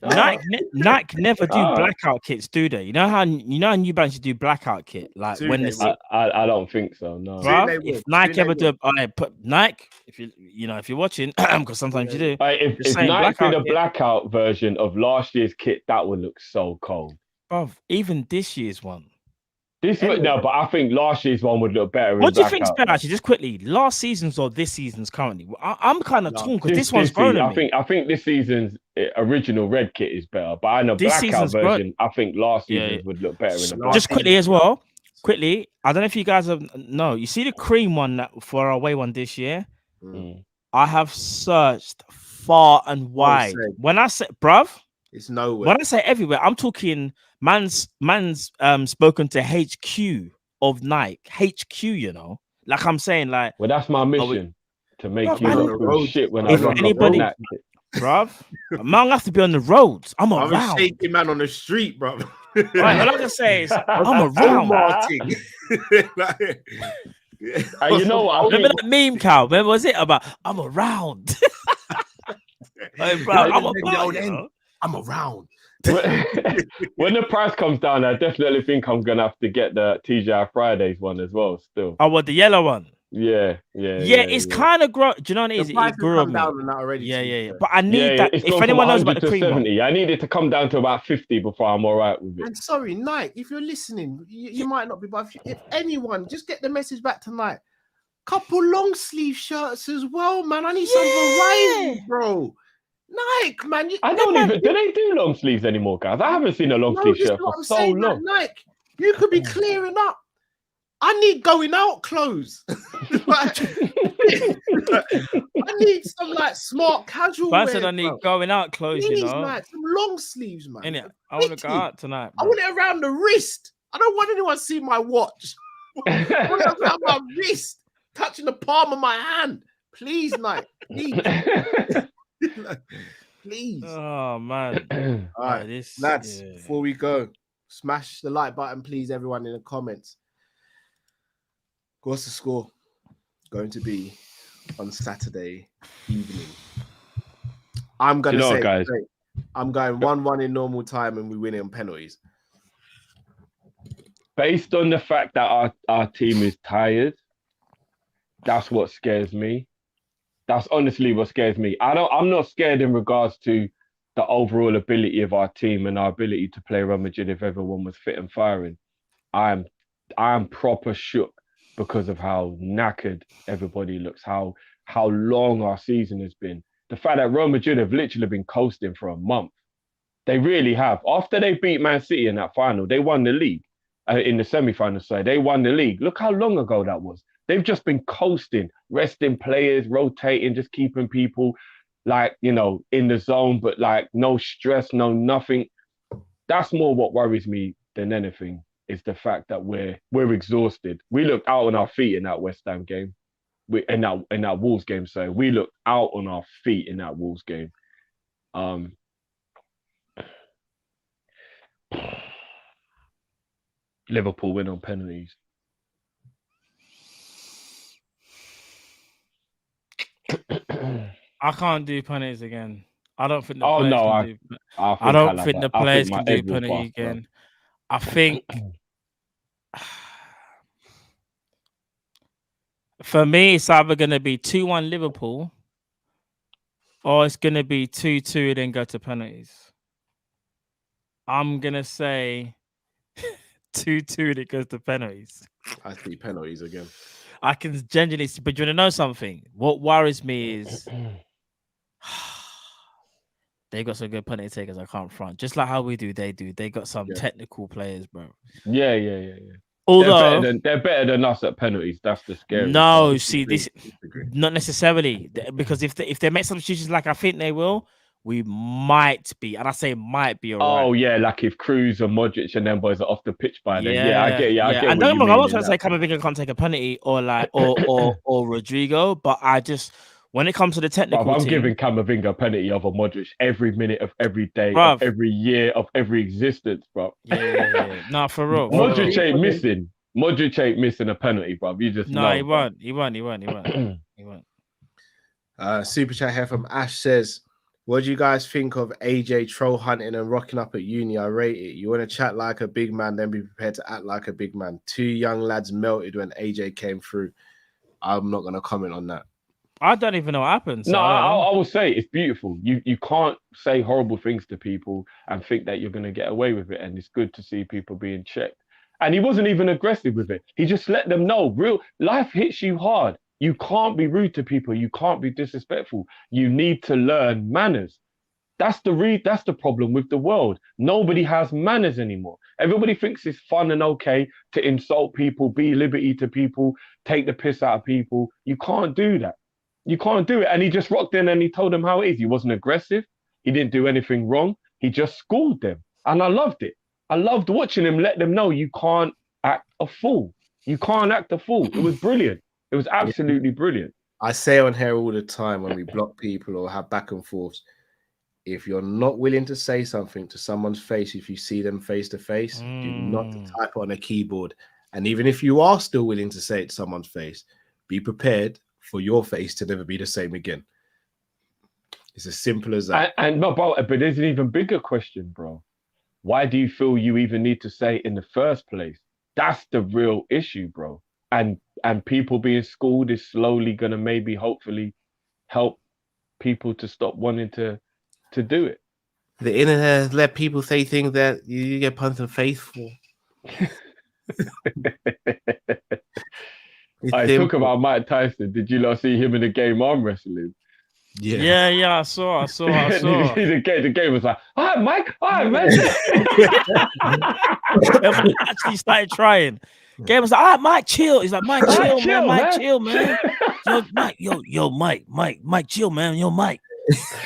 Nike never do blackout kits, do they? You know how New Balance do blackout kit, like Soon when they the will. I don't think so. No. Bruv, Soon if they Nike will. ever do, I put Nike. If you're watching, because sometimes you do. If saying Nike did a blackout kit. blackout version of last year's kit, that would look so cold. Bruv, even this year's one. No, but I think last year's one would look better. What do you think's better, actually? Just quickly, last season's or this season's currently? I'm kind of torn because this one's grown on me. I think this season's original red kit is better, but I know This blackout season's version. I think last season's would look better in the black. Just quickly as well. Quickly, I don't know if you guys have you see the cream one that for our away one this year. I have searched far and wide. When I say, bruv, it's nowhere. When I say everywhere, I'm talking man's spoken to HQ of Nike. HQ, you know, like I'm saying, like. Well, that's my mission to make bruv, you look good shit when I run anybody, bruv, man, have to be on the roads. I'm around. I'm a shaky man on the street, bro. Right, all I can say is I'm around. You know what? Remember that meme, Cal? Remember, was it about I'm around? I'm around. When the price comes down, I definitely think I'm gonna have to get the TGI Fridays one as well. Still. Oh, what, the yellow one? Yeah. It's kind of grow. Do you know what it is? It grew up down on that already. Yeah. But I need that. If anyone knows about the cream 70, I need it to come down to about 50 before I'm all right with it. And sorry, Nike, if you're listening, you might not be, but if anyone, just get the message back tonight. Couple long sleeve shirts as well, man. I need some variety, bro. Nike, man. I don't even. Do they do long sleeves anymore, guys? I haven't seen a long sleeve shirt for so long. Nike, you could be clearing up. I need going out clothes. I need some like smart casual. I said I need going out clothes. Please, you know, man, some long sleeves, man. Innit? I want to go out tonight. Bro. I want it around the wrist. I don't want anyone to see my watch. I want it around my wrist, touching the palm of my hand. Please, Nike. Please. Oh man. All right, lads. Before we go, smash the like button, please, everyone in the comments. What's the score going to be on Saturday evening? I'm going to say, guys, I'm going 1-1 in normal time and we win it on penalties. Based on the fact that our team is tired, that's what scares me. That's honestly what scares me. I'm not scared in regards to the overall ability of our team and our ability to play Real Madrid if everyone was fit and firing. I'm proper shook because of how knackered everybody looks, how long our season has been. The fact that Real Madrid have literally been coasting for a month. They really have. After they beat Man City in that final, they won the league in the semi-final side. They won the league. Look how long ago that was. They've just been coasting, resting players, rotating, just keeping people like, you know, in the zone, but like no stress, no nothing. That's more what worries me than anything. Is the fact that we're exhausted. We looked out on our feet in that West Ham game. In that Wolves game, so we looked out on our feet in that Wolves game. Liverpool win on penalties. I can't do penalties again. I don't think the Oh players no, can I do. I I think don't think the I players think my can do head will penalty bust, bro. again. I think for me, it's either going to be 2-1 Liverpool or it's going to be 2-2 and then go to penalties. I'm going to say 2-2 and it goes to penalties. I see penalties again. I can genuinely see, but you want to know something? What worries me is they got some good penalty takers. I can't front. Just like how we do, they do. They got some Yeah. technical players, bro. Yeah. Although They're better than us at penalties. That's the scary no, part. see this Disagree. not necessarily because if they make substitutions like I think they will, we might be, and I say might be Oh alright. yeah, like if Cruz and Modric and them boys are off the pitch by then. Yeah, I get. Yeah, I get And what don't you get me wrong, I'm mean. not trying to say Camavinga can't take a penalty or like or Rodrigo, but I just when it comes to the technical I'm team, giving Camavinga a penalty over Modric every minute of every day, Bruv. of every year, of every existence, bro. yeah. No, for real. Modric ain't missing. Modric ain't missing a penalty, bro. You just No, know. he bro. won't. He won't. Super chat here from Ash says, what do you guys think of AJ troll hunting and rocking up at uni? I rate it. You want to chat like a big man, then be prepared to act like a big man. 2 young lads melted when AJ came through. I'm not going to comment on that. I don't even know what happened. So No, I don't know. I will say it's beautiful. You can't say horrible things to people and think that you're going to get away with it. And it's good to see people being checked. And he wasn't even aggressive with it. He just let them know real life hits you hard. You can't be rude to people. You can't be disrespectful. You need to learn manners. That's the problem with the world. Nobody has manners anymore. Everybody thinks it's fun and okay to insult people, be liberty to people, take the piss out of people. You can't do that. You can't do it. And he just rocked in and he told them how it is. He wasn't aggressive. He didn't do anything wrong. He just schooled them. And I loved it. I loved watching him let them know you can't act a fool. You can't act a fool. It was brilliant. It was absolutely brilliant. I say on here all the time when we block people or have back and forths, if you're not willing to say something to someone's face, if you see them face to face, do not type it on a keyboard. And even if you are still willing to say it to someone's face, be prepared for your face to never be the same again. It's as simple as that. But there's an even bigger question, bro. Why do you feel you even need to say it in the first place? That's the real issue, bro. And people being schooled is slowly gonna maybe hopefully help people to stop wanting to do it. The internet let people say things that you get punched in the face for. I talk about Mike Tyson. Did you not see him in the game arm wrestling? Yeah, I saw. the game was like, all right, Mike, all right, man. Actually started trying. Game was like, all right, Mike, chill. He's like, Mike, chill, man. Mike, chill, man. Yo, Mike, Mike, chill, man. Yo, Mike.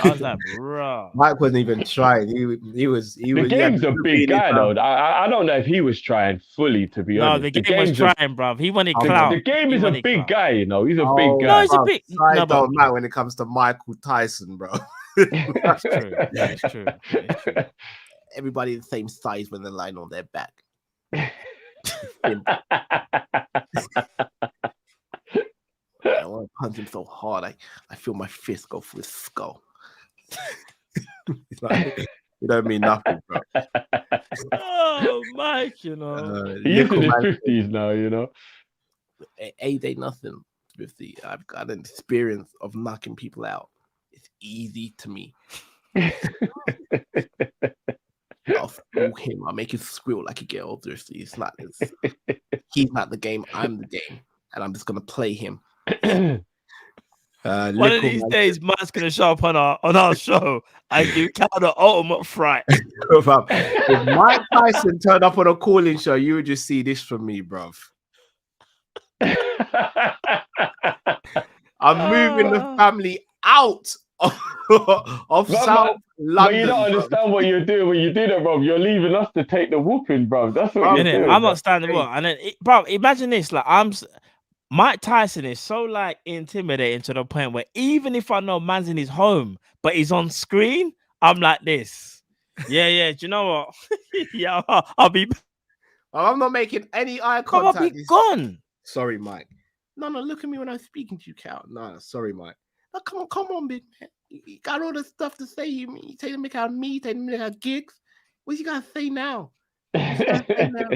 I was like, bro. Mike wasn't even trying. He was. The game's a big guy, though. I don't know if he was trying fully, to be honest. No, the game was trying, bro. He wanted clout. The game is a big guy, you know. He's a big guy. No, he's a big. I don't matter when it comes to Michael Tyson, bro. That's true. It's true. Everybody the same size when they're lying on their back. I want to punch him so hard. I feel my fist go through his skull. Like, you don't mean nothing, bro. Oh, Mike, you know. He's in his 50s now, you know. Age ain't nothing. 50. I've got an experience of knocking people out. It's easy to me. I'll fool him. I'll make him squeal like a girl. He's not the game. I'm the game. And I'm just going to play him. One of these days, Mike's gonna show up on our show and give Cal the ultimate fright. If Mike Tyson turned up on a calling show, you would just see this from me, bruv. I'm moving the family out of South London. But you don't understand what you're doing when you do that, bro. You're leaving us to take the whooping, bro. That's what you're doing. I'm not standing up. And then, bro, imagine this. Like, Mike Tyson is so like intimidating to the point where even if I know man's in his home, but he's on screen, I'm like this. Yeah. Do you know what? Yeah, I'll be. I'm not making any eye contact. I'll be gone. Sorry, Mike. No, look at me when I'm speaking to you, Cal. No, sorry, Mike. But come on, big man. You got all the stuff to say. You take the mick out of me, take the mick out of gigs. What you gotta say now? What you gotta say now?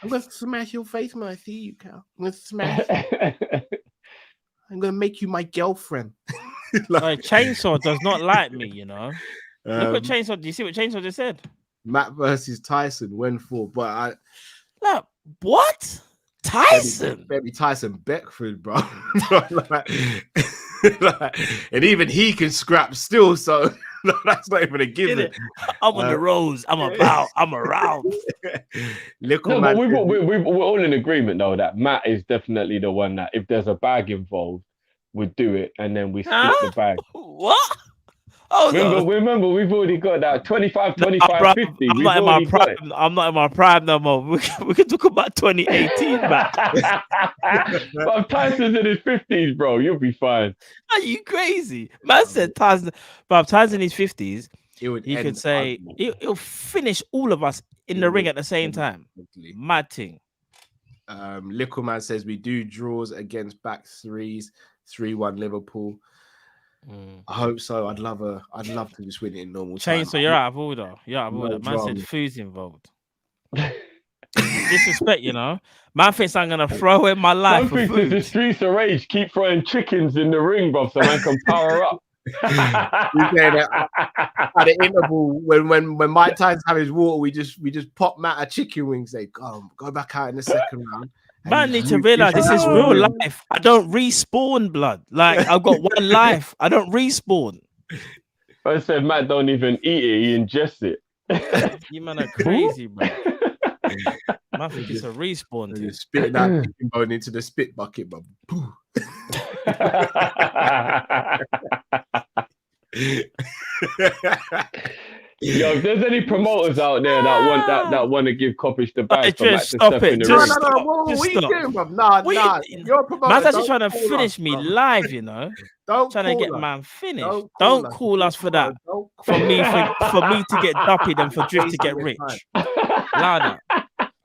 I'm gonna smash your face when I see you, Cal. I'm gonna smash you. I'm gonna make you my girlfriend. Like, Chainsaw does not like me, you know. Look what Chainsaw. Do you see what Chainsaw just said? Matt versus Tyson went for, but I Look, what? Tyson? Baby Tyson Beckford, bro. And even he can scrap still, so that's not even a given. I'm on the roads. I'm about. I'm around. But we're all in agreement though that Matt is definitely the one that if there's a bag involved, we do it and then we split the bag. What? Oh, remember, we've already got that 25, 25, no, 50. I'm not in my prime. I'm not in my prime no more. We can talk about 2018, man. But if Tyson's in his 50s, bro, you'll be fine. Are you crazy? Man said Tyson, but if Tyson's in his 50s, he could say he'll finish all of us in the ring at the same time. Mad thing. Little Man says we do draws against back threes, 3-1 Liverpool. I hope so. I'd love to just win it in normal time. So you're out of order. You're out of order. Man said food's involved. Disrespect, you know. Man thinks I'm gonna throw in my life for food. The streets of rage. Keep throwing chickens in the ring, bro, so man can power up. At the interval, when Mike Tyson have his water, we just pop Matt a chicken wing. Say, go back out in the second round. Man need to realize this is real life. I don't respawn, blood. Like, I've got one life. I don't respawn. I said Matt don't even eat it, he ingests it. You man are crazy, bro. Man think it's a respawn. You're spitting that chicken bone into the spit bucket, bro. Yo, if there's any promoters out there that want to give Kopish the bag for Matt to stop step it. in the ring. No. What are you doing, bro? Nah. You're a promoter. Man's actually trying to finish me live, you know. Trying to get man finished. Don't call us for that. For me to get duppied and for Drift to get rich. Lana.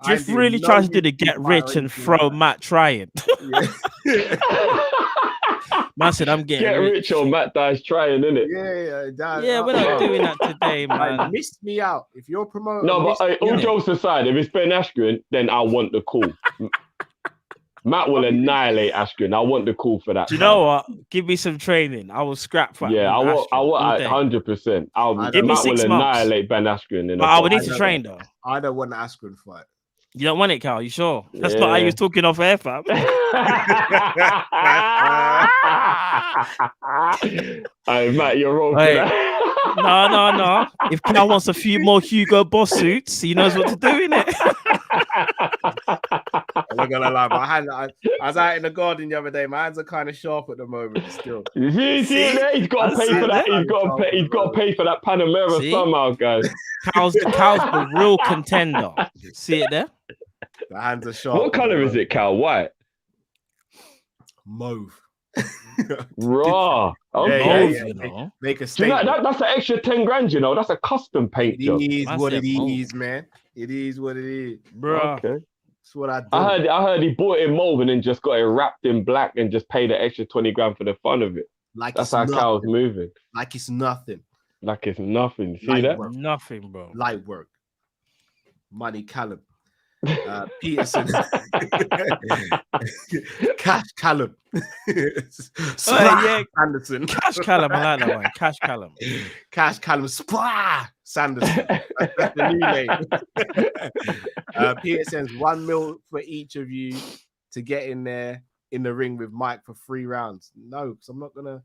Drift really tries to do the get rich and throw Matt trying. Man said, I'm getting rich or Matt dies trying, innit? Yeah, we're not doing that today, man. Missed me out. If you're a promoter, no, but all jokes aside, if it's Ben Askren, then I want the call. Matt will annihilate Askren. I want the call for that. Do you know what? Give me some training. I will scrap for I want 100%. Matt will annihilate Ben Askren. But I would need to train though. I don't want the Askren fight. You don't want it, Carl? You sure? That's not how you was talking off air, fam. Hey, Matt, you're wrong for that. No. If Carl wants a few more Hugo Boss suits, he knows what to do, innit? I'm not gonna lie, I was out in the garden the other day. My hands are kind of sharp at the moment still. You see there? He's got to pay for that. He's got to pay for that Panamera somehow, guys. Carl's the real contender. See it there? The hands are sharp. What color is it, Cal? White? Mauve. Raw. You know. Make a statement. That's an extra 10 grand, you know. That's a custom paint job. It is what it is, man. It is what it is. Bro. Okay. That's what I do. I heard he bought it in mauve and then just got it wrapped in black and just paid an extra 20 grand for the fun of it. That's how Cal's moving. Like it's nothing. Like it's nothing. See Light that? work. Nothing, bro. Light work. Money Callum. Peterson. Cash Callum. Anderson. Cash Callum. I like that one. Cash Callum. Cash Callum. Sanderson. That's the new name. Peterson's 1 mil for each of you to get in there in the ring with Mike for 3 rounds. No, because I'm not gonna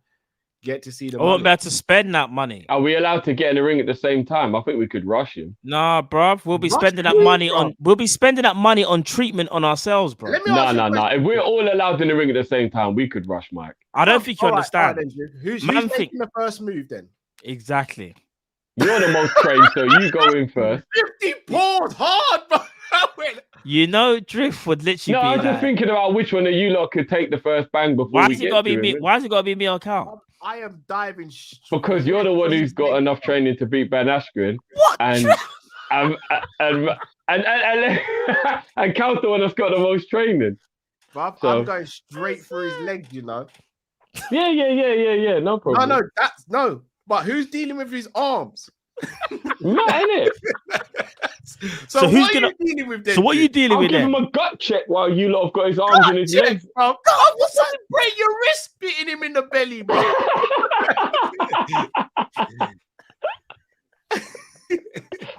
get to see the money. I won't be able to spend that money. Are we allowed to get in the ring at the same time? I think we could rush him. Nah, bruv. We'll be spending that money on. We'll be spending that money on treatment on ourselves, bro. No. If we're all allowed in the ring at the same time, we could rush Mike. I don't think you understand. Right, who's making the first move then? Exactly. You're the most trained, so you go in first. 50 pawns hard, bro. You know, Drift would literally be I'm just thinking about which one of you lot could take the first bang before Why has it got to be me or Cal? I am diving because you're the one who's got enough training to beat Ben Askren. What? And Cal's the one that's got the most training. Bruv, I'm going straight through his legs, you know. Yeah. No problem. No. But who's dealing with his arms? Matt, innit? So who's what are you dealing with then? So what are you dealing I'll with give then? him a gut check while you lot have got his arms and his legs. Bro. God, what's that? Break your wrist, hitting him in the belly, bro.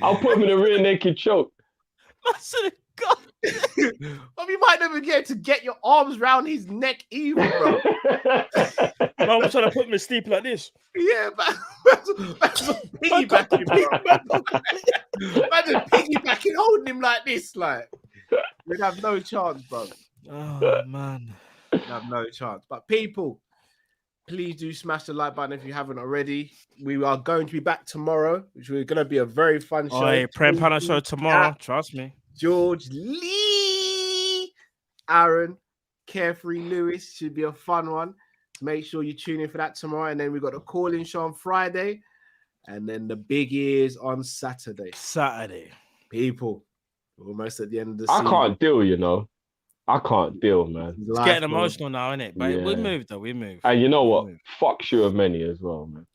I'll put him in a rear naked choke. God. Well, you might never get to get your arms round his neck either, bro. No, I'm trying to put him asleep like this. Yeah, that's piggybacking, bro. Imagine piggybacking, holding him like this, like we'd have no chance, bro. Oh man, we'd have no chance. But people, please do smash the like button if you haven't already. We are going to be back tomorrow, which is going to be a very fun show. Oh, hey, Prem Panel show tomorrow. Trust me. George Lee, Aaron, Carefree Lewis should be a fun one. Make sure you tune in for that tomorrow. And then we got the call-in show on Friday. And then the big ears on Saturday. People, we're almost at the end of the season. I can't deal, you know. I can't deal, man. It's getting emotional now, isn't it? But we moved, though. We moved. And you know what? Fuck sure of many as well, man.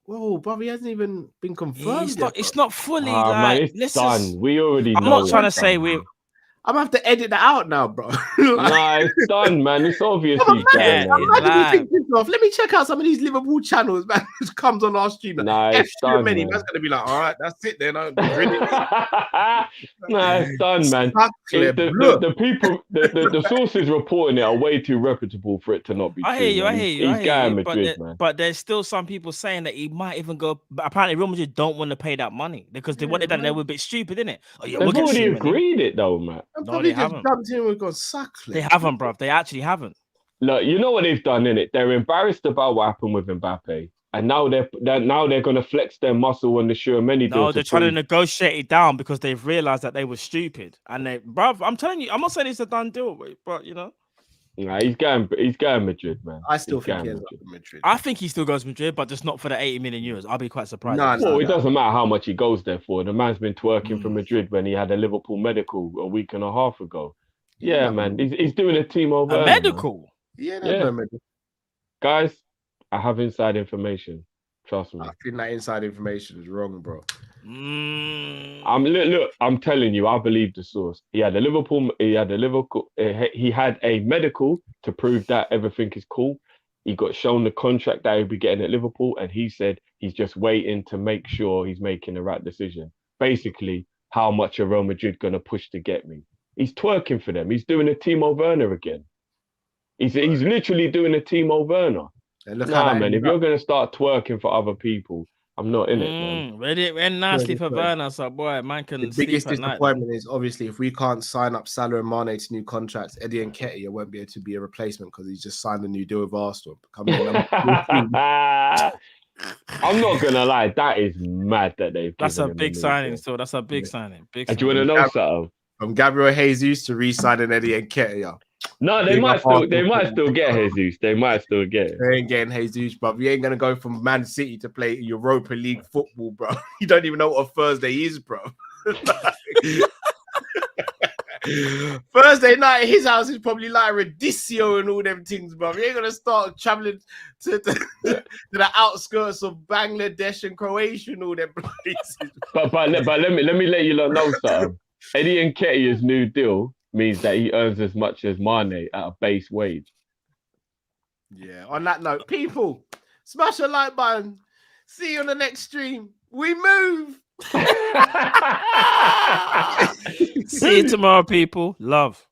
Whoa, brother, he hasn't even been confirmed. It's not fully man, it's done. We already know. I'm not trying to say we. I'm gonna have to edit that out now, bro. Nah, it's done, man. It's obviously done. Let me check out some of these Liverpool channels, man. Which comes on our stream. Nah, it's done, man. That's gonna be like, all right, that's it then. Nah, it's done, man. The people, the sources reporting it are way too reputable for it to not be true. I hear you. He's going Madrid, man. But there's still some people saying that he might even go. But apparently, Real Madrid don't want to pay that money because they want it done. They were a bit stupid, isn't it? Oh, yeah, they've already agreed it, though, man. No, they haven't. They haven't, bro. They actually haven't. Look, you know what they've done, innit? They're embarrassed about what happened with Mbappe, and now they're going to flex their muscle on the Tchouaméni deal. No, they're trying to negotiate it down because they've realized that they were stupid. And bro, I'm telling you, I'm not saying it's a done deal, but you know. Nah, he's going Madrid, man. I still think he ends up in Madrid. I think he still goes Madrid, but just not for the 80 million euros. I'll be quite surprised. No, it doesn't matter how much he goes there for. The man's been twerking for Madrid when he had a Liverpool medical a week and a half ago. Yeah, man. He's doing a team over. A medical? Yeah. Guys, I have inside information. Trust me. I think that inside information is wrong, bro. Look, I'm telling you, I believe the source. He had a medical to prove that everything is cool. He got shown the contract that he'll be getting at Liverpool, and he said he's just waiting to make sure he's making the right decision. Basically, how much are Real Madrid going to push to get me? He's twerking for them. He's doing a Timo Werner again. He's literally doing a Timo Werner. Nah, man, if you're going to start twerking for other people, I'm not in it, man. We're nicely for Werner, so boy, man can the biggest disappointment is obviously if we can't sign up Salah and Mane to new contracts, Eddie Nketiah won't be able to be a replacement because he's just signed a new deal with Arsenal. I'm not gonna lie, that is mad that they've. That's a big signing, so that's a big signing. And do you want to know something? From Gabriel Jesus to re-signing Eddie Nketiah. No, they might still get Jesus. They might still get it. They ain't getting Jesus, bro. You ain't gonna go from Man City to play Europa League football, bro. You don't even know what a Thursday is, bro. Thursday night at his house is probably like Radicchio and all them things, bro. You ain't gonna start traveling to the outskirts of Bangladesh and Croatia and all them places. But let me let you know something. Eddie Nketiah's new deal means that he earns as much as Mane at a base wage. Yeah. On that note, people, smash the like button. See you on the next stream. We move. See you tomorrow, people. Love.